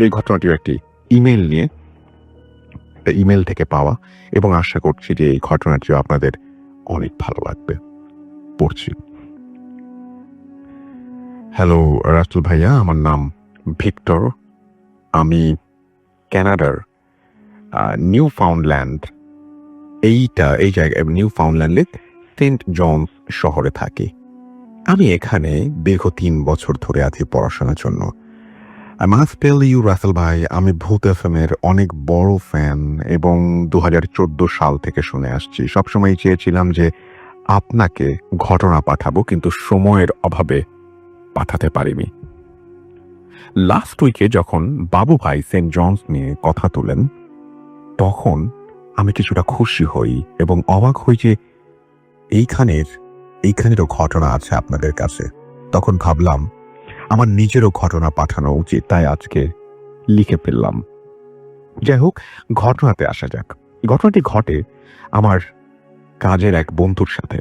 এই ঘটনাটিও একটি ইমেল নিয়ে, একটা ইমেল থেকে পাওয়া, এবং আশা করছি যে এই ঘটনাটিও আপনাদের অনেক ভালো লাগবে। পড়ছি। হ্যালো রাসেল ভাইয়া, আমার নাম ভিক্টর। আমি কানাডার নিউ ফাউন্ডল্যান্ড এই জায়গায় নিউ ফাউন্ডল্যান্ডের সেন্ট জনস শহরে থাকি। আমি এখানে দীর্ঘ 3 বছর ধরে আছি পড়াশোনার জন্য। I must tell you Rasel ভাই, আমি ভূত এফএম এর অনেক বড় ফ্যান এবং 2014 সাল থেকে শুনে আসছি। সবসময় চেয়েছিলাম যে আপনাকে ঘটনা পাঠাবো, কিন্তু সময়ের অভাবে পাঠাতে পারিনি। লাস্ট উইকে যখন বাবু ভাই সেন্ট জনস নিয়ে কথা তোলেন, তখন আমি কিছুটা খুশি হই এবং অবাক হই যে এইখানেরও ঘটনা আছে আপনাদের কাছে। তখন ভাবলাম আমার নিজেরও ঘটনা পাঠানো উচিত, তাই আজকে লিখে ফেললাম। যাই হোক, ঘটনাতে আসা যাক। ঘটনাটি ঘটে আমার কাজের এক বন্ধুর সাথে।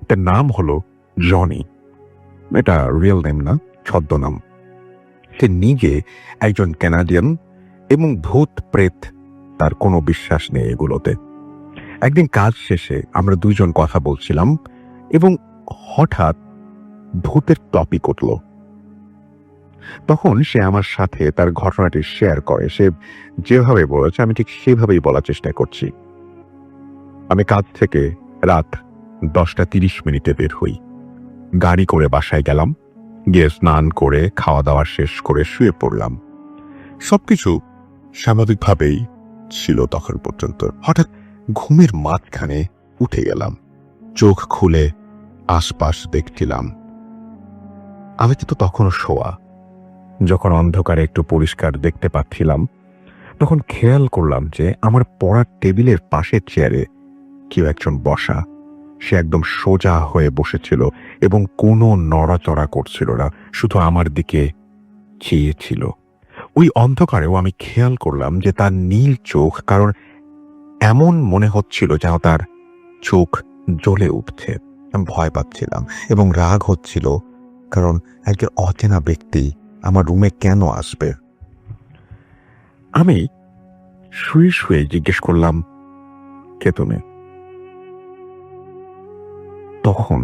তার নাম হলো জনি। এটা রিয়েল নেম না, ছদ্মনাম। সে নিজে একজন কানাডিয়ান এবং ভূত প্রেত তার কোনো বিশ্বাস নেই এগুলোতে। একদিন কাজ শেষে আমরা দুইজন কথা বলছিলাম এবং হঠাৎ ভূতের টপিক উঠল। তখন সে আমার সাথে তার ঘটনাটি শেয়ার করে। সে যেভাবে বলেছে আমি ঠিক সেভাবেই বলার চেষ্টা করছি। আমি কাজ থেকে রাত 10:30 বের হই। গাড়ি করে বাসায় গেলাম, গিয়ে স্নান করে খাওয়া দাওয়া শেষ করে শুয়ে পড়লাম। সবকিছু স্বাভাবিকভাবেই ছিল তখন পর্যন্ত। হঠাৎ ঘুমের মাঝখানে উঠে গেলাম। চোখ খুলে আশপাশ দেখছিলাম। আমি তো তখনও শোয়া। যখন অন্ধকারে একটু পরিষ্কার দেখতে পাচ্ছিলাম, তখন খেয়াল করলাম যে আমার পড়ার টেবিলের পাশের চেয়ারে কেউ একজন বসা। সে একদম সোজা হয়ে বসেছিল এবং কোনো নড়াচড়া করছিল না, শুধু আমার দিকে চেয়েছিল। ওই অন্ধকারেও আমি খেয়াল করলাম যে তার নীল চোখ, কারণ এমন মনে হচ্ছিল যেন তার চোখ জ্বলে উঠছে। আমি ভয় পাচ্ছিলাম এবং রাগ হচ্ছিল, কারণ একজন অচেনা ব্যক্তি আমার রুমে কেন আসবে। আমি শুয়ে শুয়ে জিজ্ঞেস করলাম, কে তুমি? তখন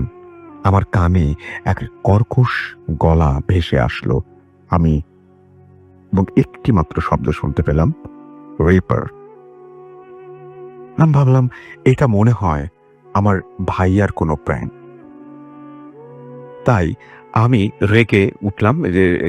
আমার কানে এক কর্কশ গলা ভেসে আসলো। আমি এবং একটি মাত্র শব্দ শুনতে পেলাম, রেপার। আমি ভাবলাম এটা মনে হয় আমার ভাইয়ার কোনো প্র্যাঙ্ক। তাই আমি রেগে উঠলাম,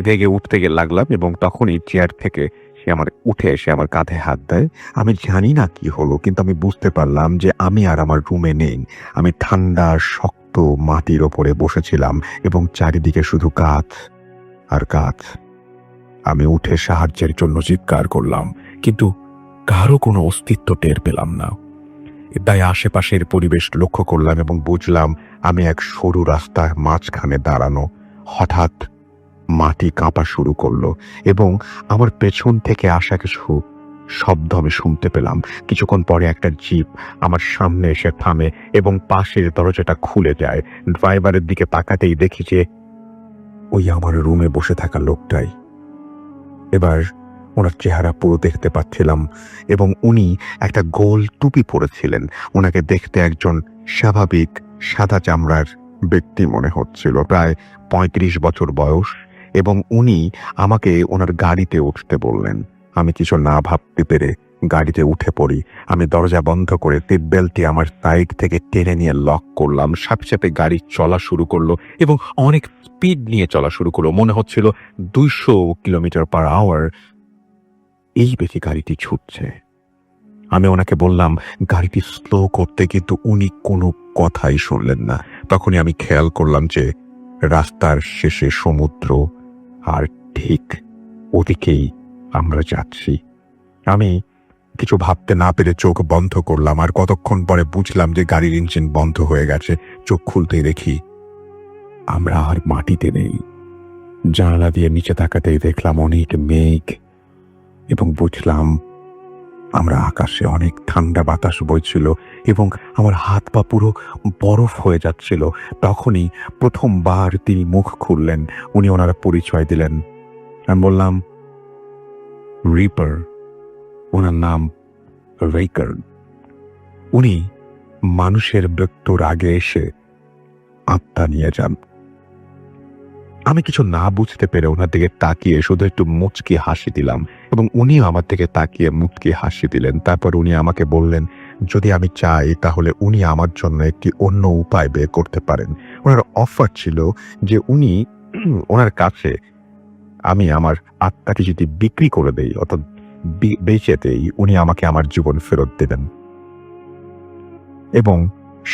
রেগে উঠতে লাগলাম এবং তখনই চেয়ার থেকে সে উঠে এসে আমার কাঁধে হাত দেয়। আমি জানি না কি হলো, কিন্তু আমি বুঝতে পারলাম যে আমি আর আমার রুমে নেই। আমি ঠান্ডা শক্ত মাটির ওপরে বসেছিলাম এবং চারিদিকে শুধু গাছ আর গাছ। আমি উঠে সাহায্যের জন্য চিৎকার করলাম, কিন্তু কারো কোনো অস্তিত্ব টের পেলাম না। তাই আশেপাশের পরিবেশ লক্ষ্য করলাম এবং বুঝলাম আমি এক সরু রাস্তার মাঝখানে দাঁড়ানো। হঠাৎ মাটি কাঁপা শুরু করলো এবং আমার পেছন থেকে আসা কিছু শব্দ আমি শুনতে পেলাম। কিছুক্ষণ পরে একটা জিপ আমার সামনে এসে থামে এবং পাশের দরজাটা খুলে যায়। ড্রাইভারের দিকে তাকাতেই দেখি যে ওই আমার রুমে বসে থাকা লোকটাই। এবার ওনার চেহারা পুরো দেখতে পাচ্ছিলাম এবং উনি একটা গোল টুপি পরেছিলেন। ওনাকে দেখতে একজন স্বাভাবিক সাদা চামড়ার ব্যক্তি মনে হচ্ছিল, প্রায় 35 বছর বয়স, এবং উনি আমাকে ওনার গাড়িতে উঠতে বললেন। আমি কিছু না ভাবতে পেরে গাড়িতে উঠে পড়ি। আমি দরজা বন্ধ করে সিট বেল্টটি আমার সাইড থেকে টেনে নিয়ে লক করলাম। সাথে সাথে গাড়ি চলা শুরু করলো এবং অনেক স্পিড নিয়ে চলা শুরু করলো। মনে হচ্ছিল 200 কিলোমিটার/আওয়ার এই বেশি গাড়িটি ছুটছে। আমি ওনাকে বললাম গাড়িটি স্লো করতে, কিন্তু উনি কোনো কথাই শুনলেন না। তখনই আমি খেয়াল করলাম যে রাস্তার শেষে সমুদ্র, আর ঠিক ওদিকেই আমরা যাচ্ছি। আমি কিছু ভাবতে না পেরে চোখ বন্ধ করলাম, আর কতক্ষণ পরে বুঝলাম যে গাড়ির ইঞ্জিন বন্ধ হয়ে গেছে। চোখ খুলতেই দেখি আমরা আর মাটিতে নেই। জানালা দিয়ে নিচে তাকাতেই দেখলাম অনেক মেঘ এবং বুঝলাম আমরা আকাশে। অনেক ঠান্ডা বাতাস বইছিল এবং আমার হাত পা পুরো বরফ হয়ে যাচ্ছিল। তখনই প্রথমবার তিনি মুখ খুললেন। উনি ওনারা পরিচয় দিলেন। আমি বললাম, রিপার, ওনার নাম রেকার। উনি মানুষের মৃত্যুর আগে এসে আত্মা নিয়ে যান। আমি কিছু না বুঝতে পেরে ওনার দিকে তাকিয়ে শুধু একটু মুচকি হাসি দিলাম এবং উনিও আমার দিকে তাকিয়ে মুচকি হাসি দিলেন। তারপর উনি আমাকে বললেন, যদি আমি চাই তাহলে উনি আমার জন্য একটি অন্য উপায় বের করতে পারেন। ওনার অফার ছিল যে উনি ওনার কাছে আমি আমার আত্মাকে যদি বিক্রি করে দেই অর্থাৎ বেচে দেই, উনি আমাকে আমার জীবন ফেরত দেবেন এবং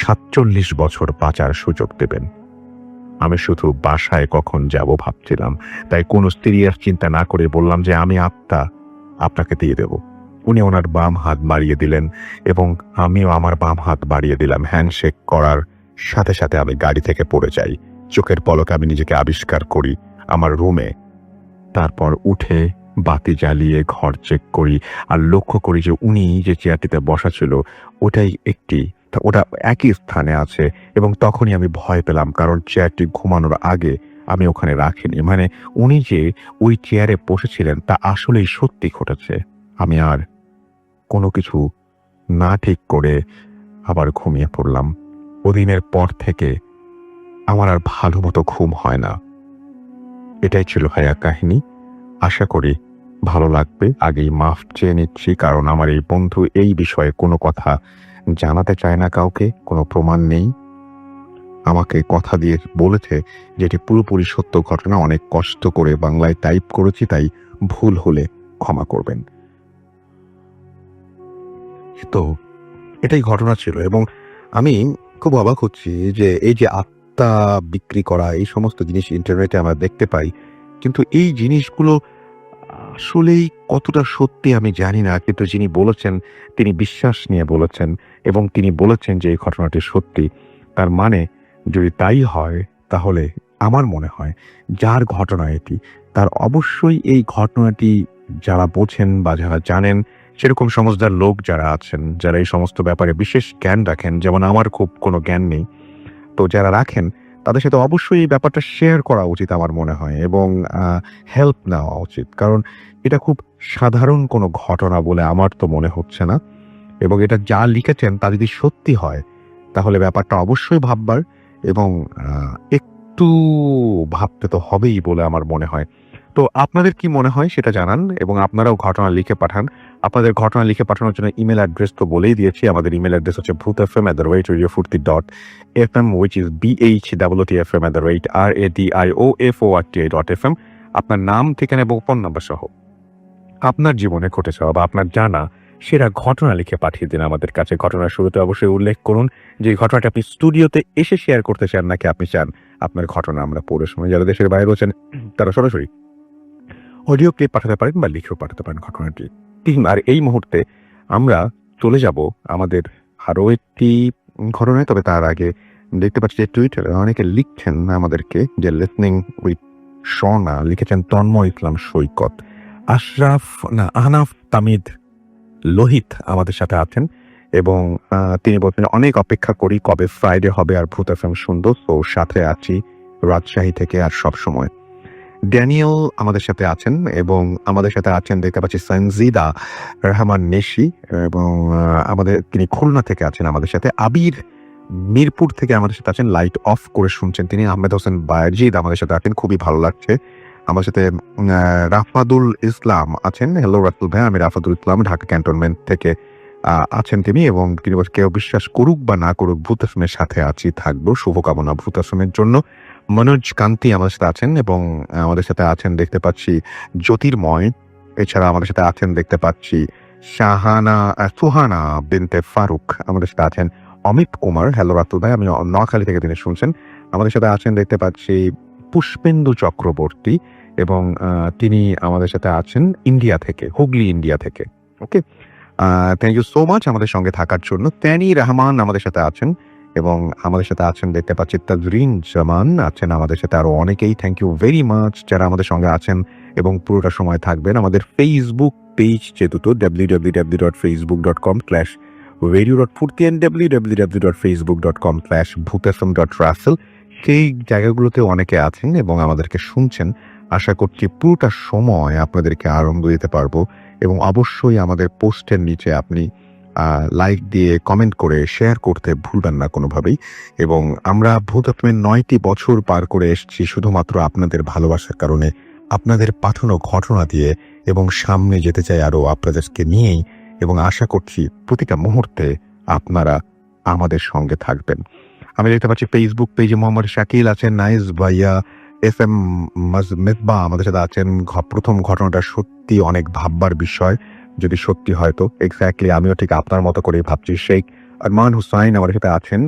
৪৭ বছর বাঁচার সুযোগ দেবেন। আমি শুধু বাসায় কখন যাব ভাবছিলাম, তাই কোনো সিরিয়াস চিন্তা না করে বললাম যে আমি আত্মা আপনাকে দিয়ে দেব। উনি ওনার বাম হাত বাড়িয়ে দিলেন এবং আমিও আমার বাম হাত বাড়িয়ে দিলাম। হ্যান্ডশেক করার সাথে সাথে আমি গাড়ি থেকে পড়ে যাই। চোখের পলকে আমি নিজেকে আবিষ্কার করি আমার রুমে। তারপর উঠে বাতি জ্বালিয়ে ঘর চেক করি আর লক্ষ্য করি যে উনি যে চেয়ারটিতে বসা ছিল ওটা একই স্থানে আছে এবং তখনই আমি ভয় পেলাম, কারণ চেয়ারটি ঘুমানোর আগে আমি ওখানে রাখিনি। মানে উনি যে ওই চেয়ারে বসেছিলেন তা আসলেই সত্যি ঘটেছে। আমি আর কোনো কিছু না ঠিক করে আবার ঘুমিয়ে পড়লাম। ওদিনের পর থেকে আমার আর ভালো মতো ঘুম হয় না। এটাই ছিল ভাইয়া কাহিনী। আশা করি ভালো লাগবে। আগেই মাফ চেয়ে নিচ্ছি, কারণ আমার এই বন্ধু এই বিষয়ে কোনো কথা জানাতে চায় না কাউকে, কোনো প্রমাণ নেই। আমাকে কথা দিয়ে বলেছে যে এটি পুরোপুরি সত্য ঘটনা। অনেক কষ্ট করে বাংলায় টাইপ করেছি, তাই ভুল হলে ক্ষমা করবেন। তো এটাই ঘটনা ছিল এবং আমি খুব অবাক হচ্ছি যে এই যে আত্মা বিক্রি করা এই সমস্ত জিনিস ইন্টারনেটে আমরা দেখতে পাই, কিন্তু এই জিনিসগুলো আসলেই কতটা সত্যি আমি জানি না। কিন্তু যিনি বলেছেন তিনি বিশ্বাস নিয়ে বলেছেন এবং তিনি বলেছেন যে এই ঘটনাটি সত্যি। তার মানে যদি তাই হয় তাহলে আমার মনে হয় যার ঘটনা এটি তার অবশ্যই এই ঘটনাটি যারা বোঝেন বা যারা জানেন, সেরকম সমজদার লোক যারা আছেন, যারা এই সমস্ত ব্যাপারে বিশেষ জ্ঞান রাখেন, যেমন আমার খুব কোনো জ্ঞান নেই, তো যারা রাখেন তাদের সাথে অবশ্যই এই ব্যাপারটা শেয়ার করা উচিত আমার মনে হয় এবং হেল্প নেওয়া উচিত, কারণ এটা খুব সাধারণ কোনো ঘটনা বলে আমার তো মনে হচ্ছে না। এবং এটা যা লিখেছেন তা যদি সত্যি হয় তাহলে ব্যাপারটা অবশ্যই ভাববার এবং একটু ভাবতে তো হবেই বলে আমার মনে হয়। তো আপনাদের কি মনে হয় সেটা জানান এবং আপনারাও ঘটনা লিখে পাঠান। আপনাদের ঘটনা লিখে পাঠানোর জন্য ইমেল অ্যাড্রেস তো বলেই দিয়েছি। আমাদের ইমেল অ্যাড্রেস হচ্ছে bhutfm@radiofurti.fm, which is bhwtfm@radiofort.fm। আপনার নাম, ঠিকানা এবং ফোন নাম্বার সহ আপনার জীবনে ঘটে যাওয়া বা আপনার জানা সেরা ঘটনা লিখে পাঠিয়ে দিন আমাদের কাছে। ঘটনার শুরুতে অবশ্যই উল্লেখ করুন যে ঘটনাটা আপনি স্টুডিওতে এসে শেয়ার করতে চান নাকি আপনি চান আপনার ঘটনা আমরা পড়ে সময়, যারা দেশের বাইরে রয়েছেন তারা সরাসরি অডিও ক্লিপ পাঠাতে পারেন বা লিখেও পাঠাতে পারেন ঘটনাটি। আর এই মুহূর্তে আমরা চলে যাব আমাদের আরও একটি ঘটনায়। তবে তার আগে দেখতে পাচ্ছি যে টুইটারে অনেকে লিখছেন আমাদেরকে যে লিসনিং উইথ শোনা লিখেছেন তন্ময় ইসলাম সৈকত, আহনাফ তামিদ লোহিত আমাদের সাথে আছেন এবং তিনি বলছেন অনেক অপেক্ষা করি কবে ফ্রাইডে হবে আর ভূত এফএম সুন্দর, তো সাথে আছি রাজশাহী থেকে আর সব সময়। ড্যানিয়েল আমাদের সাথে আছেন এবং আমাদের সাথে আছেন দেখতে পাচ্ছি সঞ্জিদা রহমান নেশি এবং তিনি খুলনা থেকে আছেন আমাদের সাথে। আবির মিরপুর থেকে আমাদের সাথে আছেন, লাইট অফ করে শুনছেন তিনি। আহমেদ হোসেন বায়েজিদ আমাদের সাথে আছেন, খুবই ভালো লাগছে। আমার সাথে রাফাদুল ইসলাম আছেন। হ্যালো রাফুল ভাই, আমি রাফাদুল ইসলাম, ঢাকা ক্যান্টনমেন্ট থেকে আছেন তিনি এবং তিনি কেউ বিশ্বাস করুক বা না করুক ভূত এফএমের সাথে আছি, থাকবো। শুভকামনা ভূত এফএমের জন্য। মনোজ কান্তি আমাদের সাথে আছেন এবং আমাদের সাথে আছেন দেখতে পাচ্ছি জ্যোতির্ময়। এছাড়া আমাদের সাথে আছেন দেখতে পাচ্ছি সুহানা বিনতে ফারুক আমাদের সাথে আছেন। অমিত কুমার, হ্যালো রাতুল ভাই, আমি নোয়াখালী থেকে তিনি শুনছেন। আমাদের সাথে আছেন দেখতে পাচ্ছি পুষ্পেন্দু চক্রবর্তী এবং তিনি আমাদের সাথে আছেন ইন্ডিয়া থেকে, হুগলি ইন্ডিয়া থেকে। ওকে, থ্যাংক ইউ সো মাচ আমাদের সঙ্গে থাকার জন্য। তানি রহমান আমাদের সাথে আছেন এবং আমাদের সাথে আছেন দেখতে পাচ্ছি তাজরিন জামান আছেন আমাদের সাথে, আরো অনেকেই। থ্যাংক ইউ ভেরি মাচ যারা আমাদের সঙ্গে আছেন এবং পুরোটা সময় থাকবেন। আমাদের ফেসবুক পেজ যে দুটো, www.facebook.com/radio.furti and www.facebook.com/bhutfm.russell, সেই জায়গাগুলোতে অনেকে আছেন এবং আমাদেরকে শুনছেন। আশা করছি পুরোটা সময় আপনাদেরকে আনন্দ দিতে পারবো এবং অবশ্যই আমাদের পোস্টের নিচে আপনি লাইক দিয়ে কমেন্ট করে শেয়ার করতে ভুলবেন না কোনোভাবেই। এবং আমরা ভূতত্ত্বের 9টি বছর পার করে এসেছি শুধুমাত্র আপনাদের ভালোবাসার কারণে, আপনাদের পাঠানো ঘটনা দিয়ে, এবং সামনে যেতে চাই আরও আপনাদেরকে নিয়েই। এবং আশা করছি প্রতিটা মুহূর্তে আপনারা আমাদের সঙ্গে থাকবেন। আমি দেখতে পাচ্ছি ফেসবুক পেজে মোহাম্মদ শাকিল আছেন, নাইস ভাইয়া, FM মেজবা আমাদের সাথে আছেন। প্রথম ঘটনাটা সত্যি অনেক ভাববার বিষয়, যদি সত্যি হয় তো। এক্স্যাক্টলি আমিও ঠিক আপনার মতো করেই ভাবছি। শেখ আরমান হুসাইন আমাদের সাথে আছেন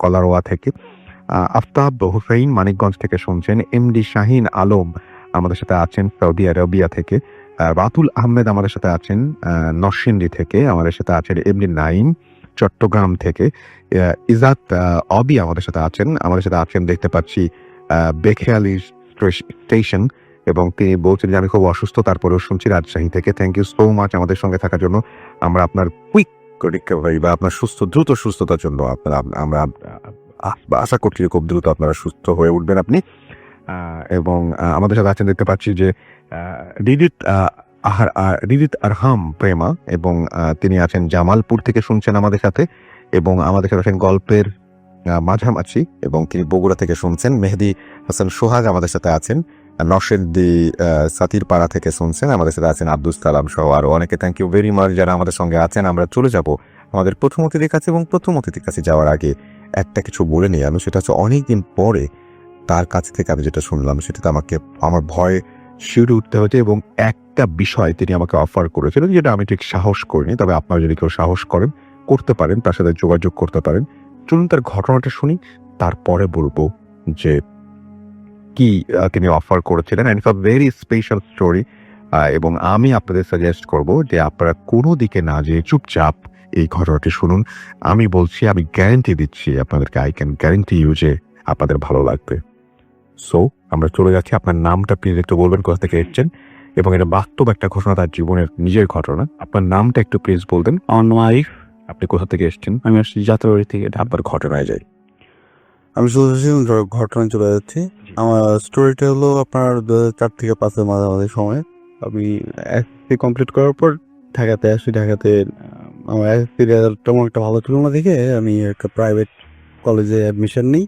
কলারোয়া থেকে। আফতাব হুসাইন মানিকগঞ্জ থেকে শুনছেন। MD শাহিন আলম আমাদের সাথে আছেন সৌদি আরবিয়া থেকে। রাতুল আহমেদ আমাদের সাথে আছেন নরসিংদী থেকে। আমাদের সাথে আছেন MD নাইম চট্টগ্রাম থেকে। ইজাত অবি আমাদের সাথে আছেন দেখতে পাচ্ছি বেখেয়ালি স্টেশন, এবং তিনি বলছেন যে আমি খুব অসুস্থ, তারপরেও শুনছি রাজশাহী থেকে। থ্যাংক ইউ সো মাচ আমাদের সঙ্গে থাকার জন্য। আমরা আপনার কুইক রিকভারি বা আপনার দ্রুত সুস্থতার জন্য আমরা আশা করছি যে খুব দ্রুত আপনারা সুস্থ হয়ে উঠবেন আপনি। এবং আমাদের সাথে আছেন দেখতে পাচ্ছি যে রিদিত আরহাম প্রেমা, এবং তিনি আছেন জামালপুর থেকে শুনছেন আমাদের সাথে। এবং আমাদের সাথে আছেন গল্পের মাঝামাঝি, এবং তিনি বগুড়া থেকে শুনছেন। মেহেদি হাসান সোহাগ আমাদের সাথে আছেন নরসিংদী সাতির পাড়া থেকে শুনছেন। আমাদের সাথে আছেন আব্দুল সালাম সহ আরো অনেকে। থ্যাংক ইউ ভেরি মাচ যারা আমাদের সঙ্গে আছেন। আমরা চলে যাব আমাদের প্রথম অতিথির কাছে, এবং প্রথম অতিথির কাছে যাওয়ার আগে একটা কিছু বলে নিই আমি। সেটা হচ্ছে অনেকদিন পরে তার কাছ থেকে আমি যেটা শুনলাম সেটাতে আমার ভয় শিউরে উঠতে হয়েছে। এবং একটা বিষয় তিনি আমাকে অফার করেছিলেন যেটা আমি ঠিক সাহস করিনি, তবে আপনারা যদি কেউ সাহস করতে পারেন, তার সাথে যোগাযোগ করতে পারেন। চলুন তার ঘটনাটা শুনি, তারপরে বলবো যে কি তিনি অফার করেছিলেন। And it's a very special story. এবং আমি আপনাদের সাজেস্ট করব যে আপনারা কোনো দিকে না যেয়ে চুপচাপ এই ঘটনাটি শুনুন। আমি বলছি, আমি গ্যারান্টি দিচ্ছি আপনাদেরকে, আই ক্যান গ্যারান্টি ইউ যে আপনাদের ভালো লাগবে। সো আমরা চলে যাচ্ছি। আপনার নামটা প্লিজ একটু বলবেন, কোথা থেকে এসেছেন, এবং এটা বাস্তব একটা ঘটনা, তার জীবনের নিজের ঘটনা। আপনার নামটা একটু প্লিজ বলবেন। আমার নাম আরিফ। আপনি কোথা থেকে এসেছেন? আমি আসছি যাত্রাবাড়ি থেকে। আপনার ঘটনায় যাই। আমি ঘটনায় চলে যাচ্ছি। আমার স্টোরিটা হলো আপনার 2004 থেকে 5-এর মাঝামাঝি সময় আমি এসএসসি কমপ্লিট করার পর ঢাকাতে আসি। ঢাকাতে আমার এসএসসি রেজাল্ট তেমন একটা ভালো ছিল না দেখে আমি একটা প্রাইভেট কলেজে অ্যাডমিশন নিই।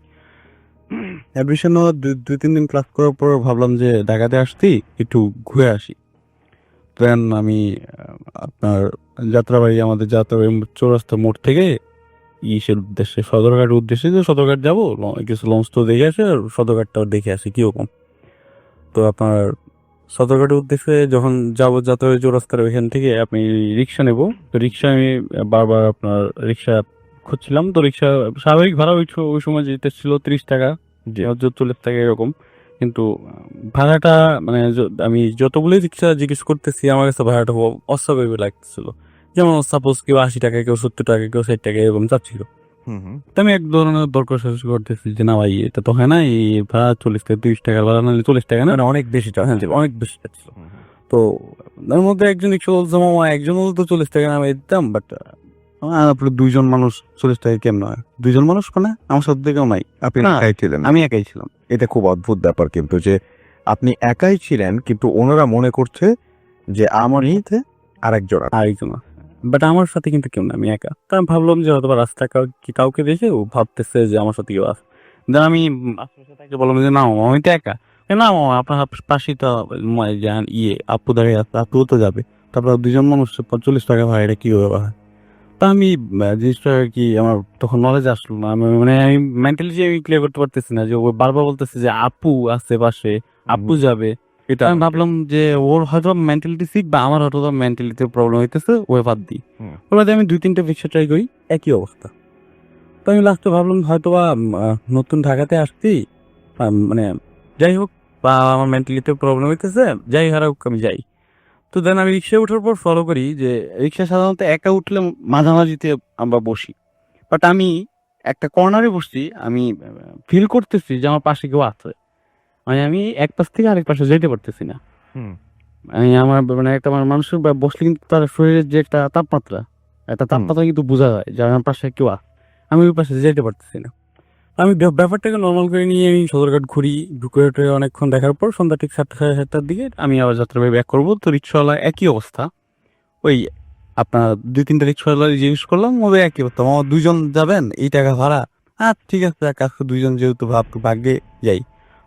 অ্যাডমিশন নেওয়ার 2-3 দিন ক্লাস করার পর ভাবলাম যে ঢাকাতে আসছি, একটু ঘুরে আসি। দেন আমি আপনার আমাদের যাত্রাবাড়ি চৌরাস্তা মোড় থেকে ইসের উদ্দেশ্যে, সদরঘাটের উদ্দেশ্যে, যে সদরঘাট যাবো, কিছু লঞ্চ তো দেখে আসি আর সদরঘাটটাও দেখে আসি কিরকম। তো আপনার সদরঘাটের উদ্দেশ্যে যখন যাবো যাত্রাবাড়ি চৌরাস্তার ওইখান থেকে আপনি রিক্সা নেব। তো রিক্সা আমি বারবার আপনার রিক্সা খুঁজছিলাম। তো রিক্সা স্বাভাবিক ভাড়া ওই সময় যেতে ছিল 30 টাকা, 40 টাকা এরকম। কিন্তু ভাড়াটা মানে আমি যতগুলোই রিক্সা জিজ্ঞেস করতেছি আমার কাছে ভাড়াটা অস্বাভাবিক লাগতেছিল। যেমন সাপোজ কেউ 80 টাকা, কেউ 70 টাকা, কেউ 60 টাকা এরকম চাচ্ছিল। তো আমি এক ধরনের দরকার শেষ করতেছি যে না ভাই, এটা তো হয় না, এই ভাড়া 40 টাকা, 30 টাকা ভাড়া নাহলে 40 টাকা না, অনেক বেশি টাকা, অনেক বেশি চাচ্ছিল। তো তার মধ্যে একজন রিক্সা বলছে মামা একজন হলে তো 40 টাকা আমি দিতাম, বাট আপনার 2জন মানুষ 40 টাকা কেমন হয়? 2জন মানুষ মানে আমার সাথে কেউ নাই। আপনি একাই ছিলেন? আমি একাই ছিলাম। এটা খুব অদ্ভুত ব্যাপার কিন্তু, যে আপনি একাই ছিলেন কিন্তু ওনারা মনে করছে যে আমার নিতে আরেকজন। বাট আমার সাথে কিন্তু কেউ না, আমি একা। তা আমি ভাবলাম যে হয়তো রাস্তা কাউকে দেখে ও ভাবতেছে যে আমার সাথে কেউ আছে। দেন আমি বললাম যে না আমি তো একা। না আপনার পাশেই তো আপু দাঁড়িয়ে আছে, আপুও তো যাবে। তারপর 2জন মানুষ 40 টাকা ভাই, এটা কি হবে? তা আমি জিনিসটা আর কি আমার তখন নলেজ আসলো না। মানে আমি মেন্টালি আমি ক্লিয়ার করতে পারতেছি না যে ও বারবার বলতেছে যে আপু আছে পাশে, আপু যাবে। এটা আমি ভাবলাম যে ওর হয়তো মেন্টালিটি সিক বা আমার হয়তো মেন্টালিতে প্রবলেম হইতেছে, ওই বাদ দিই। ওর বাদে আমি 2-3টা রিক্সা ট্রাই করি, একই অবস্থা। তো আমি লাস্টে ভাবলাম হয়তো বা নতুন ঢাকাতে আসছি, মানে যাই হোক, বা আমার মেন্টালিতে প্রবলেম হইতেছে, যাই হারাক আমি যাই। তো দেন আমি রিক্সায় ওঠার পর ফলো করি যে রিক্সা সাধারণত একা উঠলে মাঝামাঝিতে আমরা বসি, বাট আমি একটা কর্নারে বসছি। আমি ফিল করতেছি যে আমার পাশে কেউ আছে, মানে আমি এক পাশ থেকে আরেক পাশে যেতে পারতেছি না। আমি আমার মানে একটা আমার মানুষের বসলে কিন্তু তার শরীরের যে একটা তাপমাত্রা কিন্তু বোঝা যায় যে আমার পাশে কেউ আছে, আমি ওই পাশে যেতে পারতেছি না। আমি ব্যাপারটাকে নর্মাল করে নিয়ে আমি সদরঘাট ঘুরি, ঢুকে অনেকক্ষণ দেখার পর সন্ধ্যা ঠিক 7:30 দিকে আমি আবার যাত্রাবাড়ি ব্যাক করবো। তো রিক্সাওয়ালা একই অবস্থা, ওই আপনার 2-3টা রিক্সাওয়ালা জিজ্ঞেস করলাম, ওদের একই অবস্থা, আমার 2জন যাবেন এই টাকা ভাড়া, ঠিক আছে কাছে 2জন যেহেতু ভাগ্যে যাই।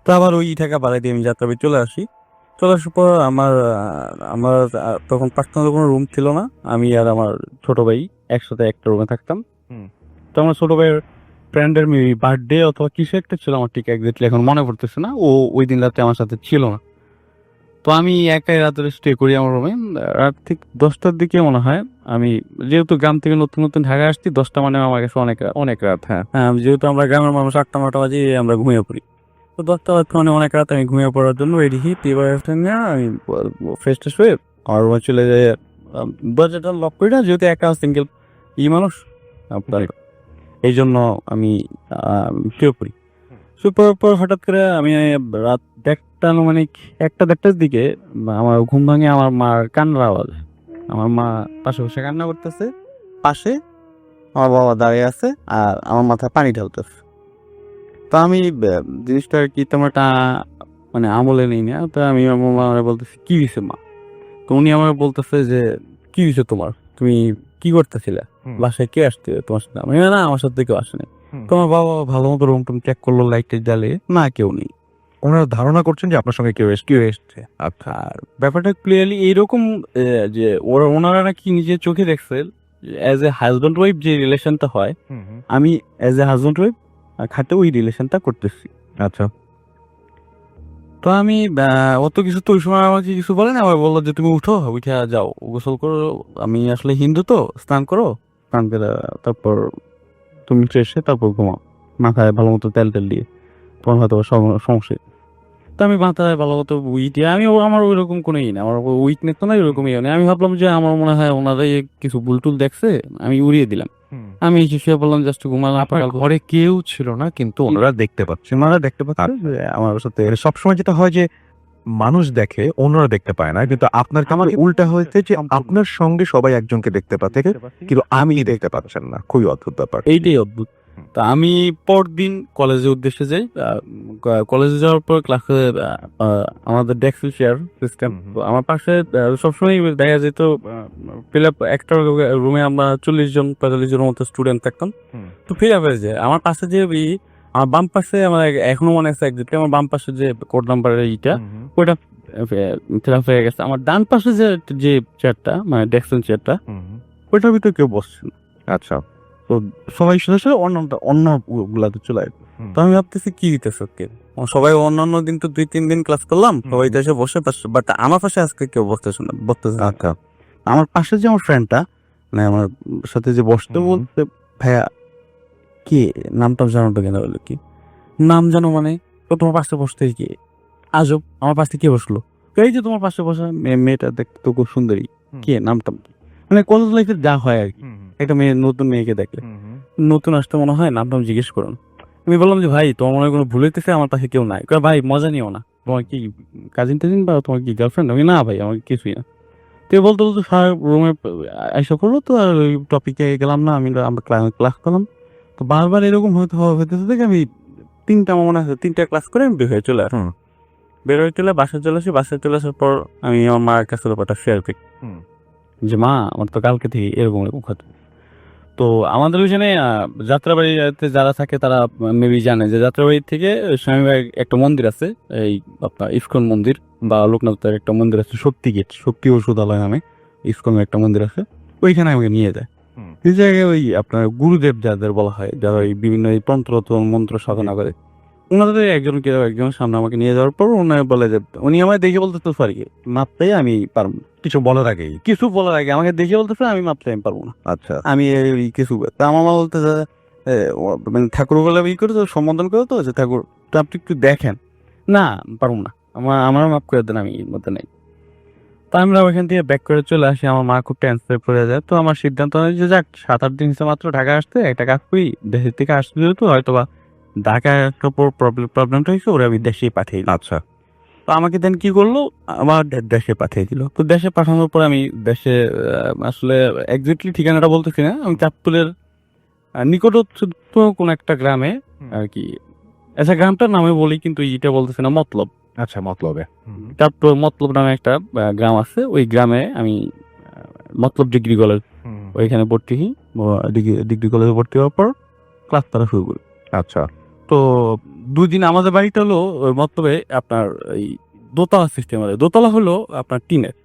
তো আবার ওই টাকা ভাড়া দিয়ে আমি যাত্রাবাড়ি চলে আসি। চলে আসার পর আমার তখন পার্সোনাল কোনো রুম ছিল না, আমি আর আমার ছোট ভাই একসাথে একটা রুমে থাকতাম। তো আমার ছোট ভাইয়ের ফ্রেন্ডের বার্থডে অথবা কিছু একটা ছিল, আমার ঠিক এক্স্যাক্টলি এখন মনে পড়তেছে না, ও ওই দিন রাতে আমার সাথে ছিল না। তো আমি একাই রাত্রে স্টে করি আমার রুমে। রাত ঠিক 10টার দিকে মনে হয়, আমি যেহেতু গ্রাম থেকে নতুন নতুন ঢাকা আসছি, 10টা মানে আমার কাছে অনেক অনেক রাত। হ্যাঁ, যেহেতু আমরা গ্রামের মানুষ, 8টা-9টা বাজে আমরা ঘুমিয়ে পড়ি। তো 10টা বাজে মানে অনেক রাত, আমি ঘুমিয়ে পড়ার জন্য রেডি হই, আমি ফ্রেশ ট্রেশ হয়ে আমার রুমে চলে যাই। দরজাটা লক করি না, যেহেতু একা সিঙ্গেল মানুষ আপনার, এই জন্য আমি শুয়ে পড়ি। শুয়ে পড়ার পর হঠাৎ করে আমি রাত 1:30-1:30টার দিকে আমার ঘুম ভাঙে আমার মার কান্নার আওয়াজ। আমার মা পাশে বসে কান্না করতেছে, পাশে আমার বাবা দাঁড়িয়ে আছে আর আমার মাথায় পানি ঢালতেছে। তো আমি জিনিসটা আর কি তেমন একটা মানে আমলে নেই না। তো আমি আমার মা বলতেছি, কি হয়েছে মা? তো উনি আমার বলতেছে যে, কি হয়েছে তোমার, তুমি কি করতেছিলে, বাসায় কে আসছে তোমার সাথে? আমি না, আমার সাথে কেউ আসেনি। তোমার বাবা ভালো মতো রুম টুম চেক করলো, লাইট জ্বালে, না কেউ নেই। ওনারা ধারণা করছেন যে আপনার সঙ্গে কেউ এসছে। আচ্ছা, আর ব্যাপারটা ক্লিয়ারলি এইরকম যে ওনারা নাকি নিজের চোখে দেখছে অ্যাজ এ হাজব্যান্ড ওয়াইফ যে রিলেশনটা হয়, আমি অ্যাজ এ হাজব্যান্ড ওয়াইফ খাটে ওই রিলেশনটা করতেছি। আচ্ছা। তো আমি অত কিছু তো ওই সময় আমাকে কিছু বলে না, আমার বললো যে তুমি উঠে যাও, গোসল করো, আমি আসলে হিন্দু তো, স্নান করো, স্নান করে তারপর তুমি ফ্রেশ হয়ে তারপর ঘুমাও, মাথায় ভালো মতো তেল দিয়ে, তোমার হয়তো সমস্যা। তো আমি মাথায় ভালো মতো আমি আমার ওইরকম কোনো না, আমার উইকনেস তো না, ওইরকম নেই। আমি ভাবলাম যে আমার মনে হয় ওনারাই কিছু ভুলটুল দেখছে, আমি উড়িয়ে দিলাম। আমি শুয়ে বললাম, জাস্ট ঘুমালাম। আপনার ঘরে কেউ ছিল না, কিন্তু ওনারা দেখতে পাচ্ছে। ওনারা দেখতে পাচ্ছে যে আমার সাথে সবসময় যেটা হয় যে মানুষ দেখে, অন্যরা দেখতে পায় না, কিন্তু আপনার আমার উল্টা হয়েছে যে আপনার সঙ্গে সবাই একজনকে দেখতে পাচ্ছে, কিন্তু আমি দেখতে পাচ্ছেন না। খুবই অদ্ভুত ব্যাপার। এইটাই অদ্ভুত। তা আমি পরদিন কলেজের উদ্দেশ্যে যাই। কলেজে যাওয়ার পর ক্লাসে আমাদের ডেস্ক শেয়ার সিস্টেম, আমার পাশে সবসময় দেখা যেত একটা রুমে আমরা 40-45 জনের মতো স্টুডেন্ট থাকতাম। তো ফিল আপ হয়ে যায় আমার পাশে যে আমার বাম পাশে, আমার এখনো মনে আছে একদিন, আমার বাম পাশে যে কোড নাম্বারের ওইটা ফিল আপ হয়ে গেছে। আমার ডান পাশে যে চেয়ারটা, মানে ডেস্ক চেয়ারটা, ওইটার ভিতরে কেউ বসছে না। আচ্ছা। তো সবাই শুধু অন্য গুলাতে চলে আসবে। তো আমি ভাবতেছি কি দিতেছে কে, সবাই অন্যান্য দিন তো 2-3 দিন ক্লাস করলাম, সবাই তো এসে বসে পাচ্ছে, বাট আমার পাশে আজকে কেউ বসতেছে না। আচ্ছা। আমার পাশে যে আমার ফ্রেন্ডটা, মানে আমার সাথে যে বসতে, বলতে ভাইয়া কে, নামটা জানো তো? কেন বললো কি নাম জানো মানে? তো তোমার পাশে বসতে কি আজব, আমার পাশে কে বসলো? এই যে তোমার পাশে বসা মেয়েটা দেখতে তো খুব সুন্দরী, কে, নামটা? মানে কলেজ লাইফে যা হয় আর কি, একটা মেয়ে নতুন মেয়েকে দেখলে, নতুন আসতে মনে হয় নাম টাম জিজ্ঞেস করুন। আমি বললাম যে ভাই, তোমার মনে হয় কোনো ভুল হইতেছে, আমার পাশে কেউ নাই। ভাই মজা নিও না, তোমার কি কাজিন টাজিন বা তোমার কি গার্লফ্রেন্ড? আমি না ভাই, আমার কিছুই না। তো বলতে বলতে সারা রুমে আইসা করলো। তো আর ওই টপিকে গেলাম না, আমরা ক্লাস করলাম। তো বারবার এরকম হইতে দেখে আমি আমার মনে হয় 3টা ক্লাস করে আমি বের হয়ে চলে আসি। বের হয়ে চলে বাসায় চলে আসি। বাসায় চলে আসার পর আমি আমার মায়ের কাছে ব্যাপারটা শেয়ার করি যে মা, আমার তো কালকে থেকে এরকম এরকম হতো। তো আমাদের ওইখানে যাত্রাবাড়িতে যারা থাকে তারা মেবি জানে যে যাত্রাবাড়ি থেকে স্বামীবাগ একটা মন্দির আছে, এই আপনার ইস্কন মন্দির, বা লোকনাথের একটা মন্দির আছে, শক্তি ওষুধালয় নামে ইস্কনের একটা মন্দির আছে। ওইখানে আমাকে নিয়ে যায়। এই জায়গায় ওই আপনার গুরুদেব যাদের বলা হয়, যারা ওই বিভিন্ন এই তন্ত্র মন্ত্র সাধনা করে, ওনাদের একজনের সামনে আমাকে নিয়ে যাওয়ার পর উনি বলে যে, উনি আমায় দেখে বলতেছে সরি, মাপতে আমি পারবো না। কিছু বলার আগে আমাকে দেখে বলতেছে আমি মাপতে আমি পারবো না। আচ্ছা। আমি কিছু তা আমার মা বলতেছে মানে ঠাকুর বলে করে তো সম্বোধন করে, তো যে ঠাকুর তো আপনি একটু দেখেন না, পারবো না, আমার মাপ করে দেন, আমি এর মধ্যে নেই। তো আমরা ওইখান থেকে ব্যাক করে চলে আসি। আমার মা খুব টেনশনে পড়ে যায়। তো আমার সিদ্ধান্ত হয় যে যাক, 7-8 দিন মাত্র ঢাকা আসতে, একটা কাজ করি, দেশের থেকে আসতে যেহেতু হয়তো বা ঢাকায় একটা প্রবলেমটা হয়েছে, ওরা আমি দেশেই পাঠিয়ে দিই। আচ্ছা। তো আমাকে দেন কি করলো, আমার দেশে পাঠিয়ে দিল। তো দেশে পাঠানোর পর আমি দেশে আসলে এক্স্যাক্টলি ঠিকানাটা বলতেছি না, আমি চাঁদপুরের নিকটস্থ কোন একটা গ্রামে আর কি, আচ্ছা গ্রামটার নামে বলি কিন্তু এটা বলতেছে না, মতলব। আচ্ছা, মতলবে। তারপর মতলব নামে একটা গ্রাম আছে, ওই গ্রামে আমি মতলব ডিগ্রি কলেজ ওইখানে ভর্তি হই। ডিগ্রি কলেজে ভর্তি হওয়ার পর ক্লাস করা শুরু করি। আচ্ছা। তো 2 দিন আমাদের বাড়িটা হলো ওই মতলবে আপনার এই দোতলা সিস্টেম আছে। দোতলা হলো আপনার টিনের,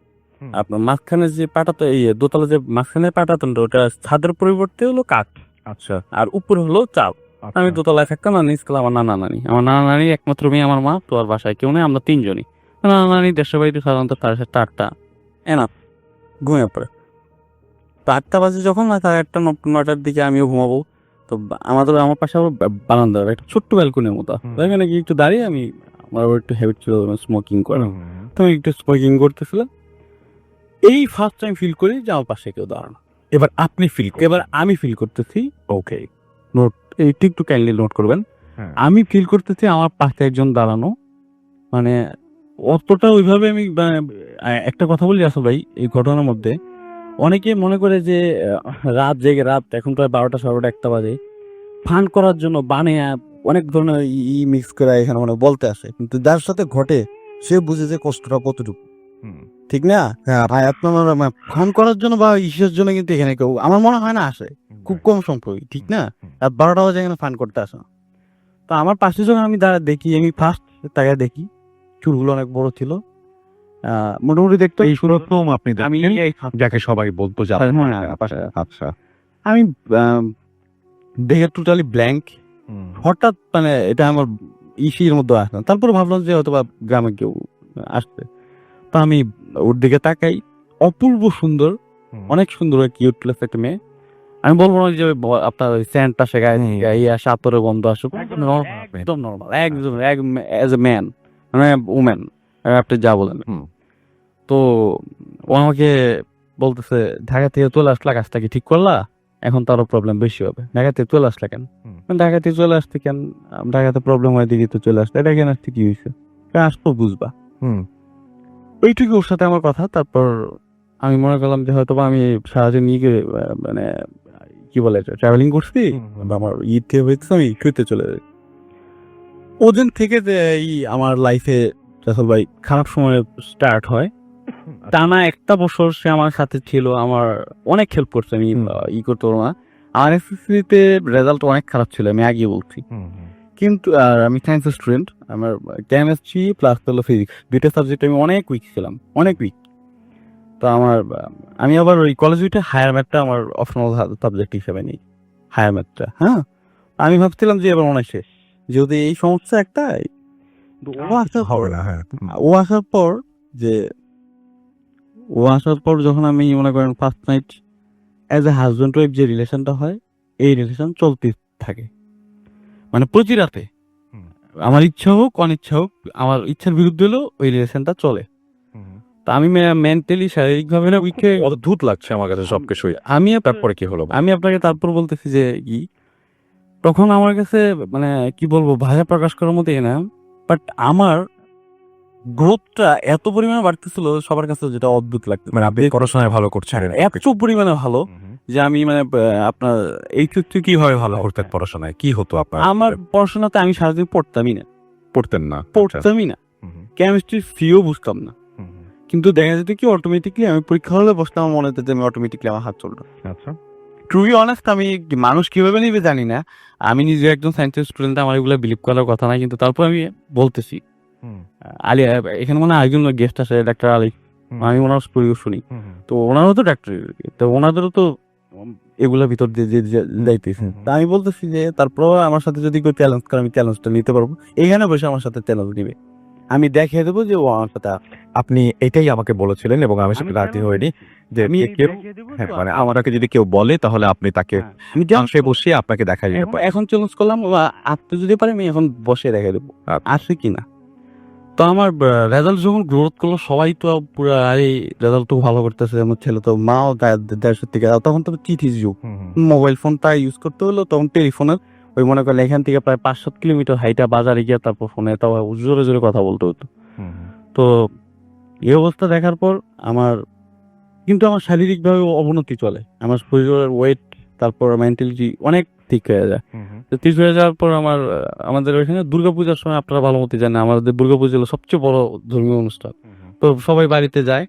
আপনার মাঝখানে যে পাটাতো, এই দোতলা যে মাঝখানে পাটাতন, ওটা ছাদের পরিবর্তে হলো কাঠ, আচ্ছা। আর উপরে হলো চাল। আমি দোতলায় থাকতাম, আর নিচতলা আমার নানা নানি। আমার নানা নানি একমাত্র মেয়ে, আমার মা তো আর বাসায় কেউ নেই, আমরা 3 জনই। নানা নানি দেশের বাড়িতে সাধারণত 8:30 এনাফ ঘুমিয়ে পড়ে। তো 8টা বাজে যখন, 8:30-9টার দিকে আমিও ঘুমাবো। তো আমার পাশে আবার বারান্দা, একটা ছোট্ট ব্যালকনির মতো। তো এখানে গিয়ে একটু দাঁড়িয়ে আমি, আমার একটু হ্যাবিট ছিল স্মোকিং করা, তো আমি একটু স্মোকিং করতেছিলাম। এই ফার্স্ট টাইম ফিল করি যে আমার পাশে কেউ দাঁড়ানো। এবার আপনি ফিল, এবার আমি ফিল করতেছি, ওকে, নোট এইটা একটু কাইন্ডলি নোট করবেন, আমি ফিল করতেছি আমার পাশে একজন দাঁড়ানো। মানে অতটা ওইভাবে আমি একটা কথা বলি আসল ভাই, এই ঘটনার মধ্যে অনেকে মনে করে যে রাত জেগে, রাত এখন প্রায় 12টা 1:30 বাজে, ফান করার জন্য বানিয়ে অনেক ধরনের মিক্স করে এখানে মানে বলতে আসে, কিন্তু যার সাথে ঘটে সে বুঝে যে কষ্টটা কতটুকু, ঠিক না? ভাই আপনার ফান করার জন্য বা ইসের জন্য কিন্তু এখানে কেউ আমার মনে হয় না আসে, খুব কম সংখ্যক, ঠিক না? আর 12টা বাজে এখানে ফান করতে আসে না। তো আমার পাশে যখন আমি দেখি, আমি ফার্স্ট তাকে দেখি, চুলগুলো অনেক বড় ছিল, মোটামুটি দেখতে এই প্রথম আপনি আমি যাকে সবাই বলতো যে আচ্ছা, আমি দেখে টোটালি ব্ল্যাঙ্ক। হঠাৎ মানে এটা আমার ইসির মধ্যে আসে না। তারপরে ভাবলাম যে হয়তো বা গ্রামে কেউ আসছে। তো আমি ওর দিকে তাকাই, অপূর্ব সুন্দর, অনেক সুন্দর, কিউট প্লেস একটা মেয়ে। আমি বলবো না যে আপনার ওই স্যান্টটা শেখায় আসে, আতরের গন্ধ আসুক, একদম নর্মাল, একদম অ্যাজ এ ম্যান, মানে উম্যান, আপনি যা বলেন। তো ও আমাকে বলতেছে, ঢাকা থেকে চলে আসলা, কাজটা কি ঠিক করলা? এখন তো আরো প্রবলেম বেশি হবে। ঢাকা থেকে চলে আসলা কেন? ঢাকা থেকে চলে আসতে কেন? ঢাকাতে প্রবলেম হয় দিদি, তো চলে আসলে, এটা কেন আসতে কি হয়েছে? আসতো বুঝবা। ওইটুকু ওর সাথে আমার কথা। তারপর আমি মনে করলাম যে হয়তো বা আমি সারাদিন মানে কি বলে ট্রাভেলিং করছি, আমার ঈদ থেকে হয়েছে, আমি শুতে চলে যাই। ওদিন থেকে যে এই আমার লাইফে রাসেল ভাই খারাপ সময় স্টার্ট হয়। টানা 1 বছর সে আমার সাথে ছিল, আমার অনেক হেল্প করছে। আমি করতে পারবো না, আমার এসএসসিতে রেজাল্ট অনেক খারাপ ছিল, আমি আগে বলছি। কিন্তু আর আমি সায়েন্সের স্টুডেন্ট, আমার কেমিস্ট্রি প্লাস হলো ফিজিক্স, 2টা সাবজেক্ট আমি অনেক উইক ছিলাম, অনেক উইক। তো আমি আবার ওই কলেজ উইটে হায়ার ম্যাথটা আমার অপশনাল সাবজেক্ট হিসেবে নিই, হায়ার ম্যাথটা। হ্যাঁ, আমি ভাবছিলাম যে এবার মনে হয় শেষ, যেহেতু এই সমস্যা একটা। ও আসার পর যে যখন আমি মনে করেন first night as a husband wife যে রিলেশনটা হয়, এই রিলেশন চলতে থাকে, মানে প্রতি রাতে আমার ইচ্ছা হোক অনিচ্ছা হোক, আমার ইচ্ছার বিরুদ্ধে হলেও ওই রিলেশনটা চলে। তো আমি মেন্টালি, শারীরিক ভাবে না উইকে, অদ্ভুত লাগছে আমার কাছে সবকিছুই। তারপরে কি হলো? আমি আপনাকে তারপর বলতেছি যে কি, তখন আমার কাছে মানে কি বলবো, ভাষা প্রকাশ করার মতো না, বাট আমার গ্রোথটা এত পরিমাণে বাড়তেছিল সবার কাছে, যেটা অদ্ভুত লাগতো। মানে আপনি পড়াশোনায় ভালো করছেন, এত পরিমাণে ভালো যে আমি মানে আপনার এই ক্ষেত্রে কিভাবে ভালো করতেন পড়াশোনায়? কি হতো আপনার? আমার পড়াশোনাতে আমি সারাদিন পড়তামই না, পড়তামই না, কেমিস্ট্রি ফিও বুঝতাম না, কিন্তু দেখা যেত কি অটোমেটিকলি আমি পরীক্ষা হলে বসতাম, আমার মনে হতো যে আমি অটোমেটিকলি আমার হাত চলতো। আচ্ছা, টু বি অনেস্ট, আমি মানুষ কিভাবে নিবে জানি না, আমি নিজে একজন সায়েন্সের স্টুডেন্ট, আমার এগুলো বিলিভ করার কথা না, কিন্তু তারপর আমি বলতেছি। আলী এখানে মানে একজন গেস্ট আছে, ডাক্তার আলী, আমি ওনার স্টোরিও শুনি। তো ওনারও তো ডাক্তার, তো ওনাদেরও তো এগুলোর ভিতর দিয়ে যাইতেছে। তা আমি বলতেছি যে তারপর আমার সাথে যদি কেউ চ্যালেঞ্জ করে, আমি চ্যালেঞ্জটা নিতে পারবো, এখানে বসে আমার সাথে চ্যালেঞ্জ নিবে, আমি দেখিয়ে দেবো যে ও আমার সাথে। আপনি এটাই আমাকে বলেছিলেন এবং আমি সেটা রাজি হইনি যে মানে আমাকে যদি কেউ বলে তাহলে আপনি তাকে সে বসিয়ে আপনাকে দেখাই। এখন চ্যালেঞ্জ করলাম, আপনি যদি পারে আমি এখন বসে দেখাই দেবো আসে কিনা। তো আমার রেজাল্ট যখন গ্রোথ করলো, সবাই তো পুরো আরে রেজাল্ট তো ভালো করতেছে, আমার ছেলে তো, মাও 150 থেকে, তখন তো চিঠির যুগ, মোবাইল ফোনটা ইউজ করতে হলো, তখন টেলিফোনের ওই মনে করলে এখান থেকে প্রায় 5-7 কিলোমিটার হাইটা বাজারে গিয়ে তারপর ফোনে তাও জোরে জোরে কথা বলতে হতো। তো এই অবস্থা দেখার পর কিন্তু আমার শারীরিকভাবে অবনতি চলে, আমার শরীরের ওয়েট, তারপর মেন্টালিটি অনেক ঠিক হয়ে যায়। তো ঠিক হয়ে যাওয়ার পর আমাদের ওইখানে দুর্গাপূজার সময় আপনারা ভালো মতো জানেন, আমাদের দুর্গাপূজা হলো সবচেয়ে বড় ধর্মীয় অনুষ্ঠান। তো সবাই বাড়িতে যায়,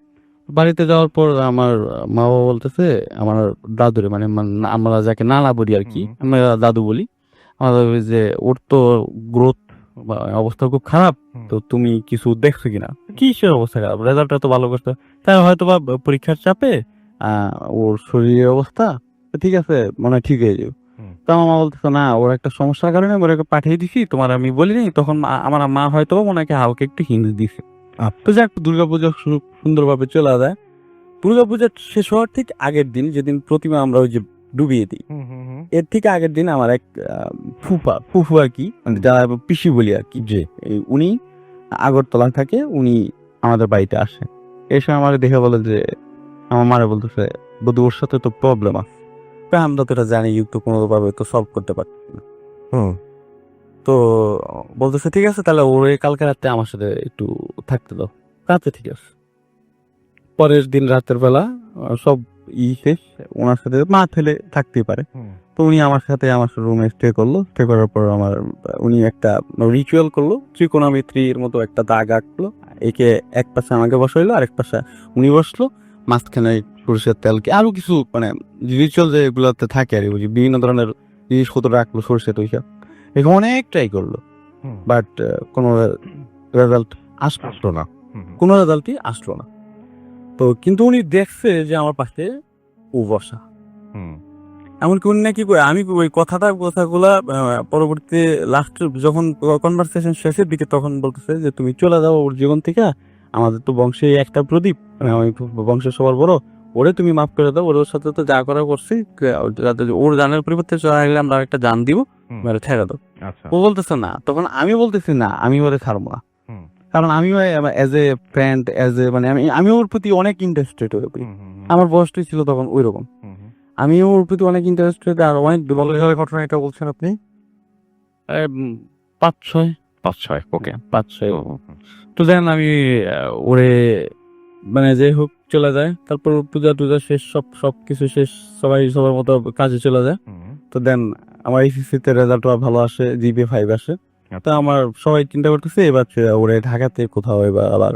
বাড়িতে যাওয়ার পর আমার মা বাবা বলতেছে আমার দাদুরে, মানে আমরা যাকে নানা বলি আর কি, আমরা দাদু বলি, আমাদের ওই যে ওর তো গ্রোথ বা অবস্থা খুব খারাপ, তো তুমি কিছু দেখছো কিনা, কিসের অবস্থা খারাপ, রেজাল্টটা তো ভালো করছো, তাই হয়তো বা পরীক্ষার চাপে ওর শরীরের অবস্থা ঠিক আছে, মনে হয় ঠিক হয়ে যাবে। তো আমার মা বলতেছে না, ওর একটা সমস্যার কারণে ওরা পাঠিয়ে দিছি, তোমার আমি বলিনি, তখন আমার মা হয়তো ওনাকে হালকা একটু হিন্দি দিছে। তো যাক, দুর্গাপূজা সুন্দরভাবে চলে যায়। দুর্গাপূজা শেষ হওয়ার ঠিক আগের দিন, যেদিন প্রতিমা আমরা ওই যে ডুবিয়ে দিই, এর ঠিক আগের দিন আমার এক ফুফু আর কি, মানে যারা পিসি বলি আর কি, যে উনি আগরতলা থাকে, উনি আমাদের বাড়িতে আসে, এসে আমার দেখে বলে যে, আমার মারা বলতেছে বধু ওর সাথে তো প্রবলেম আছে, আমরা তো এটা জানি, তো কোনোভাবে তো সলভ করতে পারছি না। তো বলতেছে ঠিক আছে, তাহলে ওর কালকে রাতে আমার সাথে একটু থাকতে দাও। রাতে ঠিক আছে। পরের দিন রাতের বেলা সব শেষ, ওনার সাথে মা ছেলে থাকতেই পারে, তো উনি আমার সাথে আমার রুমে স্টে করলো। স্টে করার পর উনি একটা রিচুয়াল করলো, ত্রিকোণমিত্রীর মতো একটা দাগ আঁকলো, একে এক পাশে আমাকে বসাইলো, আরেক পাশে উনি বসলো, মাঝখানে সরষের তেল কি আরো কিছু মানে রিচুয়াল যেগুলোতে থাকে আর কি, বিভিন্ন ধরনের জিনিসপত্র রাখলো, সরষে টইসা, এখানে অনেক ট্রাই করলো, বাট কোনো রেজাল্ট আসলো না, কোনো রেজাল্টই আসলো না। তো কিন্তু উনি দেখছে যে আমার পাশে ও বসা, এমনকি উনি নাকি আমি ওই কথাগুলা পরবর্তী লাস্ট যখন কনভারসেশন শেষের দিকে তখন বলতেছে যে তুমি চলে যাও ওর জীবন থেকে, আমাদের তো বংশে একটা প্রদীপ, মানে আমি বংশের সবার বড়, ওরে তুমি মাফ করে দাও, ওর সাথে তো যা করা করছি, ওর জানের পরিবর্তে চলে গেলে আমরা একটা জান দিব, ঠেকা দাও। ও বলতেছে না, তখন আমি বলতেছি না, আমি ওরে ছাড়বো না, কারণ আমি as a friend, as a মানে আমি ওর প্রতি অনেক ইন্টারেস্টেড হয়ে পড়ি, আমার বয়সটাই ছিল তখন ওই রকম, আমি ওর প্রতি অনেক ইন্টারেস্টেড। আর অনেক ঘটনা এটা বলছেন আপনি 5-6 ওকে 5-6। তো দেন আমি ওরে মানে যে হোক চলে যায়, তারপর পূজা টুজা শেষ, সবকিছু শেষ, সবাই সবার মতো কাজে চলে যায়। তো দেন আমার এইচএসসিতে রেজাল্ট ভালো আসে, জিপিএ 5 আসে। তো আমার সবাই চিন্তা করতেছে এবার ওরে ঢাকাতে কোথাও এবার আবার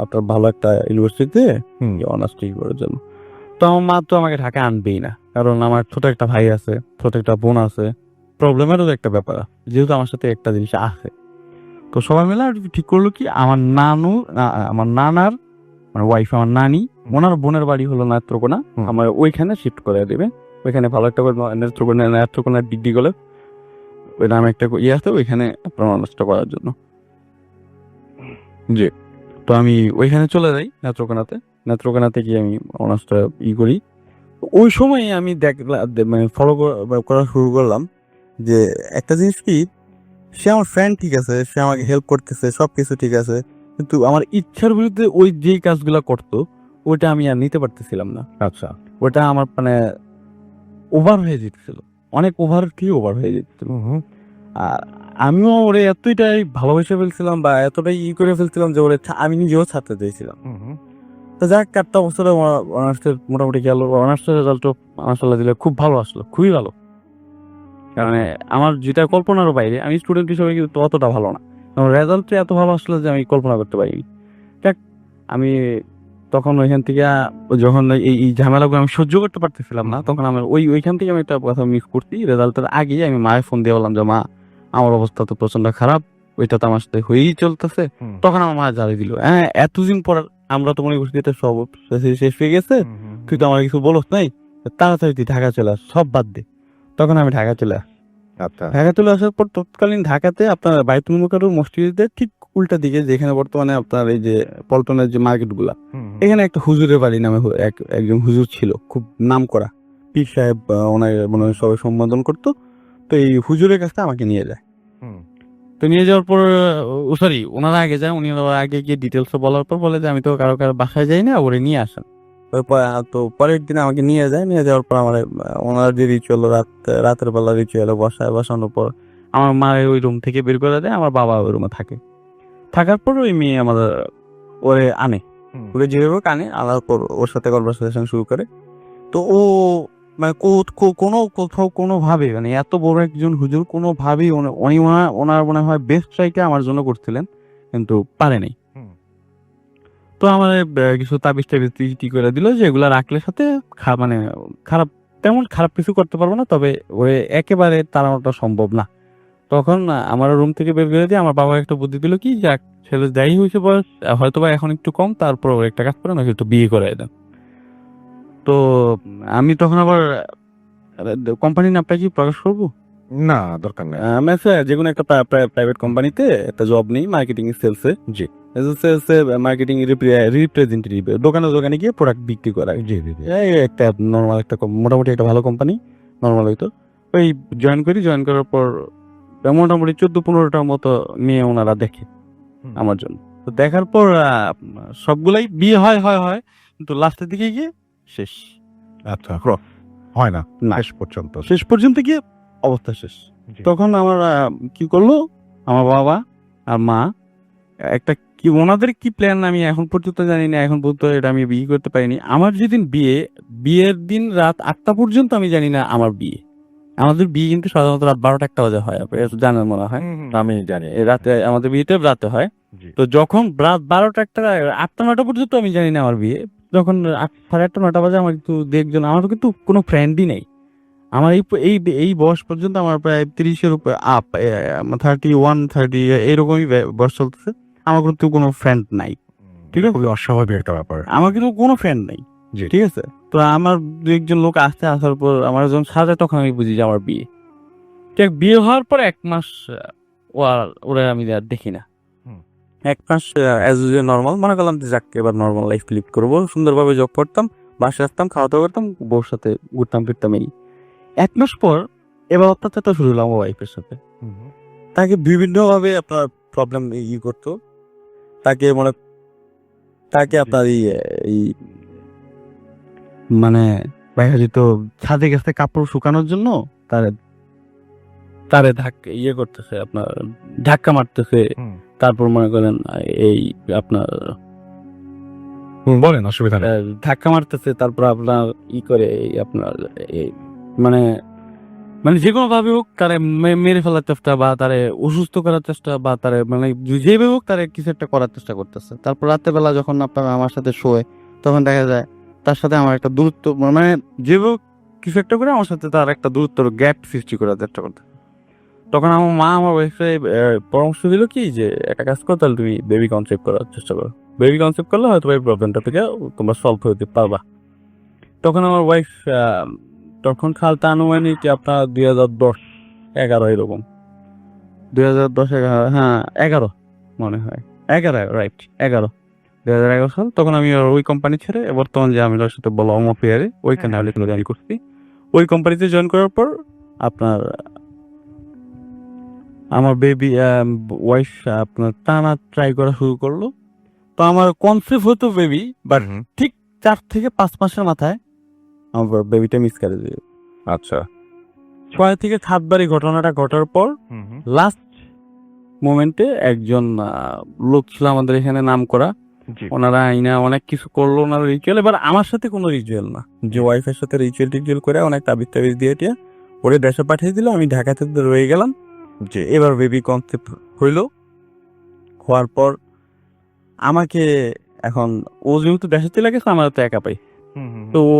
আপনার ভালো একটা ইউনিভার্সিটিতে অনার্স ডিগ্রি করার জন্য। তো আমার মা তো আমাকে ঢাকা আনবেই না, কারণ আমার ছোট একটা ভাই আছে, ছোট একটা বোন আছে, প্রবলেমেরও একটা ব্যাপার আছে, যেহেতু আমার সাথে একটা জিনিস আছে। তো সবাই মিলে ঠিক করলো কি, আমার নানার মানে ওয়াইফ, আমার নানি, ওনার বোনের বাড়ি হলো নেত্রকোনা, আমার ওইখানে শিফট করে দেবে, ওইখানে ভালো একটা নেত্রকোনার ডিগ্রি কলেজ ওই নামে একটা ইয়ে আছে, ওইখানে আপনার অনার্সটা করার জন্য। জি। তো আমি ওইখানে চলে যাই নেত্রকোনাতে গিয়ে আমি অনার্সটা করি। ওই সময় আমি মানে ফলো করা শুরু করলাম যে একটা জিনিস কি, সে আমার ফ্রেন্ড ঠিক আছে, সে আমাকে হেল্প করতেছে, সবকিছু ঠিক আছে, কিন্তু আমার ইচ্ছার বিরুদ্ধে ওই যে কাজগুলা করতো ওইটা আমি আর নিতে পারতেছিলাম না। আচ্ছা, ওটা আমার মানে ওভার হয়ে যেতেছিল, অনেক ওভার হয়ে যেতেছিল। আর আমিও ওরে এতটাই ভালোবেসে ফেলছিলাম বা এতটাই করে ফেলছিলাম যে ওরে আমি নিজেও ছাড়তে চাইছিলাম। তো যাক, 4টা বছরে অনার্সের মোটামুটি গেল, অনার্সের রেজাল্টও মাশাআল্লাহ দিলে খুব ভালো আসলো, খুবই ভালো, কারণ আমার যেটা কল্পনারও বাইরে, আমি স্টুডেন্ট হিসেবে কিন্তু অতটা ভালো না, রেজাল্টটা এত ভালো আসলো যে আমি কল্পনা করতে পারিনি। যাক, আমি তখন ওইখান থেকে যখন এই ঝামেলাগুলো আমি সহ্য করতে পারতেছিলাম না, তখন আমার ওইখান থেকে আমি একটা কথা মিস করছি, রেজাল্টের আগে আমি মায়ের ফোন দিয়ে বললাম যে মা, আমার অবস্থা তো প্রচন্ড খারাপ, ওইটা তো আমার সাথে হয়েই চলতেছে। তখন আমার মা জানিয়ে দিল, হ্যাঁ এতদিন পর আমরা তো মনে করছি এটা সব শেষ হয়ে গেছে, তুই তো আমার কিছু বলস নাই, তাড়াতাড়ি তুই ঢাকা চলে আস, সব বাদ দে। তখন আমি ঢাকা চলে আসি। ঢাকা চলে আসার পর তৎকালীন ঢাকাতে আপনার বাইতুল মুকাররম মসজিদের ঠিক উল্টা দিকে, যেখানে বর্তমানে আপনার এই যে পল্টনের যে মার্কেট গুলা, এখানে একটা হুজুরের বাড়ি নামে একজন হুজুর ছিল, খুব নাম করা পীর সাহেব, ওনার মনে হয় সবাই সম্বোধন করতো। তো এই হুজুরের কাছে আমাকে নিয়ে যায়। তো নিয়ে যাওয়ার পর সরি, ওনারা আগে যায়, উনি আগে গিয়ে ডিটেলস বলার পর বলে যে আমি তো কারো বাসায় যাই না, ওরে নিয়ে আসেন। তো পরের দিন আমাকে নিয়ে যাওয়ার পর আমার ওনার যে রিচুয়াল, রাতের বেলা রিচুয়াল বসানোর পর আমার মা ওই রুম থেকে বের করে দেয়, আমার বাবা ওই রুমে থাকার পর ওই মেয়ে আমাদের ওরে আনে, ওরে যেভাবে আনে, আনার পর ওর সাথে কনভারসেশন শুরু করে। তো ও মানে কোথাও কোনোভাবে মানে এত বড় একজন হুজুর কোনোভাবেই ওনার মনে হয় বেস্ট ট্রাইকে আমার জন্য করছিলেন, কিন্তু পারে নাই। হুম। তো আমার কিছু তাবিজ টাবিজ টি করে দিল যে এগুলা রাখলে সাথে মানে খারাপ, তেমন খারাপ কিছু করতে পারবো না, তবে ওরে একেবারে তাড়ানোটা সম্ভব না। তখন আমার রুম থেকে বের করে দিয়ে আমার বাবা একটা বুদ্ধি দিল কি, যাক ছেলে যাই হয়েছে বয়স, হয়তো বা এখন একটু কম, তারপর ওর একটা কাজ করে নাকি একটু বিয়ে করে দেন। তো আমি তখন আবার কোম্পানির নামটা কি প্রকাশ করবো? না, দরকার নেই। আমি আচ্ছা যে কোনো একটা প্রাইভেট কোম্পানিতে একটা জব নেই মার্কেটিং সেলসে। জি। সেলসে মার্কেটিং রিপ্রেজেন্টেটিভ, দোকানে দোকানে গিয়ে প্রোডাক্ট বিক্রি করা। জি জি জি। এই একটা নর্মাল একটা মোটামুটি একটা ভালো কোম্পানি, নর্মাল হইতো। ওই জয়েন করার পর মোটামুটি 14-15টার মতো মেয়ে ওনারা দেখে হুম। আমার জন্য। তো দেখার পর সবগুলাই বিয়ে হয়, কিন্তু লাস্টের দিকে গিয়ে শেষ। আচ্ছা, হয় না না, শেষ পর্যন্ত। শেষ পর্যন্ত গিয়ে অবস্থা শেষ। জি। তখন আমার কি করলো আমার বাবা আর মা, একটা কি ওনাদের কি প্ল্যান আমি এখন পর্যন্ত জানি না, এখন পর্যন্ত এটা আমি বিয়ে করতে পারিনি। আমার যেদিন বিয়ের দিন রাত 8টা পর্যন্ত আমি জানি না আমার বিয়ে। আমাদের বিয়ে কিন্তু সাধারণত রাত 12টা-1টা বাজে হয়, আপনি এটা জানেন মনে হয়। আমি জানি। এই রাতে আমাদের বিয়েটা রাতে হয়। জি। তো যখন রাত 12টা-1টা 8টা-9টা পর্যন্ত আমি জানি না আমার বিয়ে। যখন 8, সাড়ে 8টা-9টা বাজে আমার কিন্তু দেখজন, আমার কিন্তু কোনো ফ্রেন্ডই নেই। আমার এই বয়স পর্যন্ত আমার প্রায় 30-এর উপরে আপ, 31-30 এরকমই বয়স চলতেছে। আমার কিন্তু কোনো ফ্রেন্ড নাই। ঠিক আছে? খুবই অস্বাভাবিক একটা ব্যাপার। আমার কিন্তু কোনো ফ্রেন্ড নাই। জি। ঠিক আছে? তো আমার 2-1 জন লোক আসার পর আমার যখন সাজায় তখন আমি বুঝি যে আমার বিয়ে। ঠিক বিয়ে হওয়ার পর 1 মাস ওরা আমি আর দেখি না। হুম। 1 মাস অ্যাজ ইউজুয়াল নরমাল মনে করলাম যে যাক এবার নরমাল লাইফ লিড করবো। সুন্দরভাবে জব করতাম, বাসায় আসতাম, খাওয়া-দাওয়া করতাম, বউর সাথে ঘুরতাম ফিরতাম এই। 1 মাস পর এবার অত্যাচারটা শুরু হলো আমার ওয়াইফের সাথে। তাকে বিভিন্নভাবে আপনার প্রবলেম করতো। তাকে আপনার এই মানে দেখা যেত ছাদে গেছে কাপড় শুকানোর জন্য, তারে তারে করতেছে আপনার ধাক্কা মারতেছে। তারপর মনে করেন এই আপনার বলেন, অসুবিধা নেই। ধাক্কা মারতেছে, তারপর আপনার করে এই আপনার এই মানে মানে যে কোনো ভাবে হোক তারে মেরে ফেলার চেষ্টা বা তারে অসুস্থ করার চেষ্টা বা তারে মানে যেভাবে হোক তারে কিছু একটা করার চেষ্টা করতেছে। তারপর রাতের বেলা যখন আপনার আমার সাথে শোয় তখন দেখা যায় তার সাথে আমার একটা দূরত্ব, মানে যেভাবে হোক কিছু একটা করে আমার সাথে তার একটা দূরত্ব গ্যাপ সৃষ্টি করার চেষ্টা করতে। তখন আমার মা আমার ওয়াইফে পরামর্শ দিল কি যে একটা কাজ করো, তাহলে তুমি বেবি কনসেপ্ট করার চেষ্টা করো। বেবি কনসেপ্ট করলে হয়তো এই প্রবলেমটা থেকে তোমরা সলভ হতে পারবা। তখন আমার ওয়াইফ তখন খালতা আনুমানিক আপনার 2010-11 এরকম, 2010-11, হ্যাঁ 11 মনে হয়, 11 রাইট 2011 সাল। তখন আমি ওই কোম্পানি ছেড়ে বর্তমান যে আমি ওর সাথে বললাম অফিয়ারে ওইখানে আমি করছি। ওই কোম্পানিতে জয়েন করার পর আপনার আমার বেবি ওয়াইফ আপনার টানা ট্রাই করা শুরু করলো। তো আমার কনসেপ্ট হতো বেবি, বাট ঠিক 4 থেকে 5 মাসের মাথায় আমার বেবিটা মিস করে দিল। আচ্ছা। 6 থেকে 7 বার এই ঘটনাটা ঘটার পর লাস্ট মোমেন্টে একজন লোক ছিল আমাদের এখানে নাম করা, ওনারা আইনা অনেক কিছু করলো ওনার রিচুয়াল। এবার আমার সাথে কোনো রিচুয়াল না, যে ওয়াইফের সাথে রিচুয়াল করে অনেক তাবিজ টাবিজ দিয়ে টিয়া ওরে দেশে পাঠিয়ে দিল, আমি ঢাকাতে রয়ে গেলাম। যে এবার বেবি কনসেপ্ট হইলো, হওয়ার পর আমাকে এখন ও যেহেতু দেশে চলে গেছে আমার তো একা পাই। তো ও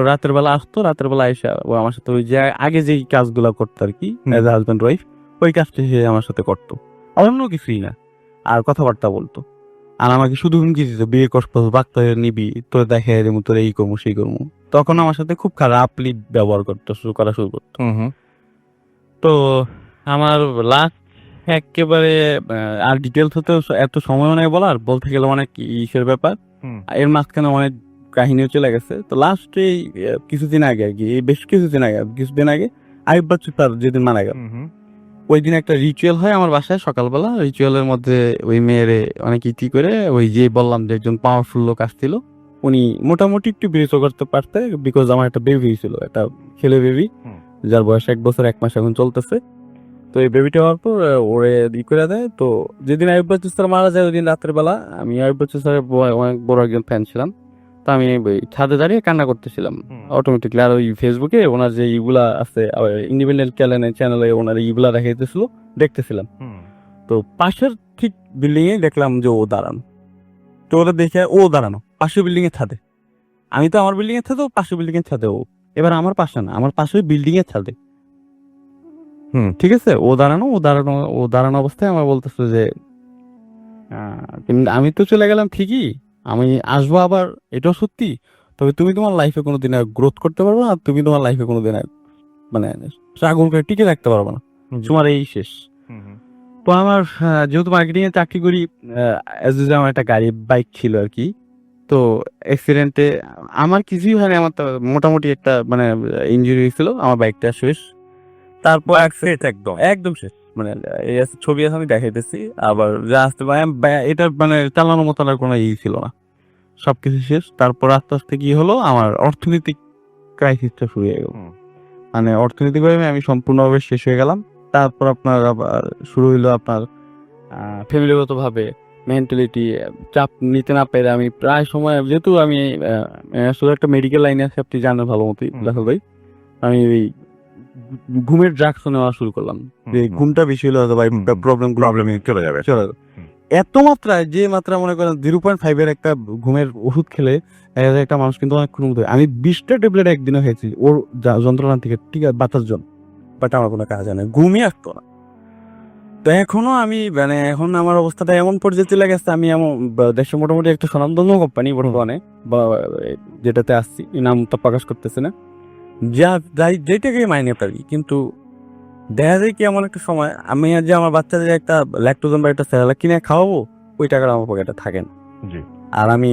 রাতের বেলা আসতো, রাতের বেলা এসে ও আমার সাথে ওই যে আগে যেই কাজগুলা করতো আর কি এজ হাজব্যান্ড ওয়াইফ, ওই কাজটা সে আমার সাথে করতো, অন্য কিছুই না। আর কথাবার্তা বলতো, আর আমাকে শুধু হুমকি দিত বিয়ে করবো, বাচ্চা নিবি, তোর দেখে তোর এই করবো সেই করবো। তখন আমার সাথে খুব খারাপলি ব্যবহার করা শুরু করতো। তো আমার লাস্ট একেবারে আর ডিটেলস হতে এত সময় নেই বলার, বলতে গেলে অনেক ইসের ব্যাপার, এর মাঝখানে অনেক কাহিনীও চলে গেছে। তো লাস্ট এই কিছুদিন আগে আর কি, বেশ কিছুদিন আগে আইয়ুব বাচ্চু তার যেদিন মারা গেল, ওই দিন একটা রিচুয়াল হয় আমার বাসায় সকালবেলা। রিচুয়ালের মধ্যে ওই মেয়েরে অনেক ইতি করে, ওই যে বললাম যে একজন পাওয়ারফুল লোক আসছিল, উনি মোটামুটি একটু বিরত করতে পারতে, বিকজ আমার একটা বেবি ছিল, একটা ছেলে বেবি, যার বয়স 1 বছর 1 মাস এখন চলতেছে। তো এই বেবিটা হওয়ার পর ওরে করে দেয়। তো যেদিন আইয়ুব বাচ্চু স্যার মারা যায় ওই দিন রাতের বেলা আমি আইয়ুব বাচ্চু স্যারের অনেক বড় একজন ফ্যান ছিলাম। তো আমি ওই ছাদে দাঁড়িয়ে কান্না করতেছিলাম অটোমেটিকলি। আর ওই ফেসবুকে ওনার যে ইগুলা আছে ইন্ডিপেন্ডেন্ট চ্যানেলে ওনার ইগুলা দেখাইতেছিল, দেখতেছিলাম। তো পাশের ঠিক বিল্ডিং এ দেখলাম যে ও দাঁড়ানো। তো ওটা দেখে ও দাঁড়ানো পাশের বিল্ডিং এর ছাদে। আমি তো আমার বিল্ডিং এর ছাদে, ও পাশের বিল্ডিং এর ছাদে। ও এবার আমার পাশে না, আমার পাশের বিল্ডিং এর ছাদে। ঠিক আছে, ও দাঁড়ানো অবস্থায় আমার বলতেছে যে আমি তো চলে গেলাম ঠিকই, আমি আসবো আবার, এটাও সত্যি, তবে তুমি তোমার লাইফে কোনোদিন আর গ্রোথ করতে পারবে না, তুমি তোমার লাইফে কোনোদিন আর মানে আগুন করে টিকে রাখতে পারবে না, তোমার এই শেষ। তো আমার যেহেতু মার্কেটিং এ চাকরি করি, আমার একটা গাড়ি বাইক ছিল আর কি। তো অ্যাক্সিডেন্টে আমার কিছুই হয়নি, আমার তো মোটামুটি একটা মানে ইনজুরি হয়েছিল, আমার বাইকটা শেষ। তারপর একদম শেষ, মানে এই ছবি আছে আমি দেখাইতেছি, আবার যা আসতে পারে এটা মানে চালানোর মতো আর কোনো ছিল না, সবকিছু শেষ। তারপর আস্তে আস্তে কি হলো, আমার অর্থনৈতিক ক্রাইসিসটা শুরু হয়ে গেল, মানে অর্থনৈতিকভাবে আমি সম্পূর্ণভাবে শেষ হয়ে গেলাম। তারপর আপনার আবার শুরু হইলো আপনার ফ্যামিলিগত ভাবে মেন্টালিটি চাপ নিতে না পেরে আমি প্রায় সময়, যেহেতু আমি আসলে একটা মেডিকেল লাইনে আছি, আপনি জানেন ভালো মতোই দেখা ভাই, আমি ওই ঘুমের ড্রাগস নেওয়া শুরু করলাম। যে ঘুমটা বেশি হলে হয়তো প্রবলেম চলে যাবে। এত মাত্রায়, যে মাত্রা মনে করেন 0.5 এর একটা ঘুমের ওষুধ খেলে একটা মানুষ কিন্তু অনেক ঘুম দেয়। আমি 20টা ট্যাবলেট একদিনে খেয়েছি ওর যন্ত্রণা থেকে, ঠিক আছে, বাতাস জন, বাট আমার কোনো কাজ হয় না, ঘুমই আসতো না। তো এখনো আমি মানে এখন আমার অবস্থাটা এমন পর্যায়ে চলে গেছে, আমি এমন দেশে মোটামুটি একটা স্বনামধন্য কোম্পানি বর্তমানে বা যেটাতে আসছি, নাম তো প্রকাশ করতেছে না, যেটাকে মাইনে পারি, কিন্তু দেখা যায় কি এমন একটা সময় আমি আজ যে আমার বাচ্চাদের একটা ল্যাকটোজেন বা একটা স্যালাড কিনে খাওয়াবো, ওই টাকাটা আমার পকেটে থাকে না। আর আমি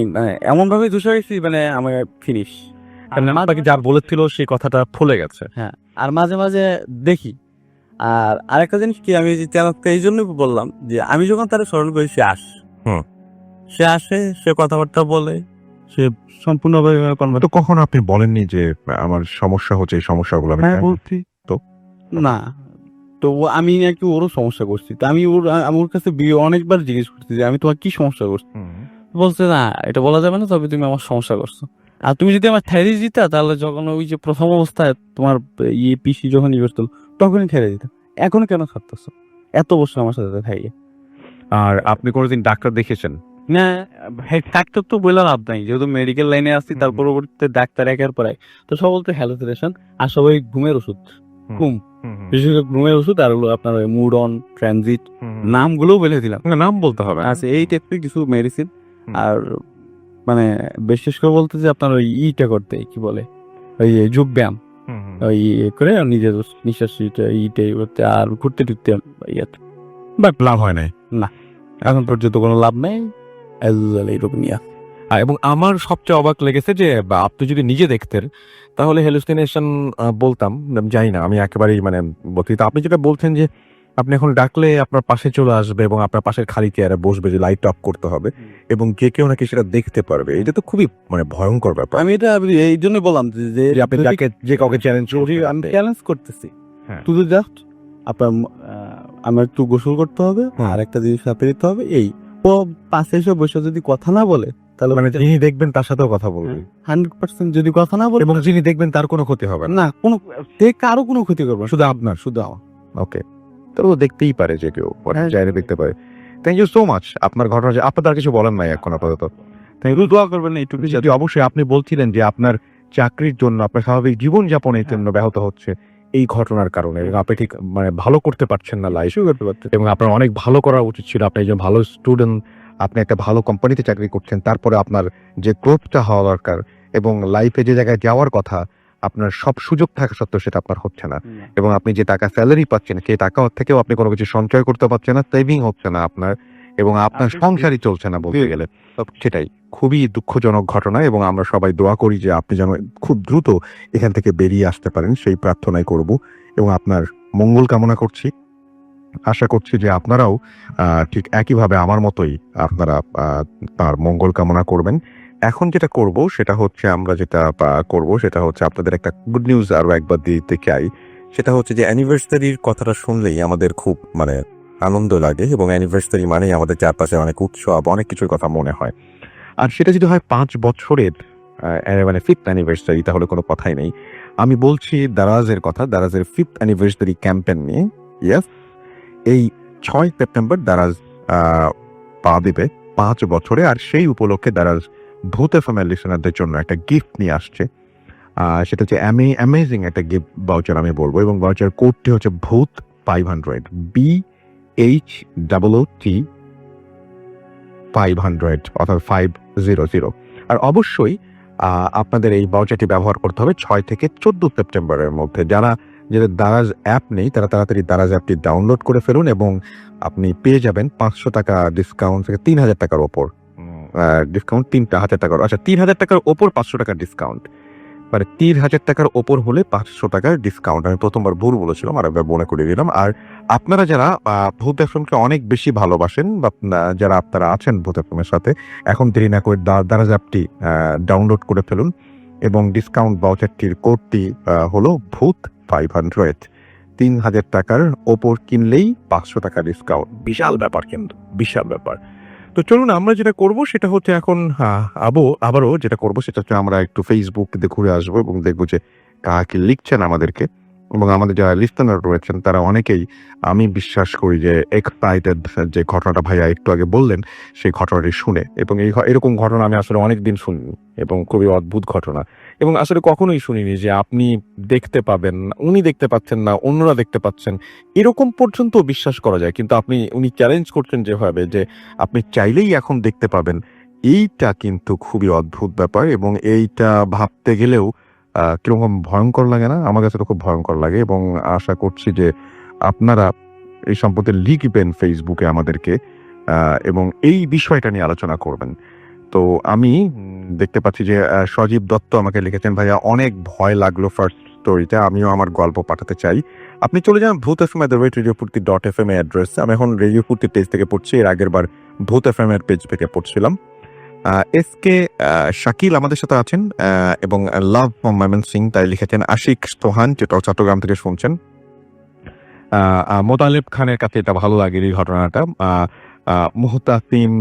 এমন ভাবে দুশো গেছি, মানে আমার ফিনিশ। আপনাকে যা বলেছিল সেই কথাটা ফলে গেছে। হ্যাঁ, আর মাঝে মাঝে দেখি। আর আরেকটা জিনিস কি, আমি এই জন্যই বললাম যে আমি যখন তারা স্মরণ করি, সে আসে, সে কথাবার্তা বলে, সে সম্পূর্ণভাবে তো কখনো আপনি বলেননি যে আমার সমস্যা হচ্ছে, এই সমস্যাগুলো আমি বলছি তো না। তো আমি নাকি ওরও সমস্যা করছি, তো আমি ওর কাছে অনেকবার জিজ্ঞেস করছি যে আমি তোমার কি সমস্যা করছি। বলছে না, এটা বলা যাবে না, তবে তুমি আমার সমস্যা করছো। আর তুমি যদি আমার থ্যারি দিতা, তাহলে যখন ওই যে প্রথম অবস্থায় তোমার পিসি যখন ইউজ করতো, তখনই থ্যারি দিতা, এখন কেন খাটতেছো এত বছর আমার সাথে থাকি? আর আপনি কোনোদিন ডাক্তার দেখেছেন? না, ডাক্তার তো বলে লাভ নাই, যেহেতু মেডিকেল লাইনে আসছি। তার পরবর্তীতে ডাক্তার একের পর এক, তো সব বলতে হ্যালুসিনেশন, আর সবাই ঘুমের ওষুধ, বিশেষ করে ঘুমের ওষুধ, আর হলো আপনার মুড অন, ট্রানজিট, নামগুলোও বলে দিলাম, নাম বলতে হবে। আচ্ছা, এই টাইপের কিছু মেডিসিন। আর মানে বিশেষ করে বলতে যে আপনার ওই ইটা করতে, কি বলে, ওই যোগ ব্যায়াম, ওই করে নিজের নিঃশ্বাস ইটাই করতে, আর ঘুরতে টুরতে, বাট লাভ হয় নাই না, এখন পর্যন্ত কোনো লাভ নেই এইরকম নিয়ে। এবং আমার সবচেয়ে অবাক লেগেছে যে আপনি যদি নিজে দেখতেন তাহলে হ্যালুসিনেশন বলতাম, জানি না, আমি একেবারেই মানে বলতে, আপনি যেটা বলছেন যে আপনি এখন ডাকলে আপনার পাশে চলে আসবে এবং আপনার পাশের খালি চেয়ারে বসবে, যে লাইট অফ করতে হবে এবং কেউ নাকি সেটা দেখতে পারবে, এটা তো খুবই মানে ভয়ঙ্কর ব্যাপার। আমি এটা এই জন্য বললাম যে আপনি যাকে যে কাউকে চ্যালেঞ্জ করতেছি, শুধু জাস্ট আপনার আমার একটু গোসল করতে হবে, আর একটা জিনিস চাপে দিতে হবে, এই ও পাশে এসে বসে যদি কথা না বলে, তাহলে মানে যিনি দেখবেন তার সাথেও কথা বলবেন 100%, যদি কথা না বলে, এবং যিনি দেখবেন তার কোনো ক্ষতি হবে না, কোনো সে কারো কোনো ক্ষতি করবে না, শুধু আপনার, শুধু আমার। ওকে, তো দেখতেই পারে যে কেউ চাইলে দেখতে পারে। Thank you so much. আপনার ঘটনা যে আপনার কিছু বলেন নাই এখন আপাতত, দোয়া করবেন এইটুকু। যদি অবশ্যই আপনি বলছিলেন যে আপনার চাকরির জন্য, আপনার স্বাভাবিক জীবনযাপনের জন্য ব্যাহত হচ্ছে এই ঘটনার কারণে, এবং আপনি ঠিক মানে ভালো করতে পারছেন না লাইফ, করতে পারছেন, এবং আপনার অনেক ভালো করা উচিত ছিল, আপনি একজন ভালো স্টুডেন্ট, আপনি একটা ভালো কোম্পানিতে চাকরি করছেন, তারপরে আপনার যে গ্রোথটা হওয়া দরকার এবং লাইফে যে জায়গায় যাওয়ার কথা, আপনার সব সুযোগ থাকা সত্ত্বেও সেটা আপনার হচ্ছে না, এবং আপনি যে টাকা স্যালারি পাচ্ছেন সেই টাকা থেকেও আপনি কোনো কিছু সঞ্চয় করতে পারছেন না, সেভিং হচ্ছে না আপনার, এবং আপনার সংসারই চলছে না বলতে গেলে। সেটাই খুবই দুঃখজনক ঘটনা, এবং আমরা সবাই দোয়া করি যে আপনি যেন খুব দ্রুত এখান থেকে বেরিয়ে আসতে পারেন, সেই প্রার্থনাই করব, এবং আপনার মঙ্গল কামনা করছি। আশা করছি যে আপনারাও ঠিক একইভাবে আমার মতোই আপনারা তার মঙ্গল কামনা করবেন। এখন যেটা করব সেটা হচ্ছে, আমরা যেটা করব সেটা হচ্ছে আপনাদের একটা গুড নিউজ আরো একবার দিতে চাই। সেটা হচ্ছে যে অ্যানিভার্সারির কথাটা শুনলেই আমাদের খুব মানে আনন্দ লাগে, এবং অ্যানিভার্সারি মানেই আমাদের চারপাশে অনেক উৎসব, অনেক কিছুর কথা মনে হয়। আর সেটা যদি হয় 5 বছরের মানে 5th অ্যানিভার্সারি, তাহলে কোনো কথাই নেই। আমি বলছি দারাজের কথা, দারাজের 5th অ্যানিভার্সারি ক্যাম্পেইন নিয়ে। ইয়েস, এই 6 সেপ্টেম্বর দারাজ পা দিবে 5 বছরে, আর সেই উপলক্ষে দারাজ ভূত এফএম লিসনারদের জন্য একটা গিফট নিয়ে আসছে। সেটা হচ্ছে অ্যামেজিং একটা গিফট ভাউচার আমি বলবো, এবং ভাউচার কোডটি হচ্ছে ভূত 500, BHOOT 500, অর্থাৎ 500। আর অবশ্যই আপনাদের এই ভাউচারটি ব্যবহার করতে হবে 6 থেকে 14 সেপ্টেম্বরের মধ্যে। যাদের দারাজ অ্যাপ নেই তারা তাড়াতাড়ি দারাজ অ্যাপটি ডাউনলোড করে ফেলুন, এবং আপনি পেয়ে যাবেন 500 টাকা ডিসকাউন্ট থেকে 3000 টাকার ওপর ডিসকাউন্ট। 3000 টাকার, আচ্ছা 3000 টাকার ওপর 500 টাকার ডিসকাউন্ট, মানে 3000 টাকার ওপর হলে 500 টাকার ডিসকাউন্ট। আমি প্রথমবার ভুল বলেছিলাম, আর একবার মনে করে দিলাম। আর আপনারা যারা ভূত এফএমকে অনেক বেশি ভালোবাসেন, বা যারা আপনারা আছেন ভূত এফএমের সাথে, এখন দেরি না করে দারাজ অ্যাপটি ডাউনলোড করে ফেলুন, এবং ডিসকাউন্ট ভাউচারটির কোডটি হলো ভূত 500। 3000 টাকার ওপর কিনলেই 500 টাকা ডিসকাউন্ট। বিশাল ব্যাপার, কিন্তু বিশাল ব্যাপার। তো চলুন, আমরা যেটা করব সেটা হচ্ছে এখন আবারও যেটা করব সেটা হচ্ছে আমরা একটু ফেসবুক ঘুরে আসবো এবং দেখবো যে কাকে লিখছেন আমাদেরকে, এবং আমাদের যারা লিসনার রয়েছেন তারা অনেকেই, আমি বিশ্বাস করি যে এক্সাইটেড যে ঘটনাটা ভাইয়া একটু আগে বললেন সেই ঘটনাটি শুনে। এবং এরকম ঘটনা আমি আসলে অনেক দিন শুনিনি, এবং খুবই অদ্ভুত ঘটনা, এবং আসলে কখনোই শুনিনি যে আপনি দেখতে পাবেন, উনি দেখতে পাচ্ছেন না, অন্যরা দেখতে পাচ্ছেন, এরকম পর্যন্ত বিশ্বাস করা যায়। কিন্তু উনি চ্যালেঞ্জ করছেন যেভাবে, যে আপনি চাইলেই এখন দেখতে পাবেন, এইটা কিন্তু খুবই অদ্ভুত ব্যাপার। এবং এইটা ভাবতে গেলেও কিরকম ভয়ঙ্কর লাগে না? আমার কাছে তো খুব ভয়ঙ্কর লাগে, এবং আশা করছি যে আপনারা এই সম্পর্কে লিখবেন ফেসবুকে আমাদেরকে, এবং এই বিষয়টা নিয়ে আলোচনা করবেন। তো আমি দেখতে পাচ্ছি যে সজীব দত্ত আমাকে লিখেছেন, ভাইয়া অনেক ভয় লাগলো ফার্স্ট স্টোরিতে, আমিও আমার গল্প পাঠাতে চাই। আপনি চলে যান ভূত এফএম @radiopurti.fm এর অ্যাড্রেস। আমি এখন রেডিও ফুর্তির পেজ থেকে পড়ছি, এর আগের বার ভূত এফএম এর পেজ থেকে পড়ছিলাম। এসকে শাকিল আমাদের সাথে আছেন, এবং লাভ ফ্রম ময়মনসিং তাই লিখেছেন। আশিক সোহান চট্টগ্রাম থেকে শুনছেন। মোতালেব খানের কাছে এটা ভালো লাগে এই ঘটনাটা। মুহতাসিম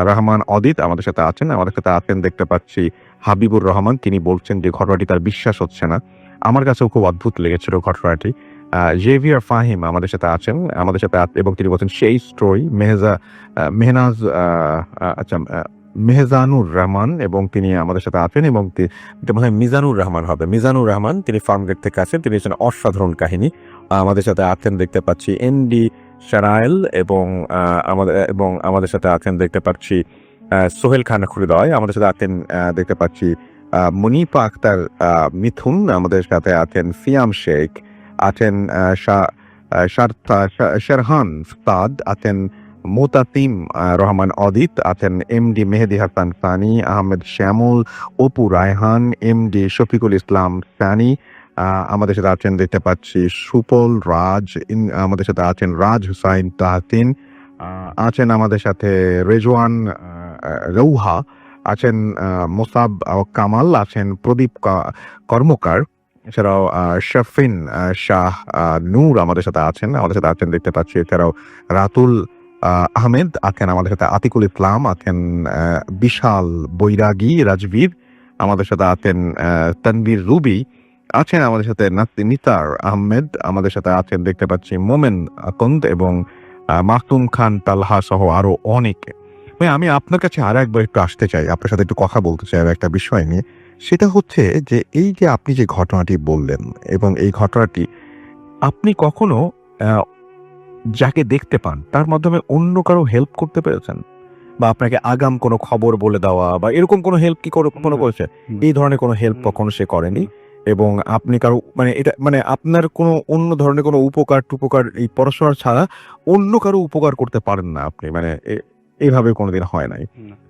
রহমান অদিত আমাদের সাথে আছেন। দেখতে পাচ্ছি হাবিবুর রহমান, তিনি বলছেন যে ঘটনাটি তার বিশ্বাস হচ্ছে না। আমার কাছেও খুব অদ্ভুত লেগেছিল ঘটনাটি। জেভিয়ার ফাহিম আমাদের সাথে আছেন, এবং তিনি বলছেন সেই স্টোরি। মেহনাজ আচ্ছা মেহজানুর রহমান, এবং তিনি আমাদের সাথে আছেন, এবং মনে হয় মিজানুর রহমান হবে। মিজানুর রহমান, তিনি ফার্মগেট থেকে আছেন, তিনি হচ্ছেন অসাধারণ কাহিনী। আমাদের সাথে আছেন দেখতে পাচ্ছি এনডি শারাইল, এবং আমাদের সাথে আছেন দেখতে পাচ্ছি সোহেল খান হৃদয়, আমাদের সাথে আছেন দেখতে পাচ্ছি মুনিফা আক্তার মিথুন, আমাদের সাথে আছেন সিয়াম শেখ, আছেন শারহান ফাদ, আছেন মোতাতিম রহমান অদিত, আছেন এমডি মেহেদি হাসান সানি, আহমেদ শ্যামল, অপু রায়হান, এমডি শফিকুল ইসলাম সানি, আমাদের সাথে আছেন দেখতে পাচ্ছি সুপল রাজ, আমাদের সাথে আছেন রাজ হুসাইন তাহতিন, আছেন আমাদের সাথে রেজওয়ান রৌহা, আছেন মোসাব কামাল, আছেন প্রদীপ কর্মকার, এছাড়াও শফিন শাহ নূর আমাদের সাথে আছেন দেখতে পাচ্ছি। এছাড়াও রাতুল আহমেদ আছেন আমাদের সাথে, আতিকুল ইসলাম আছেন, বিশাল বৈরাগী রাজবীর আমাদের সাথে আছেন, তানবীর রুবি আছেন আমাদের সাথে, নিতার আহমেদ আমাদের সাথে আছেন দেখতে পাচ্ছি, মোমেন আকন্দ, এবং মাসুম খান তালহা সহ আরো অনেকে। আমি আপনার কাছে আর একবার একটু আসতে চাই, আপনার সাথে একটু কথা বলতে চাই একটা বিষয় নিয়ে। সেটা হচ্ছে যে এই যে আপনি যে ঘটনাটি বললেন, এবং এই ঘটনাটি আপনি কখনো যাকে দেখতে পান তার মাধ্যমে অন্য কারো হেল্প করতে পেরেছেন, বা আপনাকে আগাম কোনো খবর বলে দেওয়া বা এরকম কোনো হেল্প কি কখনো করেছে? এই ধরনের কোনো হেল্প কখনো সে করেনি, এবং আপনি কারো আপনার কোনো অন্য ধরনের কোনো উপকার এই পড়াশোনা ছাড়া অন্য কারো উপকার করতে পারেন না আপনি, এইভাবে কোনোদিন হয় নাই।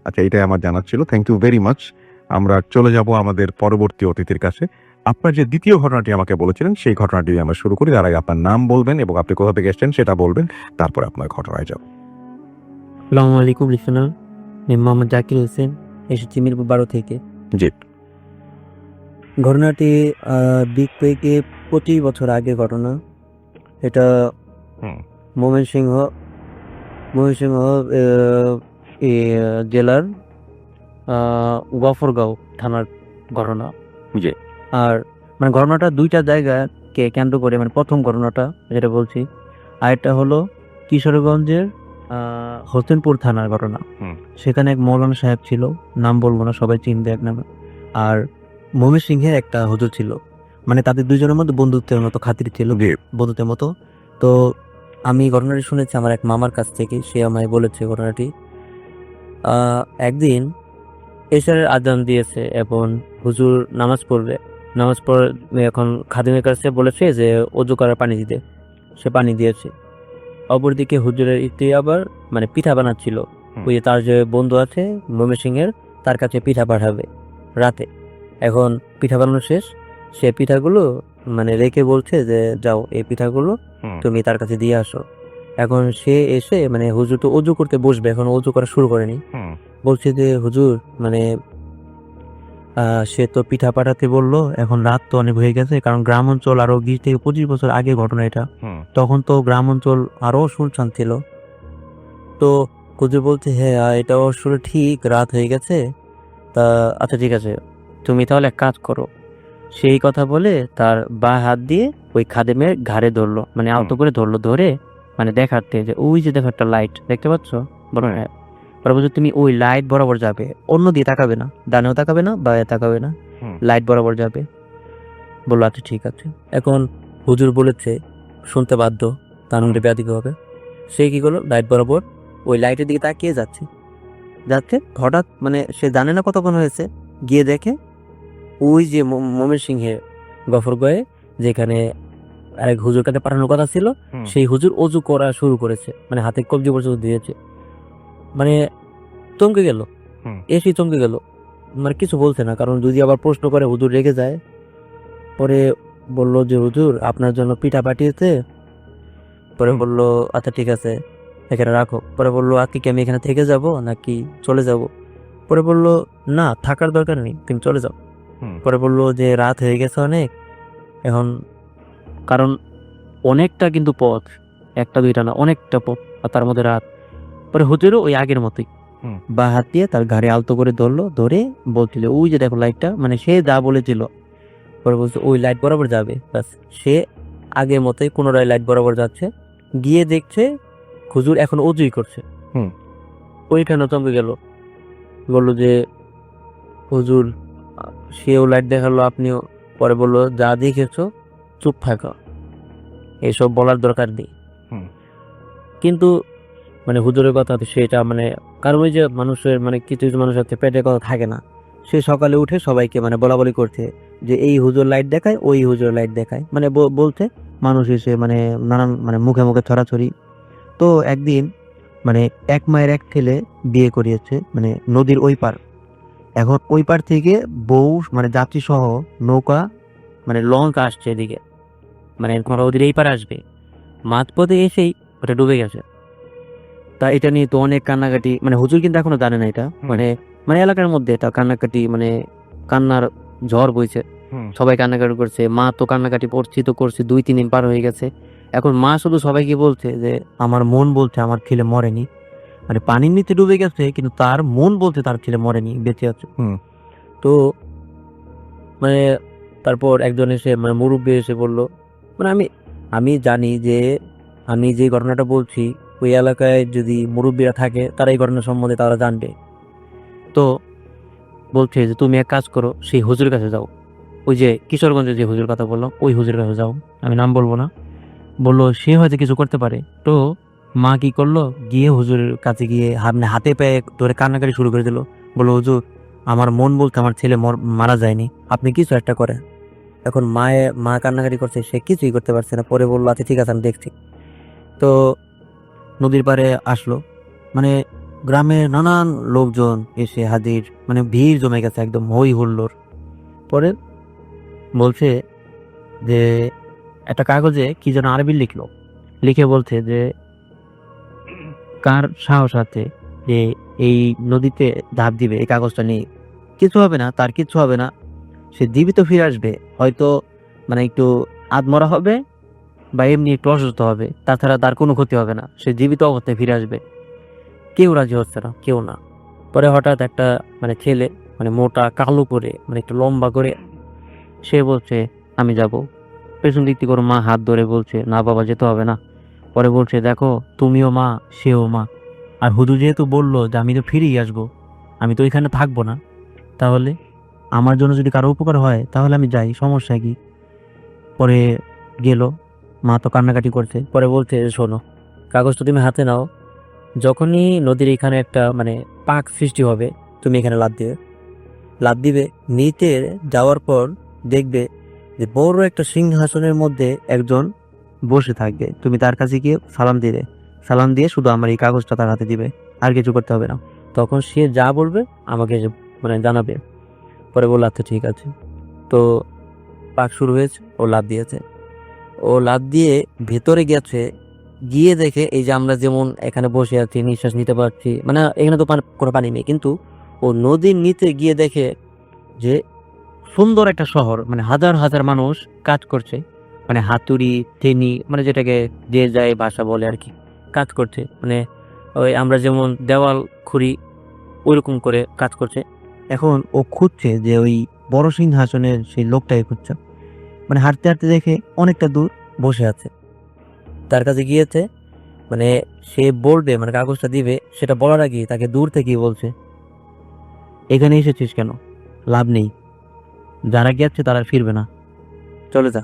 আচ্ছা, এটাই আমার জানার ছিল। Thank you very much. আমরা চলে যাব আমাদের পরবর্তী অতিথির কাছে। আপনার যে দ্বিতীয় ঘটনাটি আমাকে বলেছিলেন সেই ঘটনাটি আমরা শুরু করি। তার আগে আপনার নাম বলবেন এবং আপনি কোথা থেকে এসেছেন সেটা বলবেন, তারপরে আপনার ঘটনায় যাব। আসসালামু আলাইকুম লিসনার, আমি মোহাম্মদ জাকির হোসেন, এসেছি মিরপুর 12 থেকে। জি। ঘটনাটি বিগ থেকে 25 বছর আগের ঘটনা। এটা ময়মনসিংহ জেলার গফরগাঁও থানার ঘটনা। জি। আর মানে ঘটনাটা দুইটা জায়গাকে কেন্দ্র করে, মানে প্রথম ঘটনাটা যেটা বলছি, আরেকটা হলো কিশোরগঞ্জের হোসেনপুর থানার ঘটনা। হুম। সেখানে এক মৌলানা সাহেব ছিল, নাম বলবো না, সবাই চিনবে এক নামে। আর ময়মনসিংহের একটা হুজুর ছিল, মানে তাদের দুইজনের মধ্যে বন্ধুত্বের মতো খাতির ছিল, জি। বন্ধুত্বের মতো। তো আমি ঘটনাটি শুনেছি আমার এক মামার কাছ থেকে, সে আমায় বলেছে ঘটনাটি। একদিন এশারের আজান দিয়েছে এবং হুজুর নামাজ পড়বে, নামাজ পড়ে এখন খাদিমের কাছে বলেছে যে অজু করার পানি দিতে, সে পানি দিয়েছে। অপরদিকে হুজুরের স্ত্রী আবার মানে পিঠা বানাচ্ছিল, হুম। ওই যে তার যে বন্ধু আছে ময়মনসিংহের, তার কাছে পিঠা পাঠাবে রাতে। এখন পিঠা বানানো শেষ, সে পিঠাগুলো মানে রেখে বলছে যে যাও এই পিঠাগুলো হুম। তুমি তার কাছে দিয়ে আসো। এখন সে এসে মানে হুজুর তো অজু করতে বসবে, এখন অজু করা শুরু করেনি, হুম। বলছে যে হুজুর মানে সে তো পিঠা পাঠাতে বললো, এখন রাত তো অনেক হয়ে গেছে, কারণ গ্রাম অঞ্চল আরো 20 থেকে 25 বছর আগে ঘটনা এটা, হুম। তখন তো গ্রাম অঞ্চল আরো শুনশান ছিল। তো হুজুর বলছে হ্যাঁ এটা আসলে ঠিক, রাত হয়ে গেছে, তা আচ্ছা ঠিক আছে, তুমি তাহলে এক কাজ করো। সেই কথা বলে তার বা হাত দিয়ে ওই খাদেমের ঘাড়ে ধরলো, মানে আলতো করে ধরলো, ধরে মানে দেখাতে যে ওই যে দেখো একটা লাইট দেখতে পাচ্ছ, বলো হ্যাঁ। পরে বলছো তুমি ওই লাইট বরাবর যাবে, অন্য দিয়ে তাকাবে না, ডানেও তাকাবে না বাঁয়ে তাকাবে না, হুম। লাইট বরাবর যাবে। বললো আচ্ছা ঠিক আছে। এখন হুজুর বলেছে শুনতে বাধ্য, তানন্দে ব্যাধিক হবে। সে কি করলো, লাইট বরাবর ওই লাইটের দিকে তাকিয়ে যাচ্ছে, যাচ্ছে হঠাৎ মানে সে জানে না কতক্ষণ হয়েছে, গিয়ে দেখে ওই যে ময়মনসিংহে গফরগয়ে যেখানে আরেক হুজুর কাছে পাঠানোর কথা ছিল, হুম। সেই হুজুর অজু করা শুরু করেছে, মানে হাতে কবজি পর্যন্ত দিয়েছে। মানে চমকে গেল, হুম। এসে চমকে গেল, মানে কিছু বলছে না, কারণ যদি আবার প্রশ্ন করে হুজুর রেগে যায়। পরে বলল যে হুজুর আপনার জন্য পিঠা পাঠিয়েছে। পরে হুম। বলল আচ্ছা ঠিক আছে এখানে রাখো। পরে বললো আজকে কি আমি এখানে থেকে যাব নাকি চলে যাব? পরে বলল না থাকার দরকার নেই, তুমি চলে যাও। হুম। পরে বলল যে রাত হয়ে গেছে অনেক, এখন কারণ অনেকটা কিন্তু পথ, একটা দুইটা না অনেকটা পথ, আর তার মধ্যে রাত। পরে হুজুরও ওই আগের মতোই হুম। বা হাত দিয়ে তার ঘাড়ে আলতো করে ধরলো, ধরে বলছিল ওই যে দেখো লাইটটা, মানে সে যা বলেছিল। পরে বলছে ওই লাইট বরাবর যাবে, ব্যাস সে আগের মতোই পুনরায় লাইট বরাবর যাচ্ছে, গিয়ে দেখছে হুজুর এখন অজুই করছে। হুম। ওইখানে চমকে গেল, বললো যে হুজুর সেও লাইট দেখালো আপনিও। পরে বললো যা দেখেছো চুপ থাকো, এসব বলার দরকার নেই। হুম। কিন্তু মানে হুজুরের কথা তো সেটা মানে, কারণ ওই যে মানুষের মানে কিছু কিছু মানুষের হচ্ছে পেটের কথা থাকে না, সে সকালে উঠে সবাইকে মানে বলা বলি করছে যে এই হুজুর লাইট দেখায়, ওই হুজুর লাইট দেখায়, মানে বলছে মানুষ এসে মানে নানান মানে মুখে মুখে ছড়াছড়ি। তো একদিন মানে এক মায়ের এক ছেলে বিয়ে করিয়েছে মানে নদীর ওই পার। এখন ওই পার থেকে বউ মানে যাত্রী সহ নৌকা মানে লঞ্চ আসছে এদিকে, মানে ওদের এই পার আসবে, মাঝপথে এসেই ওটা ডুবে গেছে। তা এটা নিয়ে তো অনেক কান্নাকাটি, মানে হুজুর কিন্তু এখনো জানে না এটা, মানে মানে এলাকার মধ্যে এটা কান্নাকাটি মানে কান্নার ঝড় বইছে, হুম। সবাই কান্নাকাটি করছে, মা তো কান্নাকাটি করছে 2-3 দিন পার হয়ে গেছে। এখন মা শুধু সবাইকে বলছে যে আমার মন বলছে আমার ছেলে মরেনি, মানে পানির নিচে ডুবে গেছে কিন্তু তার মন বলছে তার ছেলে মরেনি, বেঁচে আছে। হুম। তো মানে তারপর একজন এসে মানে মুরব্বী এসে বলল, মানে আমি আমি জানি যে আমি যে ঘটনাটা বলছি ওই এলাকায় যদি মুরব্বীরা থাকে তারা এই ঘটনা সম্বন্ধে তারা জানবে। তো বলছে যে তুমি এক কাজ করো, সেই হুজুরের কাছে যাও, ওই যে কিশোরগঞ্জে যে হুজুর কথা বললাম ওই হুজুরের কাছে যাও, আমি নাম বলবো না। বললো সে হয়তো কিছু করতে পারে। তো মা কি করলো, গিয়ে হুজুরের কাছে গিয়ে হাতে পায়ে ধরে কান্নাকাটি শুরু করে দিল। বললো হুজুর আমার মন বলতে আমার ছেলে মারা যায়নি, আপনি কিছু একটা করেন। এখন মা কান্নাকাটি করছে, সে কিছুই করতে পারছে না। পরে বললো আচ্ছা ঠিক আছে আমি দেখছি। তো নদীর পাড়ে আসলো, মানে গ্রামের নানান লোকজন এসে হাজির, মানে ভিড় জমে গেছে একদম হই হুল্লোড়। পরে বলছে যে একটা কাগজে কি যেন আরবি লিখলো, লিখে বলছে যে কার সাহস আছে যে এই নদীতে ঝাঁপ দিবে, এই কাগজটা নিয়ে কিছু হবে না, তার কিছু হবে না, সে জীবিত ফিরে আসবে, হয়তো মানে একটু আধমরা হবে বা এমনি একটু অসুস্থ হবে, তাছাড়া তার কোনো ক্ষতি হবে না, সে জীবিত অবস্থায় ফিরে আসবে। কেউ রাজি হচ্ছে না, কেউ না। পরে হঠাৎ একটা মানে ছেলে মানে মোটা কালো করে, মানে একটু লম্বা করে। সে বলছে আমি যাব। পেছন দিক থেকে ওর মা হাত ধরে বলছে না বাবা যেতে হবে না। পরে বলছে দেখো তুমিও মা, সেও মা, আর হুজুর যেহেতু বললো যে আমি তো ফিরেই আসবো, আমি তো ওইখানে থাকবো না, তাহলে আমার জন্য যদি কারো উপকার হয় তাহলে আমি যাই, সমস্যা কি। পরে গেল, মা তো কান্নাকাটি করছে। পরে বলছে শোনো, কাগজটা তুমি হাতে নাও, যখনই নদীর এখানে একটা মানে পাক সৃষ্টি হবে তুমি এখানে লাফ দিবে, নিচে যাওয়ার পর দেখবে যে বড় একটা সিংহাসনের মধ্যে একজন বসে থাকবে, তুমি তার কাছে গিয়ে সালাম দিয়ে শুধু আমার এই কাগজটা তার হাতে দিবে, আর কিছু করতে হবে না। তখন সে যা বলবে আমাকে মানে জানাবে। পরে বললো আচ্ছা ঠিক আছে। তো পাক শুরু হয়েছে, ও লাফ দিয়েছে। ও লাফ দিয়ে ভেতরে গেছে, গিয়ে দেখে এই যে আমরা যেমন এখানে বসে আছি নিঃশ্বাস নিতে পারছি, মানে এখানে তো কোনো পানি নেই, কিন্তু ও নদীর নিচে গিয়ে দেখে যে সুন্দর একটা শহর, মানে হাজার হাজার মানুষ কাজ করছে, মানে হাতুড়ি টেনি, মানে যেটাকে যে যায় ভাষা বলে আর কি, কাজ করছে। মানে ওই আমরা যেমন দেওয়াল খুঁড়ি ওইরকম করে কাজ করছে। এখন ও খুঁজছে যে ওই বড় সিংহাসনের সেই লোকটাকে খুঁজছে, মানে হাঁটতে হাঁটতে দেখে অনেকটা দূর বসে আছে। তার কাছে গিয়েছে, মানে সে বলবে মানে কাগজটা দিবে, সেটা বলার আগে তাকে দূর থেকেই বলছে এখানে এসেছিস কেন, লাভ নেই, যারা গেছে তারা ফিরবে না, চলে যা।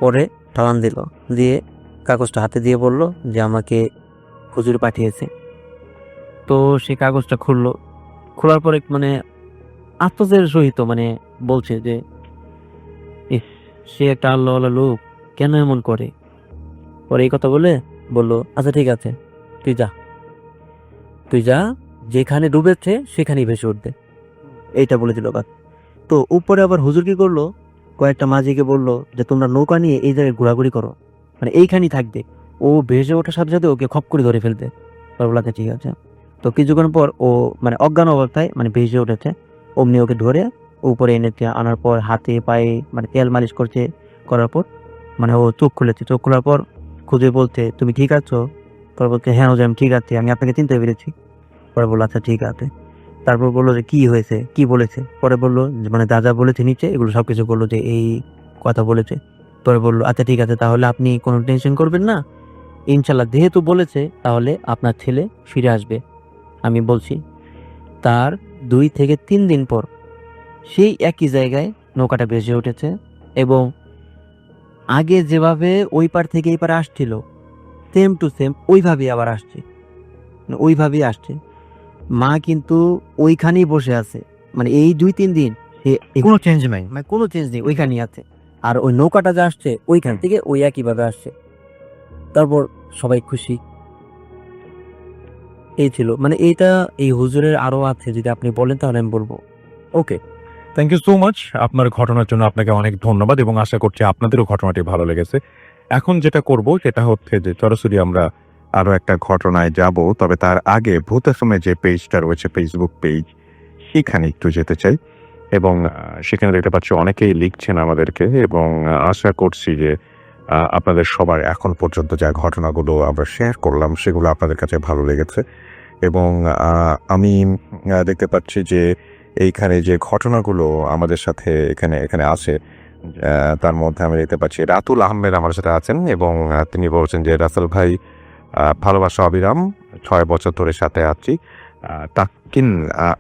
পরে টান দিল, দিয়ে কাগজটা হাতে দিয়ে বলল যে আমাকে হুজুর পাঠিয়েছে। তো সে কাগজটা খুললো, খোলার পরে মানে আত্মজের সহিত মানে বলছে যে ইস, সে একটা আল্লাহ লোক, কেন এমন করে। পরে এই কথা বললো আচ্ছা ঠিক আছে, তুই যা, যেখানে ডুবেছে সেখানেই ভেসে উঠবে, এইটা বলেছিল বাস। তো উপরে আবার হুজুর কি করলো, কয়েকটা মাঝিকে বললো যে তোমরা নৌকা নিয়ে এই জায়গায় ঘোরাঘুরি করো, মানে এইখানেই থাকবে, ও ভেসে ওঠার সাথে সাথে ওকে খপ করে ধরে ফেলতে। বলাতে ঠিক আছে। তো কিছুক্ষণ পর ও মানে অজ্ঞান অবস্থায় মানে ভেসে উঠেছে, অমনি ওকে ধরে উপরে এনে আনার পর হাতে পায়ে মানে তেল মালিশ করার পর মানে ও চোখ খোলার পর খুঁজে বলছে তুমি ঠিক আছো। পরে বলছে হ্যাঁ হুজুর আমি ঠিক আছি, আমি আপনাকে চিনতে পেরেছি। পরে বললো আচ্ছা ঠিক আছে। তারপর বললো যে কি হয়েছে, কি বলেছে। পরে বললো যে মানে যা বলেছে নিচে এগুলো সবকিছু বললো যে এই কথা বলেছে। পরে বললো আচ্ছা ঠিক আছে, তাহলে আপনি কোনো টেনশন করবেন না, ইনশাল্লাহ যেহেতু বলেছে তাহলে আপনার ছেলে ফিরে আসবে। আমি বলছি তার 2 থেকে 3 দিন পর সেই একই জায়গায় নৌকাটা ভেসে উঠেছে, এবং আগে যেভাবে ওই পার থেকে এই পারে আসছিল সেম টু সেম ওইভাবেই আবার আসছে, ওইভাবেই আসছে। মা কিন্তু ওইখানেই বসে আছে, মানে এই 2-3 দিন সে কোনো চেঞ্জ নাই, মানে কোনো চেঞ্জ নেই, ওইখানেই আছে। আর ওই নৌকাটা যা আসছে ওইখান থেকে ওই একইভাবে আসছে। তারপর সবাই খুশি। এই ছিল মানে এইটা, এই হুজুরের আরো আছে, যদি আপনি বলেন তাহলে আমি বলবো। ওকে, থ্যাংক ইউ সো মাচ। আপনার ঘটনার জন্য আপনাকে অনেক ধন্যবাদ এবং আশা করছি আপনাদেরও ঘটনাটি ভালো লেগেছে। এখন যেটা করব সেটা হচ্ছে যে সরাসরি আমরা আরো একটা ঘটনায় যাব, তবে তার আগে ভূত এফএম যে পেজটা রয়েছে ফেসবুক পেজ, সেখানে একটু যেতে চাই এবং সেখানে দেখতে পাচ্ছি অনেকেই লিখছেন আমাদেরকে এবং আশা করছি যে আপনাদের সবার এখন পর্যন্ত যা ঘটনাগুলো আমরা শেয়ার করলাম সেগুলো আপনাদের কাছে ভালো লেগেছে। এবং আমি দেখতে পাচ্ছি যে এইখানে যে ঘটনাগুলো আমাদের সাথে এখানে আছে, তার মধ্যে আমি দেখতে পাচ্ছি রাতুল আহমেদ আমার সাথে আছেন এবং তিনি বলছেন যে রাসেল ভাই ভালোবাসা অবিরাম, 6 বছর ধরে সাথে আছি। তাকিন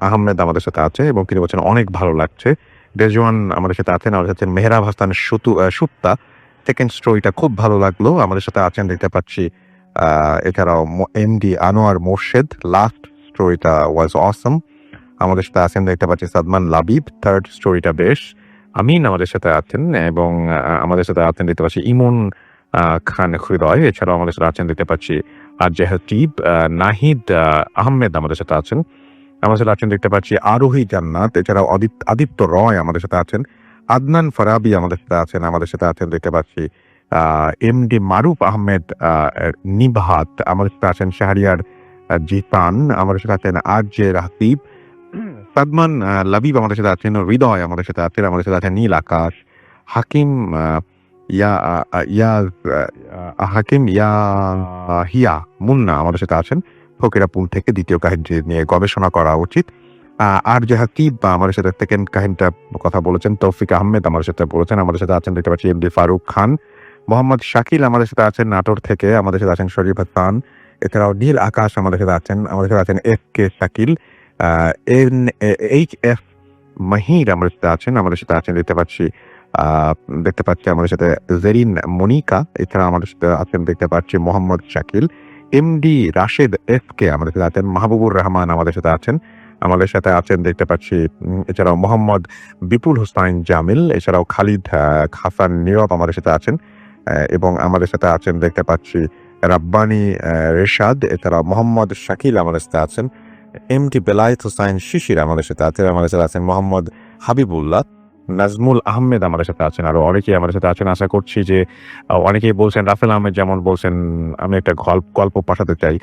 আহমেদ আমাদের সাথে আছে এবং তিনি বলছেন অনেক ভালো লাগছে। রেজওয়ান আমাদের সাথে আছেন, আমাদের সাথে মেহরাব হাসান সুত্তা, সেকেন্ড স্টোরিটা খুব ভালো লাগলো, আমাদের সাথে আছেন দেখতে পাচ্ছি। এছাড়াও এমডি আনোয়ার মোর্শেদ, লাস্ট স্টোরিটা ওয়াজ অসম, আমাদের সাথে আছেন দেখতে পাচ্ছি সাদমান লাবিব, থার্ড স্টোরিটা বেশ। আমিন আমাদের সাথে আছেন এবং আমাদের সাথে আছেন দেখতে পাচ্ছি ইমন খান হৃদয়। এছাড়াও আমাদের সাথে আছেন দেখতে পাচ্ছি জেহাতিব, নাহিদ আহমেদ আমাদের সাথে আছেন, আমাদের সাথে আছেন দেখতে পাচ্ছি আরোহী জান্নাত। এছাড়াও আদিত্য রয় আমাদের সাথে আছেন, আদনান ফারাবি আমাদের সাথে আছেন, আমাদের সাথে আছেন দেখতে পাচ্ছি এমডি মারুফ আহমেদ নিভাত, আমাদের সাথে আছেন শাহরিয়ার জিতান, আমাদের সাথে আছেন আরজে রাহতিব, সাদমান লাবিব আমাদের সাথে আছেন, হৃদয় আমাদের সাথে আছেন, আমাদের সাথে আছেন নীল আকাশ, হাকিম হিয়া মুন্না আমাদের সাথে আছেন, ফকিরাপুর থেকে দ্বিতীয় কাহিনী নিয়ে গবেষণা করা উচিত, আর যে হাকিব আমার সাথে সেকেন্ড কাহিনীটা কথা বলেছেন, তৌফিক আহমেদ আমার সাথে বলেছেন, আমাদের সাথে আছেন দেখতে পাচ্ছি এমডি ফারুক খান, মোহাম্মদ শাকিল আমাদের সাথে আছেন নাটোর থেকে, আমাদের সাথে আছেন শরীফ হাসান, এছাড়াও নীল আকাশ আমাদের সাথে আছেন এফ কে শাকিল, এন এইচ এফ মাহির আমাদের সাথে আছেন দেখতে পাচ্ছি আমাদের সাথে জেরিন মনিকা, এছাড়া আমাদের সাথে আছেন দেখতে পাচ্ছি মোহাম্মদ শাকিল, এমডি রাশেদ এফ কে আমাদের সাথে আছেন, মাহবুবুর রহমান আমাদের সাথে আছেন দেখতে পাচ্ছি, এছাড়াও মোহাম্মদ বিপুল হোসাইন জামিল, এছাড়াও খালিদ হাসান নীরব আমাদের সাথে আছেন, এবং আমাদের সাথে আছেন দেখতে পাচ্ছি রাব্বানি রেশাদ, এছাড়াও মোহাম্মদ শাকিল আমাদের সাথে আছেন, এমটি বেলায়েত হোসাইন শিশির আমাদের সাথে আছেন মোহাম্মদ হাবিবুল্লাহ, নাজমুল আহমেদ আমাদের সাথে আছেন, আরো অনেকেই আমাদের সাথে আছেন। আশা করছি যে অনেকেই বলছেন, রাফেল আহমেদ যেমন বলছেন আমি একটা গল্প পাঠাতে চাই।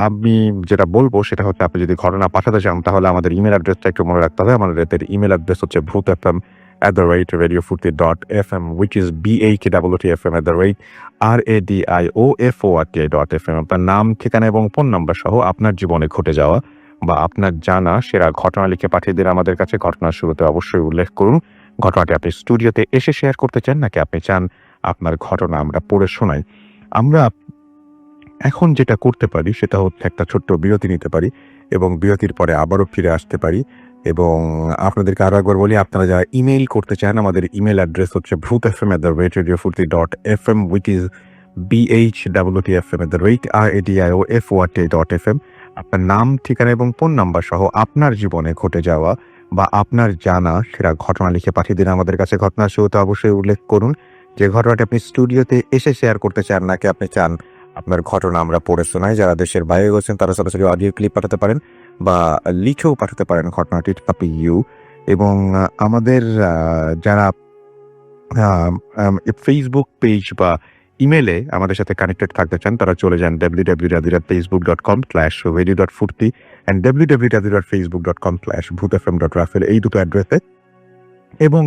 আমি যেটা বলবো সেটা হচ্ছে, আপনি যদি ঘটনা পাঠাতে চান তাহলে আমাদের ইমেল অ্যাড্রেসটা একটু মনে রাখতে হবে। আমাদের ইমেল অ্যাড্রেস হচ্ছে bhutfm@radiofurti.fm, which is BAKWTFM@radiofurti.fm। আপনার নাম, ঠিকানা এবং ফোন নাম্বার সহ আপনার জীবনে ঘটে যাওয়া বা আপনার জানা সেরা ঘটনা লিখে পাঠিয়ে দিন আমাদের কাছে। ঘটনার শুরুতে অবশ্যই উল্লেখ করুন ঘটনাটি আপনি স্টুডিওতে এসে শেয়ার করতে চান নাকি আপনি চান আপনার ঘটনা আমরা পড়ে শোনাই। আমরা এখন যেটা করতে পারি সেটা হচ্ছে একটা ছোট্ট বিরতি নিতে পারি এবং বিরতির পরে আবারও ফিরে আসতে পারি। এবং আপনাদেরকে আরো একবার বলি, আপনারা যারা ইমেইল করতে চান, আমাদের ইমেল অ্যাড্রেস হচ্ছে bhutfm@radiofurti.fm, which is bhutfm@radiofurti.fm। আপনার নাম, ঠিকানা এবং ফোন নাম্বার সহ আপনার জীবনে ঘটে যাওয়া বা আপনার জানা সেরা ঘটনা লিখে পাঠিয়ে দিন আমাদের কাছে। ঘটনার শুরুতে অবশ্যই উল্লেখ করুন যে ঘটনাটি আপনি স্টুডিওতে এসে শেয়ার করতে চান নাকি আপনি চান আপনার ঘটনা আমরা পড়ে শোনাই। যারা দেশের বাইরে গেছেন তারা সরাসরি অডিও ক্লিপ পাঠাতে পারেন বা লিখেও পাঠাতে পারেন ঘটনাটি আপ ইউ। এবং আমাদের যারা ফেসবুক পেজ বা ইমেলে আমাদের সাথে কানেক্টেড থাকতে চান তারা চলে যান www.facebook.com/radio.furti and www.facebook.com/bhutfm.rafael, এই দুটো অ্যাড্রেসে। এবং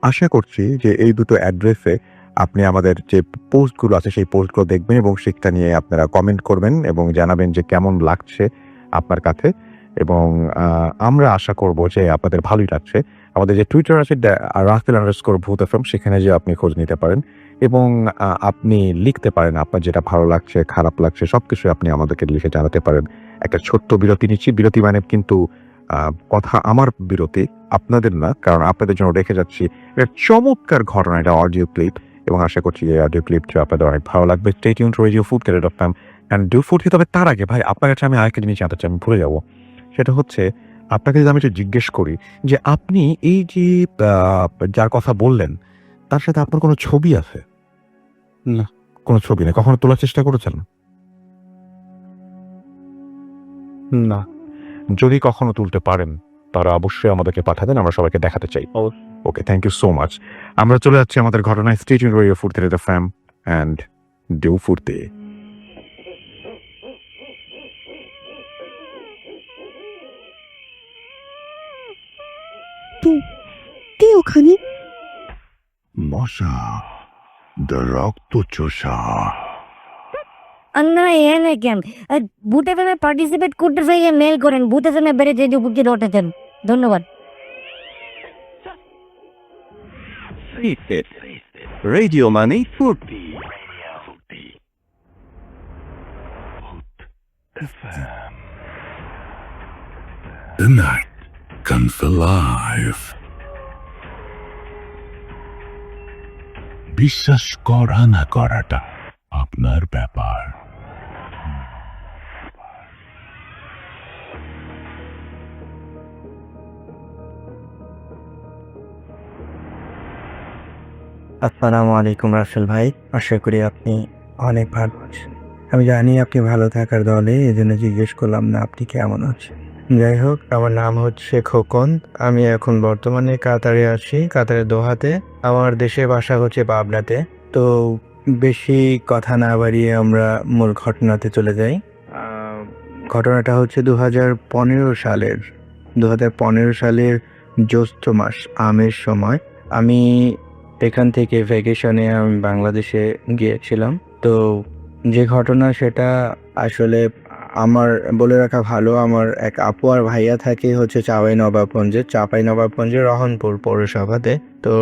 আশা করছি যে এই দুটো অ্যাড্রেসে আপনি আমাদের যে পোস্টগুলো আছে সেই পোস্টগুলো দেখবেন এবং সেটা নিয়ে আপনারা কমেন্ট করবেন এবং জানাবেন যে কেমন লাগছে আপনার কাছে। এবং আমরা আশা করব যে আপনাদের ভালোই লাগছে। আমাদের যে টুইটার আছে রাফেল_ভূতএফএম, সেখানে যে আপনি খোঁজ নিতে পারেন এবং আপনি লিখতে পারেন আপনার যেটা ভালো লাগছে, খারাপ লাগছে সবকিছু আপনি আমাদেরকে লিখে জানাতে পারেন। একটা ছোট্ট বিরতি নিচ্ছি, বিরতি মানে কিন্তু কথা আমার বিরতি, আপনাদের না, কারণ আপনাদের জন্য রেখে যাচ্ছি একটা চমৎকার ঘটনা, এটা অডিও ক্লিপ এবং আশা করছি এই অডিও ক্লিপটা আপনাদের অনেক ভালো লাগবে। Stay tuned to radiofurti.fm and do Furti। তবে তার আগে ভাই আপনার কাছে আমি আরেকটা জিনিস জানতে চাই, আমি ভুলে যাবো। সেটা হচ্ছে আপনাকে যদি আমি একটু জিজ্ঞেস করি যে আপনি এই যে যার কথা বললেন তার সাথে আপনার কোনো ছবি আছে? না। কোনো ছবি নেই? কখনো তোলার চেষ্টা করেছেন? না। যদি কখনো তুলতে পারেন তারা অবশ্যই আমাদেরকে পাঠাবেন, আমরা সবাইকে দেখাতে চাই। Okay, thank you so much. আমরা চলে যাচ্ছি আমাদের ঘটনায়। Stay tuned to radiofurti.fm and do Furti। কে ওখানে? মশা, রক্ত চোষা। না এনে কেন বুথ এফএম এ পার্টিসিপেট করতে চাইলে মেল করেন bhutfm @radiofurti.fm। ধন্যবাদ। রেডিও মানে ফুর্তি। The night comes alive. বিশ্বাস করা না করাটা আপনার ব্যাপার। আসসালামু আলাইকুম রাসেল ভাই, আশা করি আপনি অনেক ভালো আছেন। আমি জানি আপনি ভালো থাকার দলে, এই জন্য জিজ্ঞেস করলাম না আপনি কেমন আছেন। যাই হোক, আমার নাম হচ্ছে খোকন। আমি এখন বর্তমানে কাতারে আছি, কাতারের দোহাতে। আমার দেশের বাসা হচ্ছে পাবনাতে। তো বেশি কথা না বাড়িয়ে আমরা মূল ঘটনাতে চলে যাই। ঘটনাটা হচ্ছে 2015 সালের জ্যৈষ্ঠ মাস, আমের সময়। আমি এখান থেকে ভ্যাকেশনে আমি বাংলাদেশে গিয়েছিলাম। তো যে ঘটনা সেটা আসলে আমার বলে রাখা ভালো, আমার এক আপু আর ভাইয়া থাকে হচ্ছে চাঁপাই নবাবগঞ্জের রহনপুর পৌরসভাতে। তো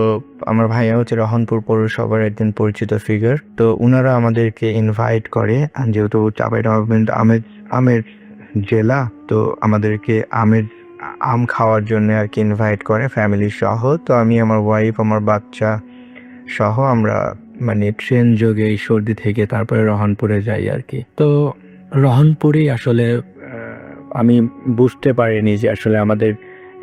আমার ভাইয়া হচ্ছে রহনপুর পৌরসভার একজন পরিচিত ফিগার। তো ওনারা আমাদেরকে ইনভাইট করে, আর যেহেতু চাঁপাই নবাবগঞ্জ আমের জেলা, তো আমাদেরকে আম খাওয়ার জন্য আর কি ইনভাইট করে ফ্যামিলি সহ। তো আমি, আমার ওয়াইফ, আমার বাচ্চা সহ আমরা মানে ট্রেন যোগে এই সর্দি থেকে তারপরে রহনপুরে যাই আর কি। তো রহনপুরেই আসলে আমি বুঝতে পারিনি যে আসলে আমাদের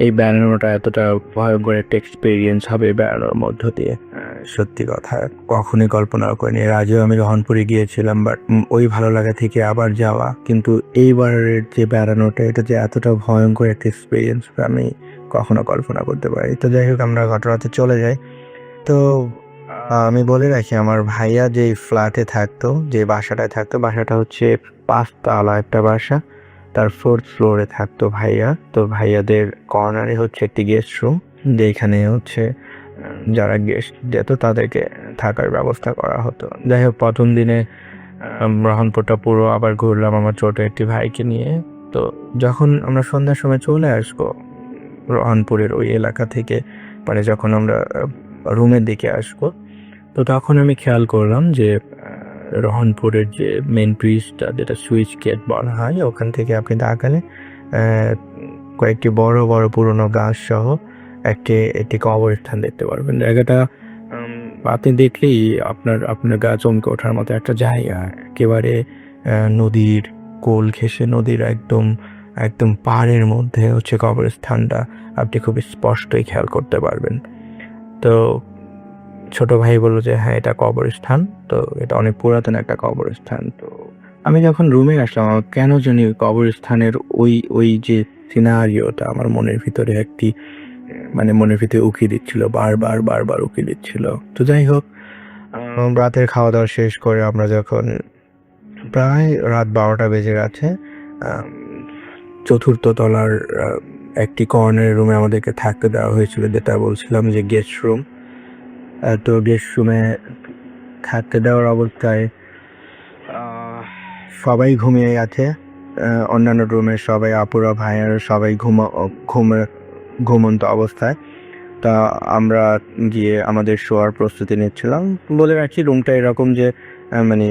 এই বেড়ানোটা এতটা ভয়ঙ্কর একটা এক্সপিরিয়েন্স হবে বেড়ানোর মধ্য দিয়ে। সত্যি কথা কখনোই কল্পনা করিনি। এর আগেও আমি রহনপুরে গিয়েছিলাম, বাট ওই ভালো লাগা থেকে আবার যাওয়া, কিন্তু এইবারের যে বেড়ানোটা এটা যে এতটা ভয়ঙ্কর একটা এক্সপিরিয়েন্স আমি কখনো কল্পনা করতে পারি। তো যাই হোক, আমরা ঘটনাতে চলে যাই। তো আমি বলে রাখি, আমার ভাইয়া যে ফ্ল্যাটে থাকতো, যে বাসাটায় থাকতো, বাসাটা হচ্ছে 5 তলা একটা বাসা। তার 4th ফ্লোরে থাকতো ভাইয়া। তো ভাইয়াদের কর্নারে হচ্ছে একটি গেস্ট রুম, যেখানে হচ্ছে যারা গেস্ট যেত তাদেরকে থাকার ব্যবস্থা করা হতো। যাই হোক, প্রথম দিনে রহনপুরটা পুরো আবার ঘুরলাম আমার ছোট একটি ভাইকে নিয়ে। তো যখন আমরা সন্ধ্যার সময় চলে আসবো রহনপুরের ওই এলাকা থেকে, মানে যখন আমরা রুমের দিকে আসবো, তো তখন আমি খেয়াল করলাম যে রহনপুরের যে মেন ব্রিজটা, যেটা সুইচ গেট বলা হয়, ওখান থেকে আপনি তাকালে কয়েকটি বড় বড় পুরনো গাছ সহ একটি কবরস্থান দেখতে পারবেন। জায়গাটা আপনি দেখলেই আপনার গা চমকে ওঠার মতো একটা জায়গা। একেবারে নদীর কোল ঘেঁষে, নদীর একদম পাড়ের মধ্যে হচ্ছে কবরস্থানটা, আপনি খুব স্পষ্টই খেয়াল করতে পারবেন। তো ছোট ভাই বললো যে হ্যাঁ, এটা কবরস্থান, তো এটা অনেক পুরাতন একটা কবরস্থান। তো আমি যখন রুমে আসলাম, আমার কেন জানি কবরস্থানের ওই যে সিনারিওটা আমার মনের ভিতরে মনের ভিতরে উকি দিচ্ছিল, বারবার উকি দিচ্ছিল। তো যাই হোক, রাতের খাওয়া দাওয়া শেষ করে আমরা যখন প্রায় রাত 12টা বেজে গেছে, 4th তলার একটি কর্নারের রুমে আমাদেরকে থাকতে দেওয়া হয়েছিল, যেটা বলছিলাম যে গেস্ট রুম। তো গেস্ট রুমে থাকতে দেওয়ার অবস্থায় সবাই ঘুমিয়ে গেছে। অন্যান্য রুমের সবাই, আপুরা ভাইয়ারা সবাই ঘুমন্ত অবস্থায়। তা আমরা গিয়ে আমাদের শোয়ার প্রস্তুতি নিচ্ছিলাম। বলে রাখি, রুমটা এরকম যে মানে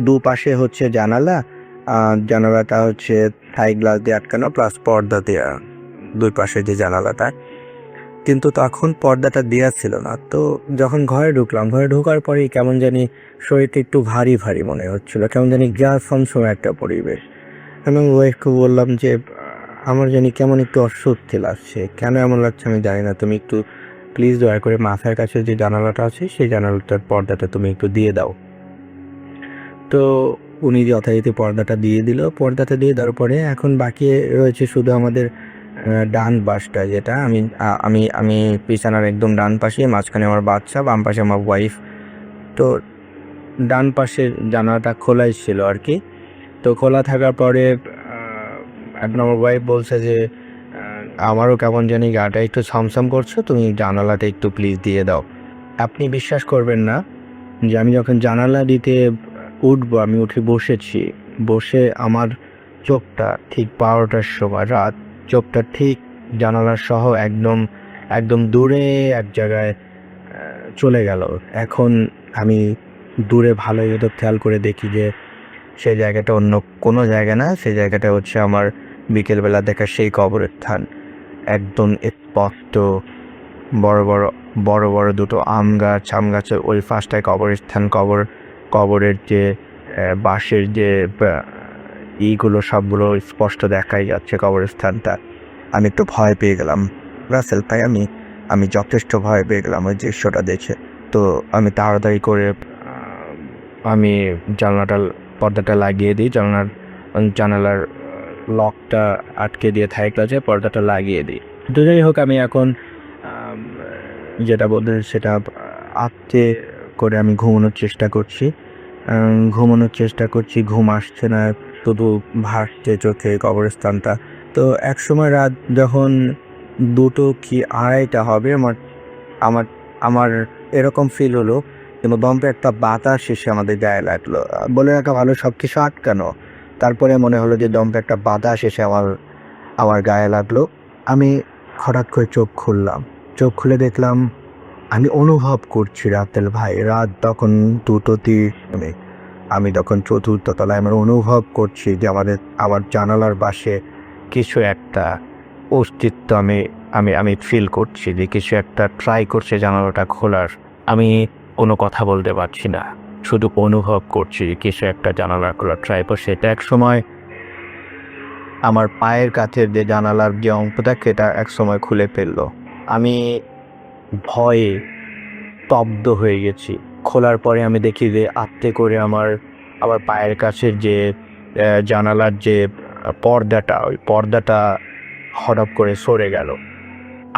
দুপাশে হচ্ছে জানালাটা হচ্ছে থাই গ্লাস দিয়ে আটকানো, প্লাস পর্দা দেওয়া দুই পাশে যে জানালাটা, কিন্তু তখন পর্দাটা দেওয়া ছিল না। তো যখন ঘরে ঢুকলাম, ঘরে ঢোকার পরেই কেমন জানি শরীরটা একটু ভারী ভারী মনে হচ্ছিল, কেমন জানি গ্যাস সমসময় একটা পরিবেশ। আমি ওয়াইফকে বললাম যে আমার জানি কেমন একটু অস্বস্তি লাগছে, কেন এমন লাগছে আমি জানি না, তুমি একটু প্লিজ দয়া করে মাথার কাছে যে জানালাটা আছে সেই জানালাটার পর্দাটা তুমি একটু দিয়ে দাও। তো উনি যথারীতি পর্দাটা দিয়ে দিল। পর্দাটা দিয়ে দেওয়ার পরে এখন বাকি রয়েছে শুধু আমাদের ডান পাশটা, যেটা আমি বিছানার একদম ডান পাশে, মাঝখানে আমার বাচ্চা, বাম পাশে আমার ওয়াইফ। তো ডান পাশের জানালাটা খোলাই ছিল আর কি। তো খোলা থাকার পরে এখন আমার ওয়াইফ বলছে যে আমারও কেমন জানি গাটা একটু ছমছম করছে, তুমি জানালাটা একটু প্লিজ দিয়ে দাও। আপনি বিশ্বাস করবেন না যে আমি যখন জানালা দিতে উঠবো, আমি উঠে বসে আমার চোখটা ঠিক 12টার সময় রাত, চোখটা ঠিক জানালার সহ একদম দূরে এক জায়গায় চলে গেল। এখন আমি দূরে ভালোই তো খেয়াল করে দেখি যে সেই জায়গাটা অন্য কোনো জায়গা না, সেই জায়গাটা হচ্ছে আমার বিকেলবেলা দেখা সেই কবরস্থান। একদম স্পষ্ট বড় বড় দুটো আম গাছের ওই ফার্স্টটায় কবরস্থান, কবরের যে বাঁশের যে এইগুলো সবগুলো স্পষ্ট দেখাই যাচ্ছে কবরস্থানটা। আমি একটু ভয় পেয়ে গেলাম রাসেল ভাই, আমি যথেষ্ট ভয় পেয়ে গেলাম ওই দৃশ্যটা দেখে। তো আমি তাড়াতাড়ি করে আমি পর্দাটা লাগিয়ে দিই, জানালার লকটা আটকে দিয়ে থাই গ্লাসে পর্দাটা লাগিয়ে দিই। তো যাই হোক, আমি এখন যেটা বলতে সেটা আস্তে করে আমি ঘুমানোর চেষ্টা করছি, ঘুম আসছে না, শুধু ভাসছে চোখে কবরস্থানটা। তো এক সময় রাত যখন 2টো কি 2:30 হবে, আমার এরকম ফিল হলো কিন্তু দমে একটা বাতাস এসে আমাদের গায়ে লাগলো। বলে রাখা ভালো সব কিছু আটকানো, তারপরে মনে হলো যে দমে একটা বাতাস এসে আমার গায়ে লাগলো। আমি হঠাৎ করে চোখ খুললাম, চোখ খুলে দেখলাম আমি অনুভব করছি রাতেল ভাই, রাত তখন 2:30। আমি তখন 4th তলায়, আমার অনুভব করছি যে আমার জানালার পাশে কিছু একটা অস্তিত্ব আমি ফিল করছি, যে কিছু একটা ট্রাই করছে জানালাটা খোলার। আমি কোনো কথা বলতে পারছি না, শুধু অনুভব করছি কিছু একটা জানালা খোলার ট্রাই করছে। এটা এক সময় আমার পায়ের কাছের যে জানালার যে অংশটা সেটা এক সময় খুলে ফেললো। আমি ভয়ে স্তব্ধ হয়ে গেছি। খোলার পরে আমি দেখি যে আস্তে করে আমার পায়ের কাছের যে জানালার যে পর্দাটা, ওই পর্দাটা হঠাৎ করে সরে গেল।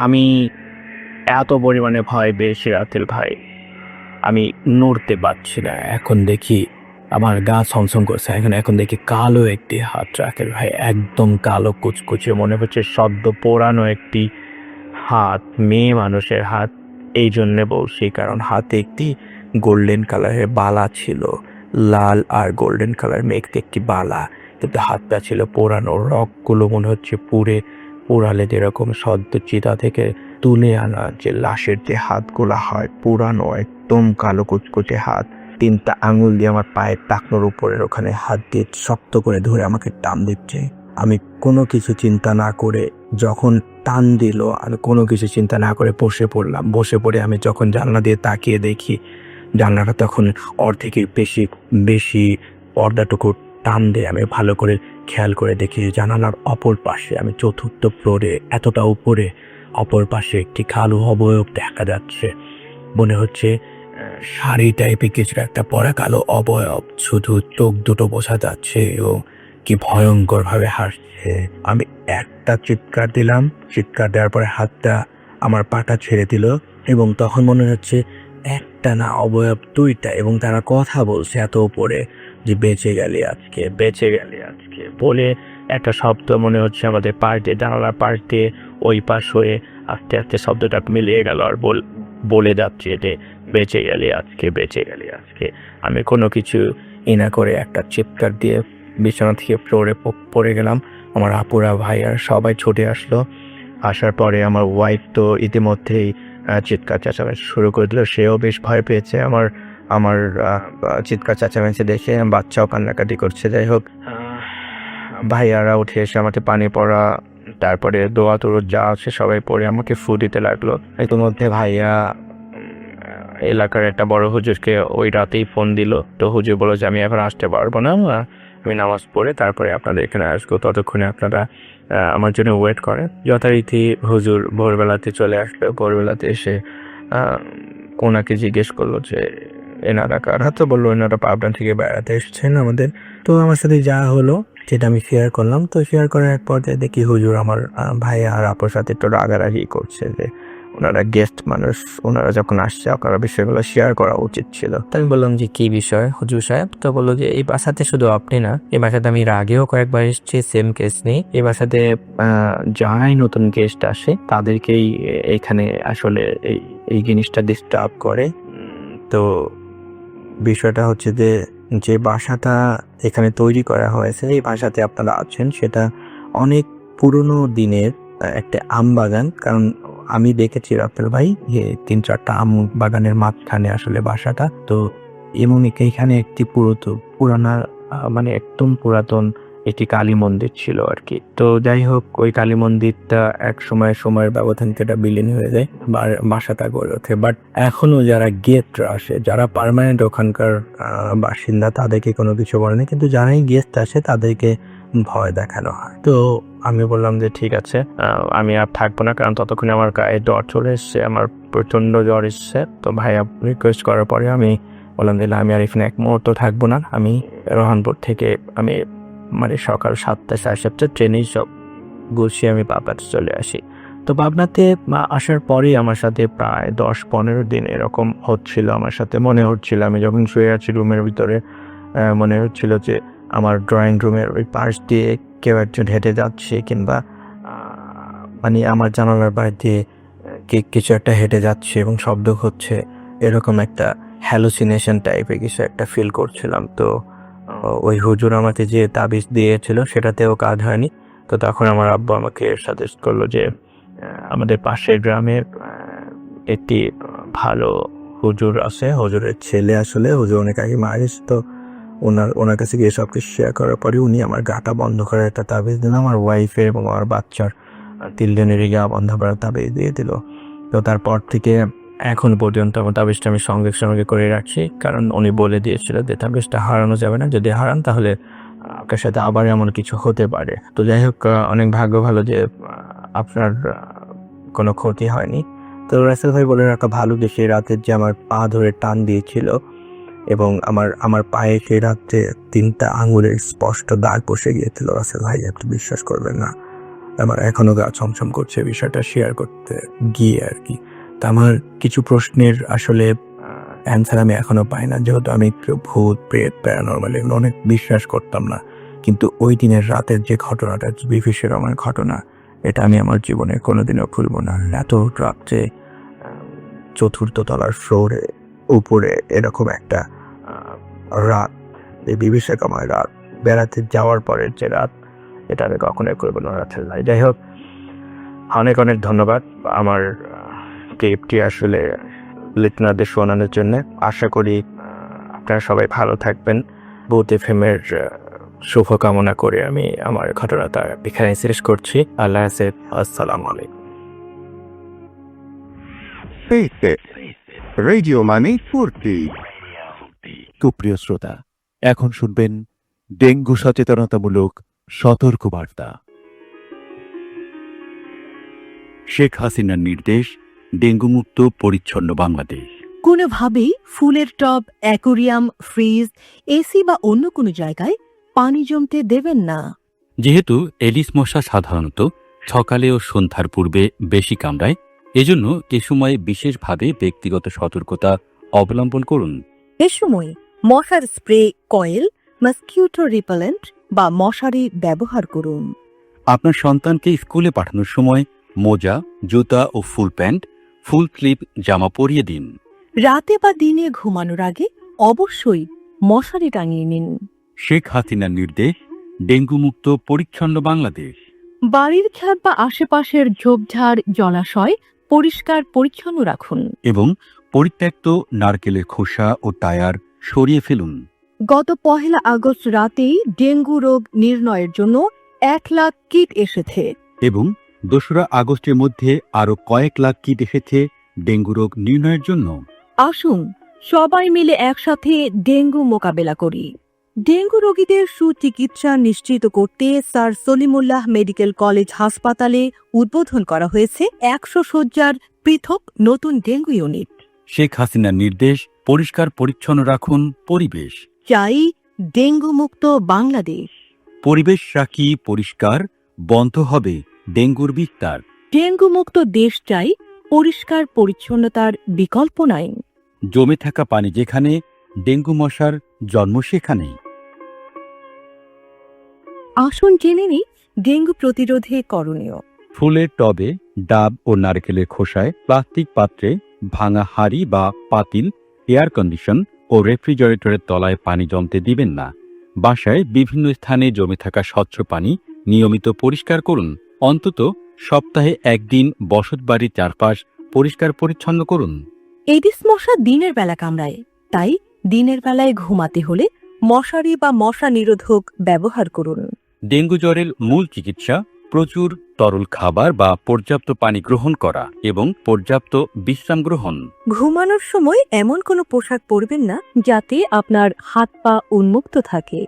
আমি এত পরিমাণে ভয় পেয়েছি রাতেল ভাই, আমি নড়তে পারছি না। এখন দেখি আমার গা ছমছম করছে। এখন দেখি কালো একটি হাত, রাকেল ভাই, একদম কালো কুচকুচে, মনে হচ্ছে সদ্য পোড়ানো একটি হাত, মেয়ে মানুষের হাত। এই জন্যে বলছি কারণ হাতে একটি গোল্ডেন কালারের বালা ছিল, লাল আর গোল্ডেন কালার মেঘতে একটি বালা, কিন্তু হাতটা ছিল পোড়ানো। রগগুলো মনে হচ্ছে পোড়ালে যেরকম সদ্য চিতা থেকে তুলে আনা যে লাশের যে হাতগুলো হয়, পুরানো একদম কালো কুচকুচে হাত। 3টা আঙুল দিয়ে আমার পায়ের টাকনোর উপরের ওখানে হাত দিয়ে শক্ত করে ধরে আমাকে টান দিচ্ছে। আমি কোনো কিছু চিন্তা না করে, যখন টান দিল আমি কোনো কিছু চিন্তা না করে বসে পড়লাম। বসে পড়ে আমি যখন জানলা দিয়ে তাকিয়ে দেখি, জানলাটা তখন অর্ধেকের বেশি পর্দাটুকু টান দিয়ে আমি ভালো করে খেয়াল করে দেখি জানালার অপর পাশে, আমি 4th ফ্লোরে, এতটা উপরে, অপর পাশে একটি কালো অবয়ব দেখা যাচ্ছে। মনে হচ্ছে শাড়ি টাইপের কিছু একটা পরা কালো অবয়ব, শুধু চোখ দুটো বোঝা যাচ্ছে এবং কি ভয়ঙ্কর ভাবে হাসছে। আমি একটা চিৎকার দিলাম, চিৎকার দেওয়ার পরে হাতটা আমার পাটা ছেড়ে দিল এবং তখন মনে হচ্ছে একটা না অবয়ব 2টা, এবং তারা কথা বলছে এত উপরে যে বেঁচে গেলি আজকে, বেঁচে গেলি আজকে বলে একটা শব্দ মনে হচ্ছে আমাদের পার্টে, জানালার পার্টে ওই পাশ হয়ে আস্তে আস্তে শব্দটা মিলিয়ে গেল আর বলে যাচ্ছে যে বেঁচে গেলি আজকে, বেঁচে গেলি আজকে। আমি কোনো কিছু না করে একটা চিৎকার দিয়ে বিছানা থেকে ফ্লোরে পড়ে গেলাম। আমার আপুরা, ভাই আর সবাই ছুটে আসলো। আসার পরে আমার ওয়াইফ তো ইতিমধ্যেই চিৎকার চেঁচামেচি শুরু করে দিল, সেও বেশ ভয় পেয়েছে আমার চিৎকার চেঁচামেচি দেখে। বাচ্চাও কান্নাকাটি করছে। যাই হোক, ভাইয়ারা উঠে এসে আমাকে পানি পড়া, তারপরে দোয়া তোর যা আছে সবাই পড়ে আমাকে ফু দিতে লাগলো। ইতিমধ্যে ভাইয়া এলাকার একটা বড় হুজুরকে ওই রাতেই ফোন দিল। তো হুজুর বলল যে আমি এখন আসতে পারবো না, আমি নামাজ পড়ে তারপরে আপনাদের এখানে আসবো, ততক্ষণে আপনারা আমার জন্য ওয়েট করেন। যথারীতি হুজুর ভোরবেলাতে চলে আসলো। ভোরবেলাতে এসে ওনাকে জিজ্ঞেস করলো যে এনারা কারা, তো বললো এনারা পাবনা থেকে বেড়াতে এসেছেন আমাদের। তো আমার সাথে যা হলো সেটা আমি শেয়ার করলাম। তো শেয়ার করার এক পর্যায়ে দেখি হুজুর আমার ভাই আর আপুর সাথে একটু রাগারাগি করছে যে ওনারা গেস্ট মানুষ, ওনারা যখন আসছে আপনারা বিষয়গুলো শেয়ার করা উচিত ছিল। তো আমি বললাম যে কি বিষয় হুজুর সাহেব? তো বললো যে এই বাসাতে শুধু আপনি না, এই বাসাতে আমি এর আগেও কয়েকবার এসেছি, সেম কেস নেই। এই বাসাতে যারাই নতুন গেস্ট আসে তাদেরকেই এখানে আসলে এই জিনিসটা ডিস্টার্ব করে। তো বিষয়টা হচ্ছে যে বাসাটা এখানে তৈরি করা হয়েছে, এই বাসাতে আপনারা আছেন, সেটা অনেক পুরনো দিনের একটা আম বাগান। কারণ আমি দেখেছি রাতেল ভাই যে 3-4টা আম বাগানের মাঝখানে আসলে বাসাটা। তো এবং এখানে একটি পুরানা মানে একদম পুরাতন একটি কালী মন্দির ছিল আর কি। তো যাই হোক, ওই কালী মন্দিরটা এক সময়ের ব্যবধান থেকে বিলীন হয়ে যায়, বাসাটা গড়ে ওঠে। বাট এখনো যারা গেস্টরা আসে, যারা পার্মানেন্ট ওখানকার বাসিন্দা, তাদেরকে কোনো কিছু বলে না, কিন্তু যারাই গেস্ট আসে তাদেরকে ভয় দেখানো হয়। তো আমি বললাম যে ঠিক আছে, আমি আর থাকবো না, কারণ ততক্ষণে আমার গায়ে জ্বর চলে এসছে, আমার প্রচন্ড জ্বর এসছে। তো ভাইয়া রিকোয়েস্ট করার পরে আমি বললাম যে আমি আর এখানে এক মুহূর্ত থাকবো না। আমি রোহানপুর থেকে মানে সকাল 7টা 7:30 ট্রেনেই সব গুছিয়ে আমি পাবনাতে চলে আসি। তো পাবনাতে আসার পরেই আমার সাথে প্রায় 10-15 দিন এরকম হচ্ছিল। আমার সাথে মনে হচ্ছিল, আমি যখন শুয়ে আছি রুমের ভিতরে, মনে হচ্ছিল যে আমার ড্রয়িং রুমের ওই পাশ দিয়ে কেউ একজন হেঁটে যাচ্ছে, কিংবা মানে আমার জানালার বাইরে দিয়ে কিছু একটা হেঁটে যাচ্ছে এবং শব্দ হচ্ছে, এরকম একটা হ্যালুসিনেশন টাইপের কিছু একটা ফিল করছিলাম। তো ওই হুজুর আমাকে যে তাবিজ দিয়েছিল সেটাতেও কাজ হয়নি। তো তখন আমার আব্বু আমাকে সাজেস্ট করলো যে আমাদের পাশের গ্রামের একটি ভালো হুজুর আছে, হুজুরের ছেলে আসলে হুজুর অনেক আগে মারা গেছে। তো ওনার কাছে গিয়ে সব কিছু শেয়ার করার পরে উনি আমার গাটা বন্ধ করার একটা তাবিজ দিল, আমার ওয়াইফের এবং আমার বাচ্চার 3 দিনেরই গা বন্ধ করার তাবিজ দিয়ে দিল। তো তারপর থেকে এখন পর্যন্ত আমার তাবিজটা আমি সঙ্গে করে রাখছি, কারণ উনি বলে দিয়েছিল যে তাবিজটা হারানো যাবে না, যদি হারান তাহলে আপনার সাথে আবার এমন কিছু হতে পারে। তো যাই হোক, অনেক ভাগ্য ভালো যে আপনার কোনো ক্ষতি হয়নি। তো রাসেল ভাই বলে রাখা ভালো যে সেই রাতে যে আমার পা ধরে টান দিয়েছিল এবং আমার পায়ে সেই রাতে 3টা আঙুলের স্পষ্ট দাগ বসে গিয়েছিল। রাসেল ভাই, আপনি বিশ্বাস করবেন না, আমার এখনো গা ছমছম করছে বিষয়টা শেয়ার করতে গিয়ে আর কি। তা আমার কিছু প্রশ্নের আসলে অ্যান্সার আমি এখনো পাই না, যেহেতু আমি একটু ভূত প্রেত প্যারানর্মাল এগুলো অনেক বিশ্বাস করতাম না। কিন্তু ওই দিনের রাতের যে ঘটনাটা, বিভীষিকাময় আমার ঘটনা, এটা আমি আমার জীবনে কোনোদিনও ভুলব না। এত রাত্রে 4th তলার ফ্লোরে উপরে এরকম একটা রাত, এই বিভীষিকাময় রাত, বেড়াতে যাওয়ার পরের যে রাত, এটা আমি কখনোই করবো না রাতের লাই। যাই হোক, অনেক অনেক ধন্যবাদ আমার ক্লিপটি আসলে লিটনাদের শোনানোর জন্য। আশা করি আপনারা সবাই ভালো থাকবেন। বুথ এফএমের শুভকামনা করে আমি আমার ঘটনাটা এখানে শেষ করছি। আল্লাহ হাফেজ, আসসালামু আলাইকুম। রেডিও মানে ফুর্তি। সুপ্রিয় শ্রোতা, এখন শুনবেন ডেঙ্গু সচেতনতামূলক সতর্কবার্তা। শেখ হাসিনার নির্দেশ, ডেঙ্গুমুক্ত পরিচ্ছন্ন বাংলাদেশ। কোনোভাবেই ফুলের টব, অ্যাকোরিয়াম, ফ্রিজ, এসি বা অন্য কোনো জায়গায় পানি জমতে দেবেন না। যেহেতু এডিস মশা সাধারণত সকালে ও সন্ধ্যার পূর্বে বেশি কামড়ায়, এজন্য এ সময় বিশেষভাবে ব্যক্তিগত সতর্কতা অবলম্বন করুন। এ সময় মশার স্প্রে, কয়েল, মসকিউটো রিপেলেন্ট বা মশারি ব্যবহার করুন। আপনার সন্তানকে স্কুলে পাঠানোর সময় মোজা, জুতা ও ফুল প্যান্ট, ফুল স্লিভ জামা পরিয়ে দিন। রাতে বা দিনে ঘুমানোর আগে অবশ্যই মশারি টাঙিয়ে নিন। শেখ হাসিনার নির্দেশ, ডেঙ্গুমুক্ত পরিচ্ছন্ন বাংলাদেশ। বাড়ির ছাদ বা আশেপাশের ঝোপঝাড়, জলাশয় পরিষ্কার পরিচ্ছন্ন রাখুন এবং পরিত্যক্ত নারকেলের খোসা ও টায়ার সরিয়ে ফেলুন। গত 1 আগস্ট রাতেই ডেঙ্গু রোগ নির্ণয়ের জন্য 1 লাখ কিট এসেছে। এবং 2 আগস্টের মধ্যে আরও কয়েক লাখ কিট এসেছে ডেঙ্গু রোগ নির্ণয়ের জন্য। আসুন সবাই মিলে একসাথে ডেঙ্গু মোকাবেলা করি। ডেঙ্গু রোগীদের সুচিকিৎসা নিশ্চিত করতে স্যার সলিমুল্লাহ মেডিকেল কলেজ হাসপাতালে উদ্বোধন করা হয়েছে 100 শয্যার পৃথক নতুন ডেঙ্গু ইউনিট। শেখ হাসিনার নির্দেশ, পরিষ্কার পরিচ্ছন্ন রাখুন পরিবেশ। চাই ডেঙ্গু মুক্ত বাংলাদেশ। পরিবেশ রাখি পরিষ্কার, বন্ধ হবে ডেঙ্গুর বিস্তার। ডেঙ্গু মুক্ত দেশ চাই, পরিষ্কার পরিচ্ছন্নতার বিকল্প নাই। জমে থাকা পানি যেখানে, ডেঙ্গু মশার জন্ম সেখানে। আসুন জেনে নিই ডেঙ্গু প্রতিরোধে করণীয়। ফুলের টবে, ডাব ও নারকেলের খোসায়, প্লাস্টিক পাত্রে, ভাঙা হাঁড়ি বা পাতিল, এয়ার কন্ডিশন ও রেফ্রিজারেটরের তলায় পানি জমতে দিবেন না। বাসায় বিভিন্ন স্থানে জমে থাকা স্বচ্ছ পানি নিয়মিত পরিষ্কার করুন। অন্তত সপ্তাহে 1 দিন বসতবাড়ির চারপাশ পরিষ্কার পরিচ্ছন্ন করুন। এডিস মশা দিনের বেলা কামড়ায়, তাই দিনের বেলায় ঘুমাতে হলে মশারি বা মশা নিরোধক ব্যবহার করুন। ডেঙ্গু জ্বরের মূল চিকিৎসা, প্রচুর তরল খাবার বা পর্যাপ্ত পানি গ্রহণ করা এবং পর্যাপ্ত বিশ্রাম গ্রহণ। ঘুমানোর সময় এমন কোনো পোশাক পরবেন না যাতে আপনার হাত পা উন্মুক্ত থাকে।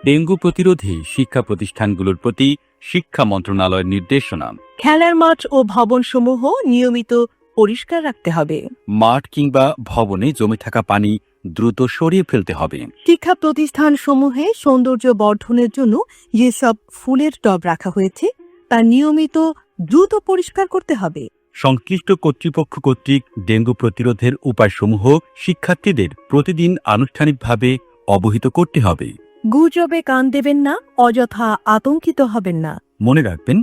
ডেঙ্গু প্রতিরোধে শিক্ষা প্রতিষ্ঠানগুলোর প্রতি শিক্ষা মন্ত্রণালয়ের নির্দেশনা। খেলার মাঠ ও ভবনসমূহ নিয়মিত পরিষ্কার রাখতে হবে। মাঠ কিংবা ভবনে জমে থাকা পানি দ্রুত সরিয়ে ফেলতে হবে। শিক্ষা প্রতিষ্ঠানসমূহে সৌন্দর্য বর্ধনের জন্য যেসব ফুলের টব রাখা হয়েছে তা নিয়মিত দ্রুত পরিষ্কার করতে হবে। সংশ্লিষ্ট কর্তৃপক্ষ কর্তৃক ডেঙ্গু প্রতিরোধের উপায়সমূহ শিক্ষার্থীদের প্রতিদিন আনুষ্ঠানিকভাবে অবহিত করতে হবে। গুজবে কান দেবেন না, অযথা আতঙ্কিত হবেন না। মনে রাখবেন,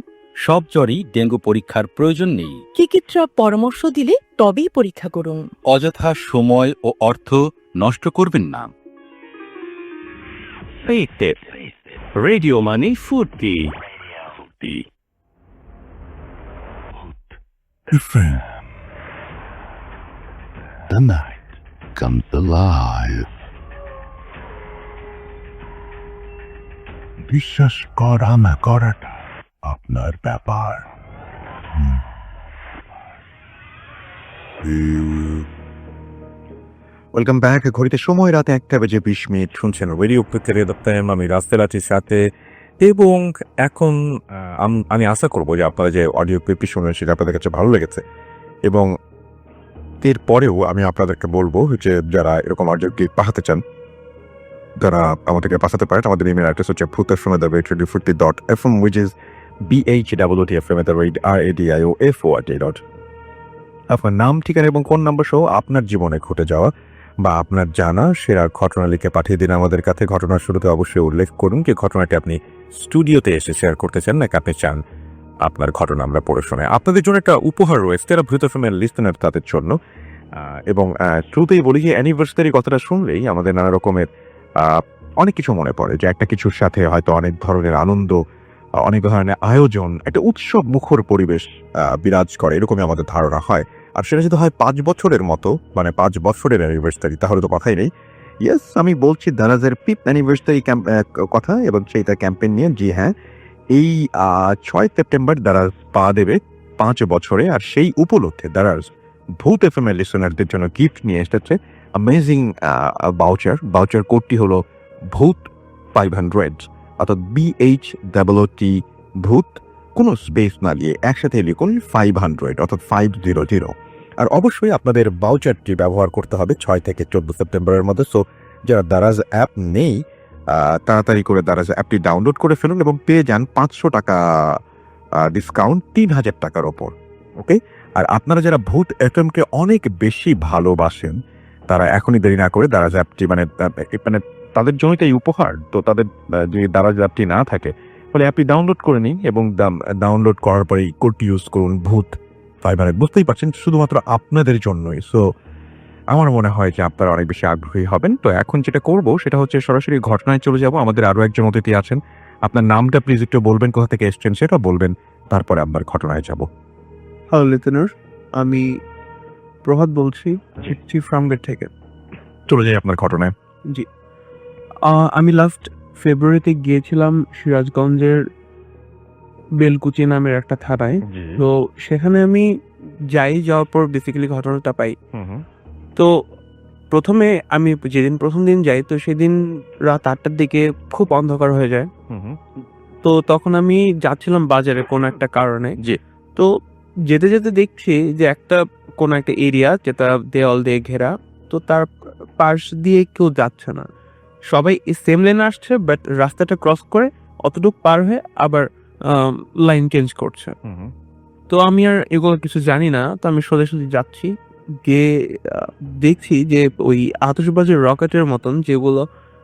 সব জ্বরই ডেঙ্গু পরীক্ষার প্রয়োজন নেই। চিকিৎসক পরামর্শ দিলে তবেই পরীক্ষা করুন। অযথা সময় ও অর্থ নষ্ট করবেন না। রেডিও মানে ফুর্তি। The night comes alive. বিশ্বাস করা না করাটা আপনার ব্যাপার। Welcome back. ঘড়িতে সময় রাতে 1:20 শুনছেন রেডিও প্রিক্যারিয়াম। আমি রাস্তায় আছি সাথে, এবং এখন আমি আশা করবো যে আপনারা যে অডিও ক্লিপটি শুনলেন সেটা আপনাদের কাছে ভালো লেগেছে, এবং এরপরেও আমি আপনাদেরকে বলবো যে যারা এরকম অডিও ক্লিপ পাঠাতে চান তারা আমাদেরকে পাঠাতে পারেন। আমাদের ইমেল অ্যাড্রেস হচ্ছে bhutfm@radio40.fm, which is BHWTFM@radio4.fm. আপনার নাম, ঠিকানা এবং কোন নাম্বার সহ আপনার জীবনে ঘটে যাওয়া বা আপনার জানা সেরা ঘটনা লিখে পাঠিয়ে দিন আমাদের কাছে। ঘটনার শুরুতে অবশ্যই উল্লেখ করুন যে ঘটনাটি আপনি স্টুডিওতে এসে শেয়ার করতে চান, নাকি আপনি চান আপনার ঘটনা আমরা পড়ে শোনাই। আপনাদের জন্য একটা উপহার রয়েছে যারা ভূত এফএমের লিসেনার তাদের জন্য, এবং শুরুতেই বলি যে অ্যানিভার্সারি কথাটা শুনলেই আমাদের নানা রকমের অনেক কিছু মনে পড়ে, যে একটা কিছুর সাথে হয়তো অনেক ধরনের আনন্দ, অনেক ধরনের আয়োজন, একটা উৎসব মুখর পরিবেশ বিরাজ করে, এরকমই আমাদের ধারণা হয়। আর সেটা যদি হয় 5 বছরের মতো, মানে 5 বছরের অ্যানিভার্সারি, তাহলে তো কথাই নেই। ইয়েস, আমি বলছি দারাজের 5th অ্যানিভার্সারি কথা, এবং সেইটা ক্যাম্পেইন নিয়ে। জি হ্যাঁ, এই 6 সেপ্টেম্বর দারাজ পা দেবে 5 বছরে, আর সেই উপলক্ষে দারাজ ভূত এফএম এর লিসেনারদের জন্য গিফট নিয়ে এসেছে অ্যামেজিং বাউচার কোডটি হলো ভূত 500, অর্থাৎ BHWT ভূত, কোনো স্পেস না দিয়ে একসাথে লিখুন 500, অর্থাৎ 500। আর অবশ্যই আপনাদের বাউচারটি ব্যবহার করতে হবে 6 থেকে 14 সেপ্টেম্বরের মধ্যে। সো যারা দারাজ অ্যাপ নেই তাড়াতাড়ি করে দারাজ অ্যাপটি ডাউনলোড করে ফেলুন এবং পেয়ে যান 500 টাকা ডিসকাউন্ট 3000 টাকার ওপর। ওকে, আর আপনারা যারা ভূত এফএমকে অনেক বেশি ভালোবাসেন তারা এখনই দেরি না করে দারাজ অ্যাপটি, মানে তাদের জন্যই তো এই উপহার, তো তাদের যদি দারাজ অ্যাপটি না থাকে তাহলে অ্যাপটি ডাউনলোড করে নিন, এবং ডাউনলোড করার পরে এই কোডটি ইউজ করুন ভূত 500। বুঝতেই পারছেন, শুধুমাত্র আপনাদের জন্যই। সো আমার মনে হয় যে আপনারা অনেক বেশি আগ্রহী হবেন। তো এখন যেটা করব সেটা হচ্ছে সরাসরি ঘটনায় চলে যাব। আমাদের আরও একজন অতিথি আছেন, আপনার নামটা প্লিজ একটু বলবেন, কোথা থেকে এসছেন সেটা বলবেন, তারপরে আপনার ঘটনায় যাব। হ্যালো লিসেনার, আমি প্রভাত বলছি চিঠি ফ্রামগেট থেকে। চলে যাই আপনার ঘটনায়। জি, আমি লাস্ট ফেব্রুয়ারিতে গিয়েছিলাম সিরাজগঞ্জের বেলকুচি নামের একটা থানায়। তো সেখানে আমি যাওয়ার পর বেসিক্যালি ঘটনাটা পাই। তো প্রথমে আমি যেদিন প্রথম দিন যাই, তো সেদিন রাত 8টার দিকে খুব অন্ধকার হয়ে যায়। তো তখন আমি যাচ্ছিলাম বাজারে কোনো একটা কারণে। তো যেতে যেতে দেখছি যে কোনো একটা এরিয়া যেটা দেওয়াল দিয়ে ঘেরা, তো তার পাশ দিয়ে কেউ যাচ্ছে না, সবাই সেম লেনে আসছে, বাট রাস্তাটা ক্রস করে অতটুকু পার হয়ে আবার লাইন চেঞ্জ করছে। তো আমি আর এগুলো কিছু জানি না, তো আমি সোজাসুজি যাচ্ছি, গিয়ে দেখছি যে ওই আতশবাজির রকেটের মতন যেগুলো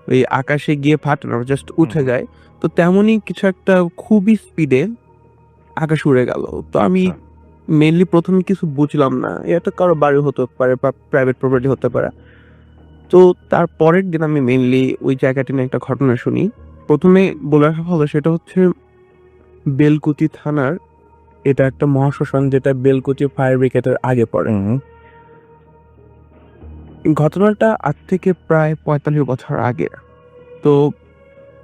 ওই আকাশে গিয়ে ফাটে না, জাস্ট উঠে যায়, তো তেমনই কিছু একটা খুবই স্পিডে আকাশে উড়ে গেল। তো আমি মেনলি প্রথমে কিছু বুঝলাম না, এটা কারো বাড়ি হতে পারে বা প্রাইভেট প্রপার্টি হতে পারে। তো তার পরের দিন আমি মেনলি ওই জায়গাটি নিয়ে একটা ঘটনা শুনি। প্রথমে বলে রাখা ভালো, সেটা হচ্ছে বেলকুচি থানার এটা একটা মহাশ্মশান, যেটা বেলকুচি ফায়ার ব্রিগেডের আগে পড়ে। ঘটনাটা আজ থেকে প্রায় 45 বছর আগে। তো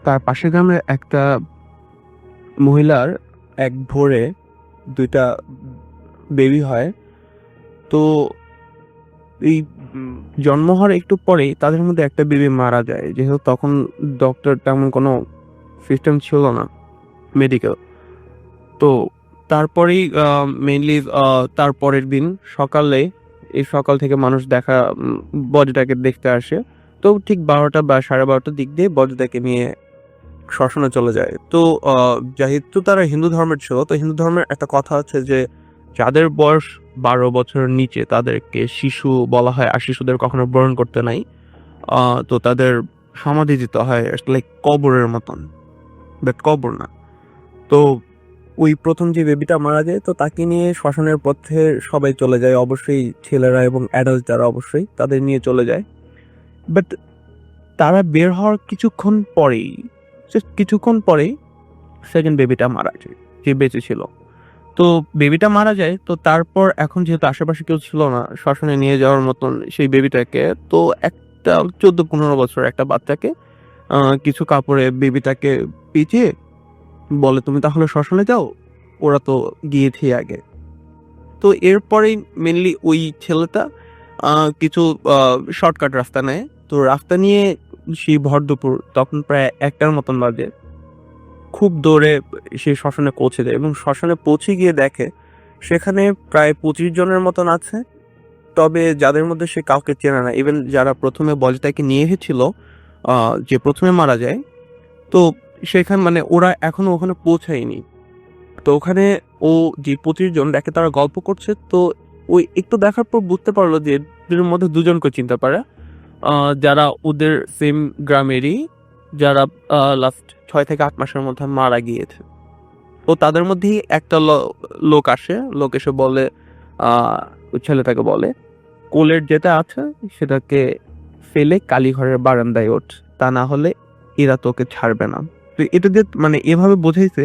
তার পাশের গ্রামে একটা মহিলার এক ভোরে 2টা বেবি হয়। তো এই জন্ম হওয়ার একটু পরেই তাদের মধ্যে একটা বেবি মারা যায়, যেহেতু তখন ডক্টর তেমন কোনো সিস্টেম ছিল না মেডিকেল। তো তারপরেই মেইনলি তারপরের দিন সকাল থেকে মানুষ বডিটাকে দেখতে আসে। তো ঠিক 12টা বা 12:30 দিক দিয়ে বডিটাকে নিয়ে শ্মশানে চলে যায়। তো যেহেতু তারা হিন্দু ধর্মের ছিল, তো হিন্দু ধর্মের একটা কথা আছে যে যাদের বয়স 12 বছরের নিচে তাদেরকে শিশু বলা হয়, আর শিশুদের কখনো বরণ করতে নাই। তো তাদের সমাধি দিতে হয় লাইক কবরের মতন, বাট কবর না। তো ওই প্রথম যে বেবিটা মারা যায় তো তাকে নিয়ে শ্মশানের পথে সবাই চলে যায়, অবশ্যই ছেলেরা এবং অ্যাডাল্ট যারা অবশ্যই তাদের নিয়ে চলে যায়। বাট তারা বের হওয়ার কিছুক্ষণ পরেই সেকেন্ড বেবিটা মারা যায়, যে বেঁচে ছিল। তো বেবিটা মারা যায়, তো তারপর এখন যেহেতু আশেপাশে কেউ ছিল না শ্মশানে নিয়ে যাওয়ার মতন সেই বেবিটাকে, তো একটা 14-15 বছর একটা বাচ্চাকে কিছু কাপড়ে বেবিটাকে পিটিয়ে বলে তুমি তাহলে শ্মশানে যাও, ওরা তো গিয়েছে আগে। তো এরপরেই মেনলি ওই ছেলেটা কিছু শর্টকাট রাস্তা নেয়। তো রাস্তা নিয়ে সেই ভর দুপুর তখন প্রায় 1টার মতন বাজে, খুব দৌড়ে সেই শ্মশানে পৌঁছে যায় এবং শ্মশানে পৌঁছে গিয়ে দেখে সেখানে প্রায় 25 জনের মতন আছে, তবে যাদের মধ্যে সে কাউকে চেনে না। ইভেন যারা প্রথমে বডিটাকে নিয়ে এসেছিল, যে প্রথমে মারা যায়, তো সেখানে মানে ওরা এখনো ওখানে পৌঁছায়নি। তো ওখানে ও যে 25 জন দেখে তারা গল্প করছে, তো ওই একটু দেখার পর বুঝতে পারলো যে এদের মধ্যে দুজনকে চিনতে পারে, যারা ওদের সেম গ্রামেরই, যারা লাস্ট 6 থেকে 8 মাসের মধ্যে মারা গিয়েছে। তো তাদের মধ্যেই একটা লোক এসে বলে, ওই ছেলেটাকে বলে কোলের যেটা আছে সেটাকে ফেলে কালীঘরের বারান্দায় ওঠ, তা না হলে এরা তোকে ছাড়বে না। তো এটা দিয়ে মানে এভাবে বোঝাইছে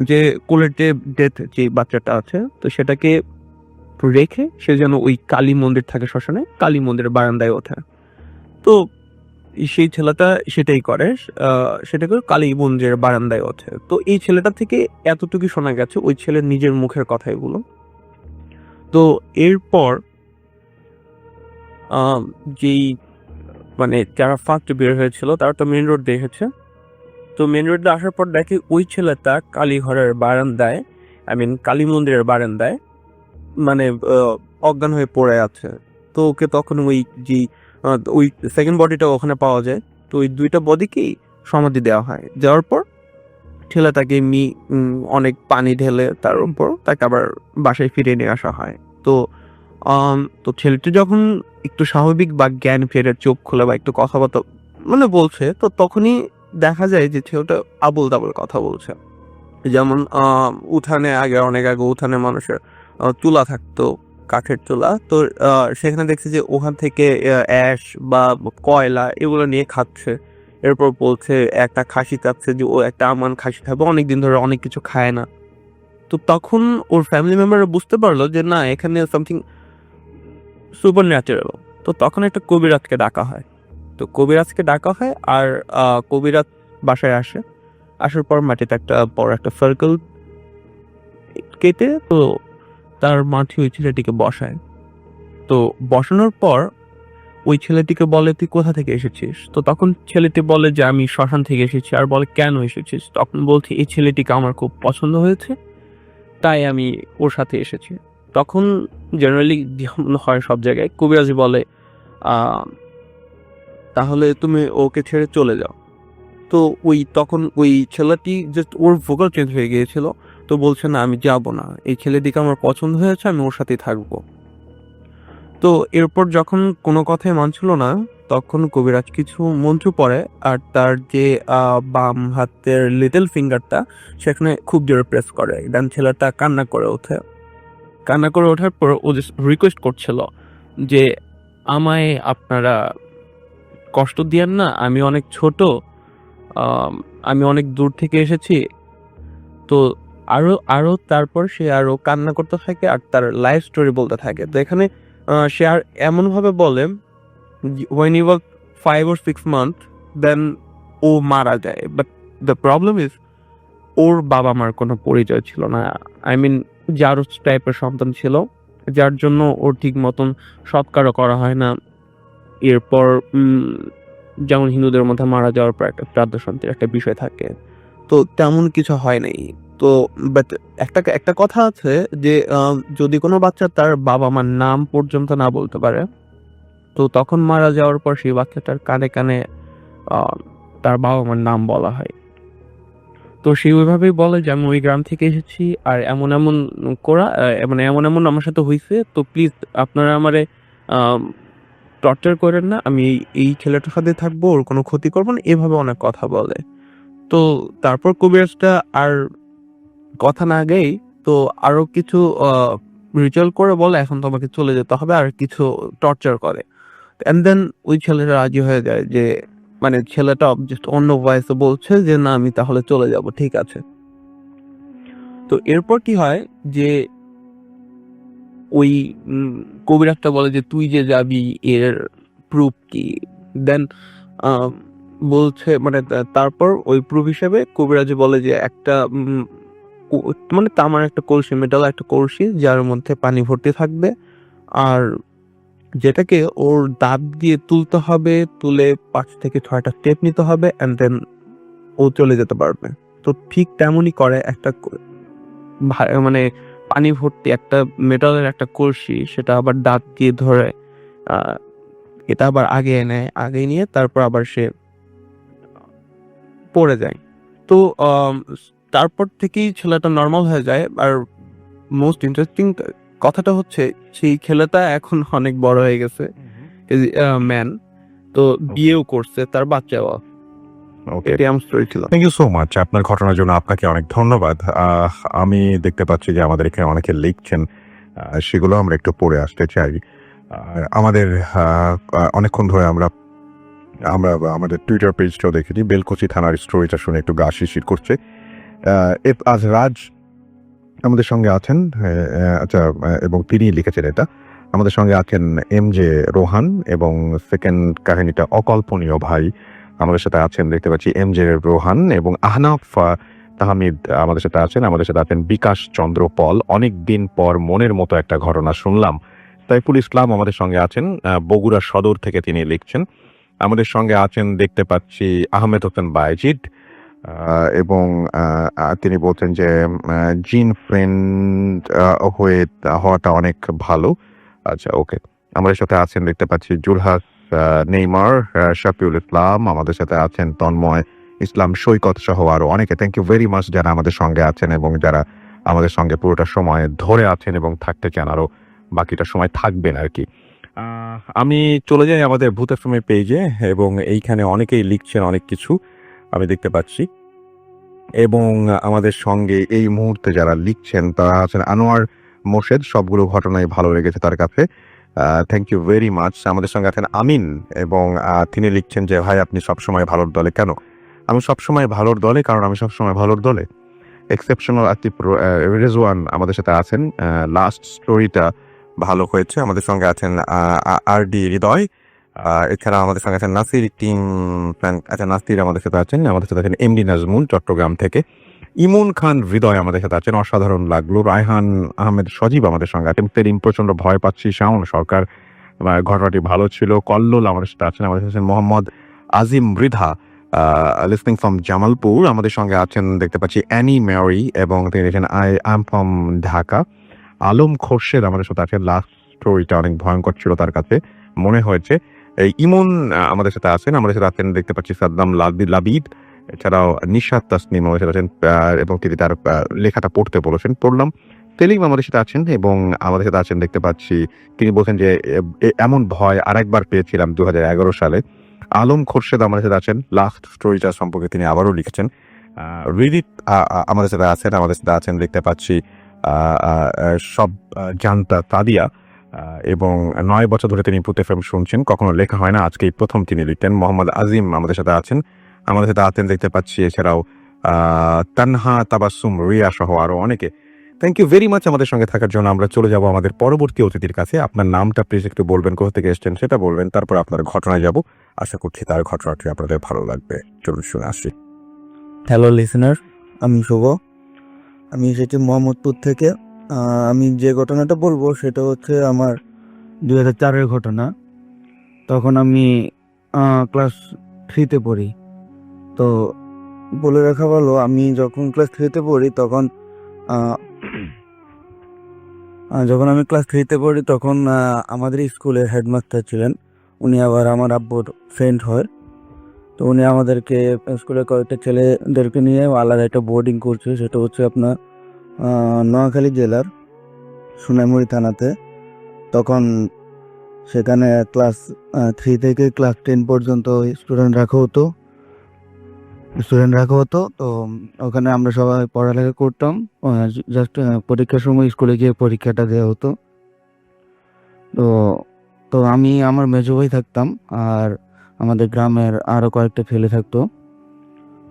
যে কোলের যে ডেথ যে বাচ্চাটা আছে, তো সেটাকে রেখে সে যেন ওই কালী মন্দির থাকে শ্মশানে, কালী মন্দিরের বারান্দায় ওঠে। তো সেই ছেলেটা সেটাই করে, সেটা করে কালী মন্দিরের বারান্দায় ওঠে। তো এই ছেলেটা থেকে এতটুকু শোনা গেছে, ওই ছেলের নিজের মুখের কথা এগুলো। তো এরপর যেই মানে যারা ফার্স্ট বের হয়েছিল তারা তো মেন রোড দেখেছে। তো মেন রোডে আসার পর দেখে ওই ছেলেটা কালীঘরের বারান্দায়, কালী মন্দিরের বারান্দায় মানে অজ্ঞান হয়ে পড়ে আছে। তো ওকে তখন ওই সেকেন্ড বডিটা ওখানে পাওয়া যায়। তো ওই 2টা বডিকেই সমাধি দেওয়া হয়। দেওয়ার পর ছেলেটাকে অনেক পানি ঢেলে তার উপর তাকে আবার বাসায় ফিরিয়ে নিয়ে আসা হয়। তো ছেলেটি যখন একটু স্বাভাবিক বা জ্ঞান ফেরে চোখ খোলে বা একটু কথাবার্তা মানে বলছে, তো তখনই দেখা যায় যে ছেলেটা আবল তাবল কথা বলছে। যেমন অনেক আগে উঠানে মানুষের চুলা থাকতো, কাঠের চুলা। তো সেখানে দেখছি যে ওখান থেকে অ্যাশ বা কয়লা এগুলো নিয়ে খাচ্ছে। এরপর বলছে একটা খাসি চাচ্ছে যে ও একটা আমান খাসি খাবে, অনেকদিন ধরে অনেক কিছু খায় না। তো তখন ওর ফ্যামিলি মেম্বাররা বুঝতে পারলো যে না, এখানে সামথিং সুপার ন্যাচারাল। তো তখন একটা কবিরাজকে ডাকা হয়। আর কবিরাজ বাসায় আসার পর মাটিতে একটা বড় একটা সার্কেল কেটে তো তার মাটি ওই ছেলেটিকে বসায়। তো বসানোর পর ওই ছেলেটিকে বলে তুই কোথা থেকে এসেছিস? তো তখন ছেলেটি বলে যে আমি শ্মশান থেকে এসেছি। আর বলে কেন এসেছিস? তখন বলছে এই ছেলেটিকে আমার খুব পছন্দ হয়েছে, তাই আমি ওর সাথে এসেছি। তখন জেনারেলি যেমন হয় সব জায়গায়, কবিরাজি বলে তাহলে তুমি ওকে ছেড়ে চলে যাও। তো তখন ওই ছেলেটি জাস্ট ওর ভোকাল চেঞ্জ হয়ে গিয়েছিল। তো বলছে না আমি যাব না, এই ছেলেটিকে আমার পছন্দ হয়েছে, আমি ওর সাথেই থাকবো। তো এরপর যখন কোনো কথাই মানছিল না, তখন কবিরাজ কিছু মন্ত্র পড়ে আর তার যে বাম হাতের লিটল ফিঙ্গারটা সেখানে খুব জোরে প্রেস করে। দেন ছেলেটা কান্না করে ওঠার পর ও রিকোয়েস্ট করছিল যে আমায় আপনারা কষ্ট দিয়েন না, আমি অনেক ছোট, আমি অনেক দূর থেকে এসেছি। তো আরো তারপর সে আরো কান্না করতে থাকে আর তার লাইফ স্টোরি বলতে থাকে। তো এখানে সে আর এমন ভাবে বলে when he was 5 or 6 months then ও মারা যায়। বাট দ্য প্রবলেম ইজ ওর বাবা মার কোনো পরিচয় ছিল না। জারজ টাইপের সন্তান ছিল, যার জন্য ওর ঠিক মতন সৎকারও করা হয় না। এরপর যেমন হিন্দুদের মধ্যে মারা যাওয়ার পর একটা শ্রাদ্ধ শান্তির একটা বিষয় থাকে, তো তেমন কিছু হয় নাই। তো বাট একটা কথা আছে যে যদি কোনো বাচ্চা তার বাবা মার নাম পর্যন্ত না বলতে পারে, তো তখন মারা যাওয়ার পর সেই বাচ্চাটার কানে কানে তার বাবা মার নাম বলা হয়। তো সে ওইভাবেই বলে যে আমি ওই গ্রাম থেকে এসেছি আর এমন এমন আমার সাথে হয়েছে, তো প্লিজ আপনারা আমারে টর্চার করেন না, আমি এই ছেলেটার সাথে থাকবো, ওর কোনো ক্ষতি করবো না, এভাবে অনেক কথা বলে। তো তারপর কবিরাজটা আর কথা না আগেই তো আরো কিছু রিচুয়াল করে বলে এখন তোমাকে চলে যেতে হবে, আর কিছু টর্চার করে। এন্ড দেন ওই ছেলেটা রাজি হয়ে যায় যে মানে ছেলেটা জাস্ট অন্য ভয়েসে বলছে যে না আমি তাহলে চলে যাব, ঠিক আছে। তো এরপর কি হয় যে ওই কবিরাজটা বলে যে তুই যে যাবি এর প্রুফ কি। দেন বলছে মানে তারপর ওই প্রুফ হিসেবে কবিরাজ বলে যে একটা মানে তামার একটা কলসি, মেটাল একটা কলসি যার মধ্যে পানি ভর্তি থাকবে, আর যেটাকে ওর দাঁত দিয়ে তুলতে হবে, তুলে 5 থেকে 6টা স্টেপ নিতে হবে, এন্ড দেন ও চলে যেতে পারবে। তো ঠিক তেমনই করে একটা মানে পানি ভর্তি একটা মেটালের একটা কলসি, সেটা আবার দাঁত দিয়ে ধরে এটা আবার আগে নেয়, আগে নিয়ে তারপর আবার সে পড়ে যায়। তো তারপর থেকেই ছেলেটা নর্মাল হয়ে যায়। আর মোস্ট ইন্টারেস্টিং কথাটা হচ্ছে সেই ছেলেটা এখন অনেক বড় হয়ে গেছে, ম্যান, তো বিয়েও করছে, তার বাচ্চাও। ওকে, এটাই আমার স্টোরি ছিল। থ্যাংক ইউ সো মাচ আপনার ঘটনার জন্য, আপনাকে অনেক ধন্যবাদ। আমি দেখতে পাচ্ছি যে আমাদের এখানে অনেকে লিখছেন, সেগুলো আমরা একটু পড়ে আসতে চাই। আমাদের অনেকক্ষণ ধরে আমরা আমাদের টুইটার পেজটাও দেখেছি, বেলকুচি থানার স্টোরিটা শুনে একটু গা শিরশির করছে। আজ রাজ আমাদের সঙ্গে আছেন, আচ্ছা, এবং তিনি লিখেছেন এটা। আমাদের সঙ্গে আছেন MJ রোহান, এবং সেকেন্ড কাহিনীটা অকল্পনীয় ভাই আমাদের সাথে আছেন, দেখতে পাচ্ছি MJ রোহান, এবং আহনাফ তাহমিদ আমাদের সাথে আছেন। আমাদের সাথে আছেন বিকাশ চন্দ্র পল, অনেক দিন পর মনের মতো একটা ঘটনা শুনলাম। সাইফুল ইসলাম আমাদের সঙ্গে আছেন, বগুড়া সদর থেকে তিনি লিখছেন। আমাদের সঙ্গে আছেন দেখতে পাচ্ছি আহমেদ হোসেন বাইজিদ, এবং তিনি বলছেন যে জিন ফ্রেন্ড হওয়াটা অনেক ভালো। আচ্ছা, ওকে। আমাদের সাথে আছেন দেখতে পাচ্ছি জুলহাস নেইমার, শাফিউল ইসলাম, আমাদের সাথে আছেন তন্ময় ইসলাম সৈকত সহ আরো অনেকে। থ্যাংক ইউ ভেরি মাচ যারা আমাদের সঙ্গে আছেন এবং যারা আমাদের সঙ্গে পুরোটা সময় ধরে আছেন এবং থাকতে চান, আরো বাকিটা সময় থাকবেন আর কি। আমি চলে যাই আমাদের ভূত এফএমের পেজে, এবং এইখানে অনেকেই লিখছেন অনেক কিছু আমি দেখতে পাচ্ছি। এবং আমাদের সঙ্গে এই মুহূর্তে যারা লিখছেন তারা আছেন আনোয়ার মোর্শেদ, সবগুলো ঘটনাই ভালো লেগেছে তার কাছে, থ্যাংক ইউ ভেরি মাচ। আমাদের সঙ্গে আছেন আমিন, এবং তিনি লিখছেন যে ভাই আপনি সবসময় ভালোর দলে কেন? আমি সবসময় ভালোর দলে, কারণ আমি সবসময় ভালোর দলে। এক্সেপশনাল আতিফ রেজওয়ান আমাদের সাথে আছেন, লাস্ট স্টোরিটা ভালো হয়েছে। আমাদের সঙ্গে আছেন RD হৃদয়, এছাড়া আমাদের সঙ্গে আছেন নাসির টিম, আচ্ছা নাসির আমাদের সাথে আছেন। আমাদের সাথে আছেন MD নাজমুল চট্টগ্রাম থেকে, ইমন খান হৃদয় আমাদের সাথে আছেন, অসাধারণ লাগলো। রায়হান আহমেদ সজীব আমাদের সঙ্গে আছেন, সেলিম প্রচন্ড ভয় পাচ্ছি, শাওন সরকার ঘটনাটি ভালো ছিল, কল্লোল আমাদের সাথে আছেন। আমাদের সাথে আছেন মোহাম্মদ আজিম মৃধা, লিসনিং ফ্রম জামালপুর। আমাদের সঙ্গে আছেন দেখতে পাচ্ছি অ্যানি ম্যারি, এবং তিনি লিখেন I am from Dhaka. Alam Khorshed আমাদের সাথে আছেন, লাস্ট স্টোরিটা অনেক ভয়ঙ্কর ছিল তার কাছে মনে হয়েছে। এই ইমন আমাদের সাথে আছেন। আমাদের সাথে আছেন দেখতে পাচ্ছি সাদ্দাম লাবিদ, এছাড়াও নিশাত তাসনিম আমাদের সাথে আছেন, এবং তিনি তার লেখাটা পড়তে বলেছেন, পড়লাম। সেলিম আমাদের সাথে আছেন, এবং আমাদের সাথে আছেন দেখতে পাচ্ছি তিনি বলছেন যে এমন ভয় আরেকবার পেয়েছিলাম 2011 সালে। আলম খোরশেদ আমাদের সাথে আছেন, লাস্ট স্টোরিটা সম্পর্কে তিনি আবারও লিখেছেন। রিদিত আমাদের সাথে আছেন। আমাদের সাথে আছেন দেখতে পাচ্ছি সব জানতা তাদিয়া, এবং 9 বছর ধরে তিনি ভূত এফএম শুনছেন, কখনো লেখা হয় না, আজকেই প্রথম তিনি লিখতেন। মোহাম্মদ আজিম আমাদের সাথে আছেন। আমাদের সাথে আছেন দেখতে পাচ্ছি এছাড়াও তানহা তাবাসুম রিয়া সহ আরো অনেকে। থ্যাংক ইউ ভেরি মাচ আমাদের সঙ্গে থাকার জন্য। আমরা চলে যাব আমাদের পরবর্তী অতিথির কাছে। আপনার নামটা প্লিজ একটু বলবেন, কোথা থেকে এসেছেন সেটা বলবেন, তারপর আপনার ঘটনায় যাব। আশা করছি তার ঘটনাটি আপনাদের ভালো লাগবে। চলুন শুনে আসছি। হ্যালো লিসেনার, আমি শুভ, আমি এসেছি মোহাম্মদপুর থেকে। আমি যে ঘটনাটা বলবো সেটা হচ্ছে আমার 2004-এর ঘটনা। তখন আমি ক্লাস 3-তে পড়ি। তো বলে রাখা ভালো, আমি যখন ক্লাস 3-তে পড়ি তখন আমি ক্লাস 3-তে পড়ি তখন আমাদের স্কুলের হেডমাস্টার ছিলেন, উনি আবার আমার আব্বুর ফ্রেন্ড হয়। তো উনি আমাদেরকে স্কুলের কয়েকটা ছেলেদেরকে নিয়ে আলাদা একটা বোর্ডিং করছে, সেটা হচ্ছে আপনার নোয়াখালী জেলার সোনাইমুড়ি থানাতে। তখন সেখানে ক্লাস 3 থেকে ক্লাস 10 পর্যন্ত স্টুডেন্ট রাখা হতো। স্টুডেন্ট রাখা হতো। তো ওখানে আমরা সবাই পড়ালেখা করতাম। জাস্ট পরীক্ষার সময় স্কুলে গিয়ে পরীক্ষাটা দেওয়া হতো। তো তো আমি আমার মেজো ভাই থাকতাম, আর আমাদের গ্রামের আরো কয়েকটা ছেলে থাকতো।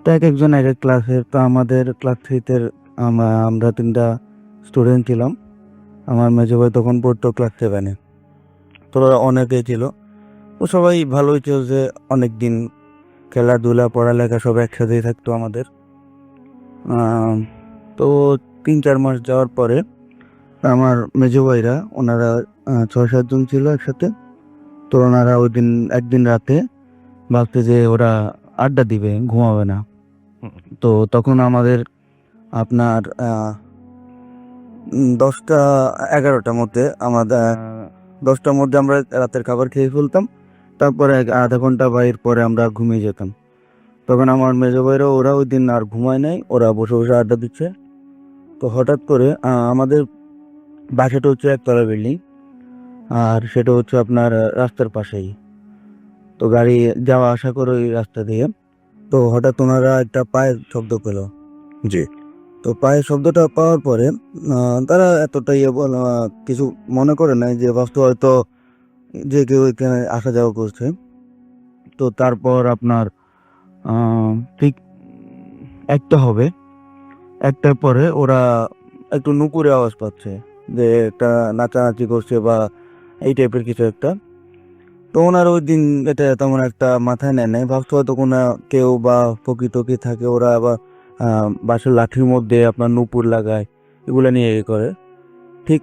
তো এক একজন এক এক ক্লাসের। তো আমাদের ক্লাস থ্রিতে আমরা 3টা স্টুডেন্ট ছিলাম। আমার মেজো ভাই তখন পড়তো ক্লাস 7-এ। তো ওরা অনেকেই ছিল। ও সবাই ভালোই চলছে, অনেক দিন খেলাধুলা পড়ালেখা সব একসাথেই থাকতো আমাদের। আম, তো 3-4 মাস যাওয়ার পরে আমার মেজো ভাইরা ওনারা 6-7 জন ছিল একসাথে। তো ওনারা ওই দিন একদিন রাতে ভাবছে যে ওরা আড্ডা দিবে, ঘুমাবে না। তো তখন আমাদের আপনার 10টা 11টার মধ্যে আমাদের 10টার মধ্যে আমরা রাতের খাবার খেয়ে ফেলতাম। তারপরে আধা ঘন্টা বা এর পরে আমরা ঘুমিয়ে যেতাম। তখন আমার মেজো ভাইরা ওরা ওই দিন আর ঘুমায় নাই, ওরা বসে বসে আড্ডা দিচ্ছে। তো হঠাৎ করে আমাদের বাসাটা হচ্ছে একতলা বিল্ডিং, আর সেটা হচ্ছে আপনার রাস্তার পাশেই। তো গাড়ি যাওয়া আসা করে ওই রাস্তা দিয়ে। তো হঠাৎ ওনারা একটা পায়ের শব্দ পেল। জি। তো পায়ের শব্দটা পাওয়ার পরে তারা এতটা কিছু মনে করে নাই, যে ভাবতো হয়তো যে কেউ এখানে আসা যাওয়া করছে। তো তারপর আপনার ঠিক একটা হবে, একটার পরে ওরা একটু নুপুরে আওয়াজ পাচ্ছে, যে একটা নাচানাচি করছে বা এই টাইপের কিছু একটা। তো ওনারা ওই দিন এটা তেমন একটা মাথায় নেয় নাই, ভাবতো হয়তো কোনো কেউ বা ফকি টকি থাকে, ওরা আবার বাঁশের লাঠির মধ্যে আপনার নুপুর লাগায়, এগুলো নিয়ে করে। ঠিক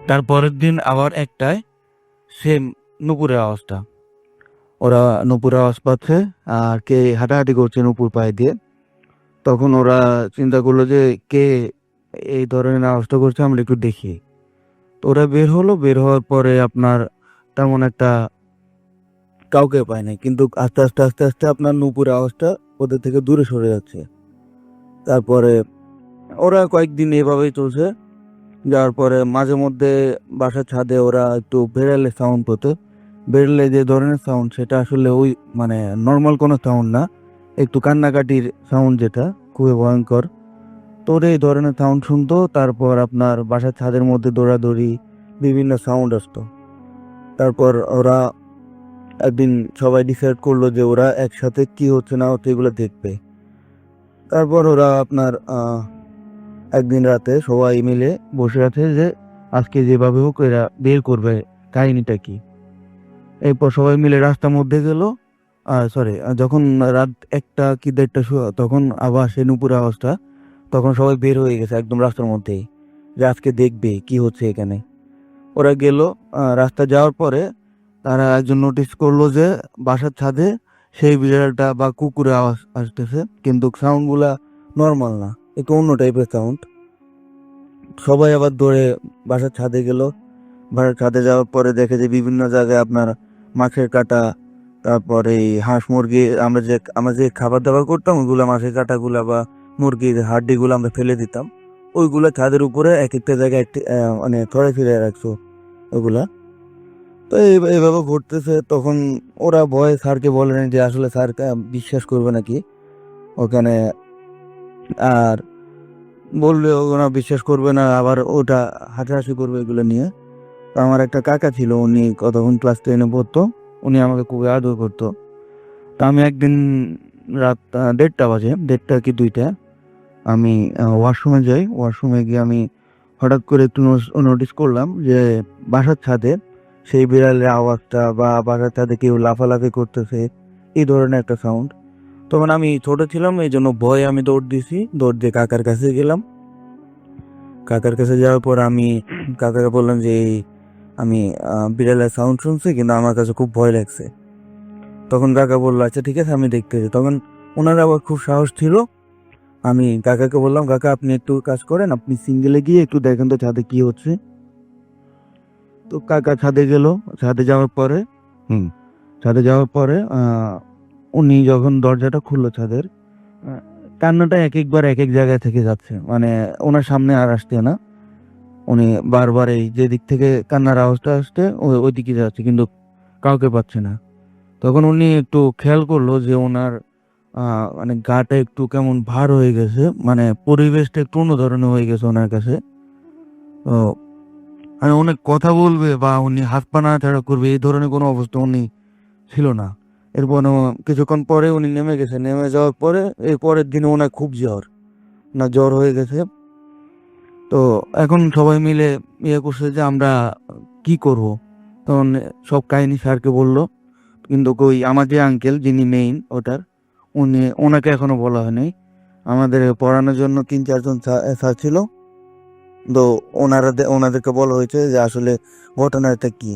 তারপরের দিন আবার একটায় সেম নুপুরের আওয়াজটা, ওরা নুপুরের আওয়াজ পাচ্ছে আর কে হাঁটাহাঁটি করছে নুপুর পায়ে দিয়ে। তখন ওরা চিন্তা করলো যে কে এই ধরনের আওয়াজটা করছে, আমরা একটু দেখি। তো ওরা বের হলো, বের হওয়ার পরে আপনার তেমন একটা কাউকে পায় নাই, কিন্তু আস্তে আস্তে আস্তে আস্তে আপনার নুপুরের আওয়াজটা ওদের থেকে দূরে সরে যাচ্ছে। তারপরে ওরা কয়েকদিন এভাবেই চলছে। যাওয়ার পরে মাঝে মধ্যে বাসার ছাদে ওরা একটু বেড়ালে সাউন্ড পেতো। বেড়ালে যে ধরনের সাউন্ড, সেটা আসলে ওই মানে নর্মাল কোনো সাউন্ড না, একটু কান্নাকাটির সাউন্ড, যেটা খুবই ভয়ঙ্কর। তো ওরা এই ধরনের সাউন্ড শুনতো। তারপর আপনার বাসার ছাদের মধ্যে দৌড়াদৌড়ি, বিভিন্ন সাউন্ড আসতো। তারপর ওরা একদিন সবাই ডিসাইড করলো যে ওরা একসাথে কি হচ্ছে না হচ্ছে এগুলো দেখবে। তারপর ওরা আপনার একদিন রাতে সবাই মিলে বসে আছে যে আজকে যেভাবে হোক এরা বের করবে কাহিনীটা কি। এরপর সবাই মিলে রাস্তার মধ্যে গেল। সরি, যখন রাত 1টা কি 1:30 তখন আবার সে নুপুর আওয়াজটা, তখন সবাই বের হয়ে গেছে একদম রাস্তার মধ্যেই, যে আজকে দেখবে কি হচ্ছে এখানে। ওরা গেল। রাস্তা যাওয়ার পরে তারা একজন নোটিস করলো যে বাসার ছাদে সেই বিড়ালটা বা কুকুরের আওয়াজ আসতেছে, কিন্তু সাউন্ডগুলা নর্মাল না, একটু অন্য টাইপের সাউন্ড। সবাই আবার দৌড়ে বাসার ছাদে গেল। বাসার ছাদে যাওয়ার পরে দেখে যে বিভিন্ন জায়গায় আপনার মাছের কাঁটা, তারপরে এই হাঁস মুরগি, আমরা যে খাবার দাবার করতাম ওইগুলা, মাছের কাঁটাগুলা বা মুরগির হাড্ডিগুলো আমরা ফেলে দিতাম, ওইগুলা ছাদের উপরে এক একটা জায়গায় মানে ছড়াই ফিরে রাখছো ওগুলা। তো এইভাবে ঘটতেছে। তখন ওরা ভয়ে স্যারকে বলেন যে আসলে স্যার বিশ্বাস করবে নাকি ওখানে, আর বললে ওরা বিশ্বাস করবে না, আবার ওটা হাসাহাসি করবে এগুলো নিয়ে। তো আমার একটা কাকা ছিল, উনি কতক্ষণ ক্লাস 10-এ পড়তো, উনি আমাকে খুবই আদর করতো। তো আমি একদিন রাত 1:30 বাজে, 1:30 কি 2টা, আমি ওয়াশরুমে যাই। ওয়াশরুমে গিয়ে আমি হঠাৎ করে একটু নোটিস করলাম যে বাসার ছাদে সেই বিড়ালের আওয়াজটা বা বাসার ছাদে কেউ লাফালাফি করতেছে, এই ধরনের একটা সাউন্ড। তখন আমি ছোট ছিলাম, এই জন্য ভয়ে আমি দৌড় দিয়ে কাকার কাছে গেলাম। কাকার কাছে যাওয়ার পর আমি কাকাকে বললাম যে আমি বিড়ালের সাউন্ড শুনছি, কিন্তু আমার কাছে খুব ভয় লাগছে। তখন কাকা বললো আচ্ছা ঠিক আছে আমি দেখতেছি। তখন ওনার আবার খুব সাহস ছিল। আমি কাকাকে বললাম কাকা আপনি একটু কাজ করেন, আপনি সিঙ্গেলে গিয়ে একটু দেখেন তো ছাদে কি হচ্ছে। তো কাকা ছাদে গেল। ছাদে যাওয়ার পরে উনি যখন দরজাটা খুললো ছাদের, কান্নাটা এক একবার এক এক জায়গায় থেকে যাচ্ছে, মানে ওনার সামনে আর আসছে না। উনি বারবার এই যে দিক থেকে কান্নার আওয়াজটা আসছে ওই দিকে যাচ্ছে, কিন্তু কাউকে পাচ্ছে না। তখন উনি একটু খেয়াল করলো যে ওনার মানে গাটা একটু কেমন ভার হয়ে গেছে, মানে পরিবেশটা একটু অন্য ধরনের হয়ে গেছে ওনার কাছে। তো মানে অনেক কথা বলবে বা উনি হাত পা নাড়াচাড়া করবে এই ধরনের কোনো অবস্থা উনি ছিল না। এরপর কিছুক্ষণ পরে উনি নেমে গেছে, নেমে যাওয়ার পরে এর পরের দিনে ওনার খুব জ্বর হয়ে গেছে। তো এখন সবাই মিলে ইয়ে করছে যে আমরা কি করব। তখন সব কাহিনী স্যারকে বললো, কিন্তু কই আমার যে আঙ্কেল যিনি মেইন ওটার, ওনাকে এখনো বলা হয়নি। আমাদের পড়ানোর জন্য 3-4 জন স্যার ছিল, তো ওনাদেরকে বলা হয়েছে যে আসলে ঘটনাটা কি।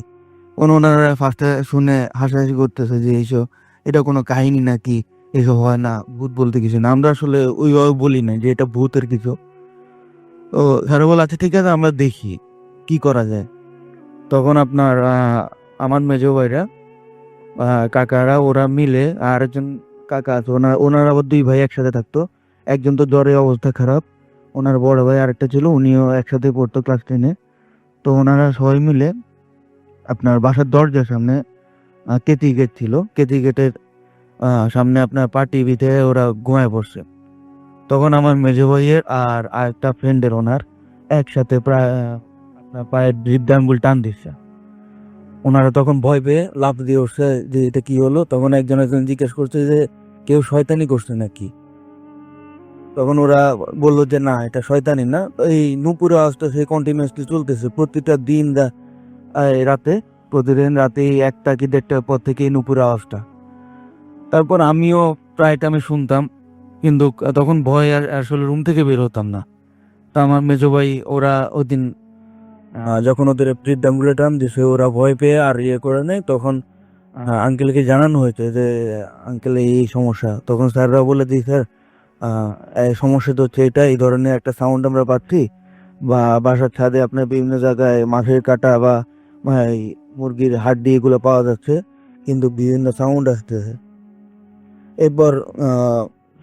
ওনারা ফার্স্টে শুনে হাসাহাসি করতেছে যে এইসব এটা কোনো কাহিনী নাকি, এসব হয় না, ভূত বলতে কিছু না। আমরা আসলে ওইভাবে বলি না যে এটা ভূতের কিছু। তো স্যার বলে আচ্ছা ঠিক আছে আমরা দেখি কি করা যায়। তখন আপনার আমার মেজো ভাইরা কাকারা ওরা মিলে, আর একজন কাকা আছে ওনার আবার 2 ভাই একসাথে থাকতো। একজন তো জ্বরে অবস্থা খারাপ, ওনার বড় ভাই আরেকটা ছিল, উনিও একসাথে পড়তো ক্লাস 10-এ। তো ওনারা সবাই মিলে আপনার বাসার দরজার সামনে কেতলি গেট ছিল, কেতলি গেটের সামনে আপনার পার্টি ভিতরে ওরা ঘুমায় পড়ছে। তখন আমার মেজো ভাইয়ের আর আরেকটা ফ্রেন্ডের ওনার একসাথে প্রায় আপনার পায়ের হৃদয় আঙ্গুল টান দিচ্ছে। ওনারা তখন ভয় পেয়ে লাফ দিয়ে উঠছে যে এটা কি হলো। তখন একজন জিজ্ঞেস করছে যে কেউ শয়তানি করছে নাকি। তখন ওরা বললো যে না এটা শয়তানি না। এই নুপুরের আওয়াজটা সে কন্টিনিউয়াসলি চলতেছে প্রতিটা দিন প্রতিদিন রাতে 1টা কি 1:30টার পর থেকে এই নুপুরের আওয়াজটা। তারপর আমিও প্রায় টাইমে শুনতাম, কিন্তু তখন ভয় আর আসলে রুম থেকে বের হতাম না। তা আমার মেজো ভাই ওরা ওদিন যখন ওদের বৃদ্ধাঙ্গুলে টান দিছে ওরা ভয় পেয়ে আর ইয়ে করে নেয়। তখন আঙ্কেলকে জানানো হয়েছে যে আঙ্কেল এই সমস্যা। তখন স্যাররা বলে দিই স্যার এই সমস্যা তো হচ্ছে এটা, এই ধরনের একটা সাউন্ড আমরা পাচ্ছি, বা বাসার ছাদে আপনার বিভিন্ন জায়গায় মাছের কাটা বা এই মুরগির হাড্ডি এগুলো পাওয়া যাচ্ছে, কিন্তু বিভিন্ন সাউন্ড আসতেছে। এরপর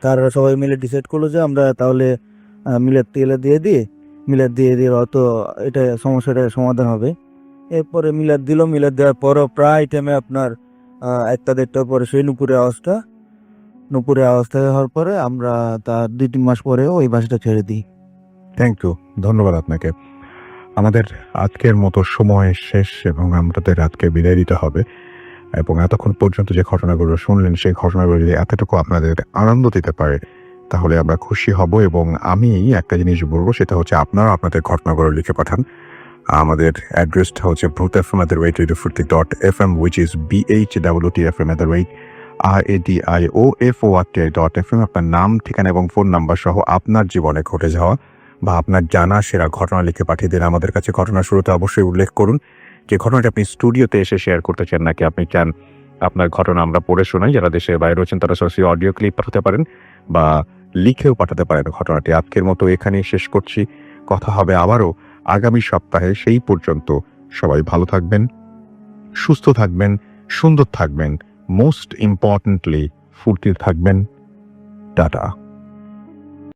তারা সবাই মিলে ডিসাইড করলো যে আমরা তাহলে মিলাদ দিয়ে দিলে হয়তো এটা সমস্যাটার সমাধান হবে। এরপরে মিলাদ দেওয়ার পরও প্রায় টাইমে আপনার 1টা-1:30টার পরে সেই নুপুরের আওয়াজটা হওয়ার পরে আমরা তার 2-3 মাস পরে ওই বাসাটা ছেড়ে দিই। থ্যাংক ইউ, ধন্যবাদ আপনাকে। আমাদের আজকের মতো সময় শেষ এবং আমাদের আজকে বিদায় দিতে হবে। এবং এতক্ষণ পর্যন্ত যে ঘটনাগুলো শুনলেন সেই ঘটনাগুলো যদি এতটুকু আপনাদের আনন্দ দিতে পারে তাহলে আমরা খুশি হব। এবং আমি একটা জিনিস বলবো, সেটা হচ্ছে আপনারা আপনাদের ঘটনাগুলো লিখে পাঠান। আমাদের অ্যাড্রেসটা হচ্ছে bhutfm@radio40.fm, which is BHWTFM@radioFORTI.FM। আপনার নাম, ঠিকানা এবং ফোন নাম্বার সহ আপনার জীবনে ঘটে যাওয়া বা আপনার জানা সেরা ঘটনা লিখে পাঠিয়ে দিন আমাদের কাছে। ঘটনা শুরুতে অবশ্যই উল্লেখ করুন যে ঘটনাটা আপনি স্টুডিওতে এসে শেয়ার করতে চান, নাকি আপনি চান আপনার ঘটনা আমরা পড়ে শোনাই। যারা দেশের বাইরে রয়েছেন তারা সরাসরি অডিও ক্লিপ পাঠাতে পারেন বা লিখেও পাঠাতে পারেন ঘটনাটি। আজকের মতো এখানেই শেষ করছি, কথা হবে আবারও আগামী সপ্তাহে। সেই পর্যন্ত সবাই ভালো থাকবেন, সুস্থ থাকবেন, সুন্দর থাকবেন, মোস্ট ইম্পর্টেন্টলি ফুর্তি থাকবেন। টাটা।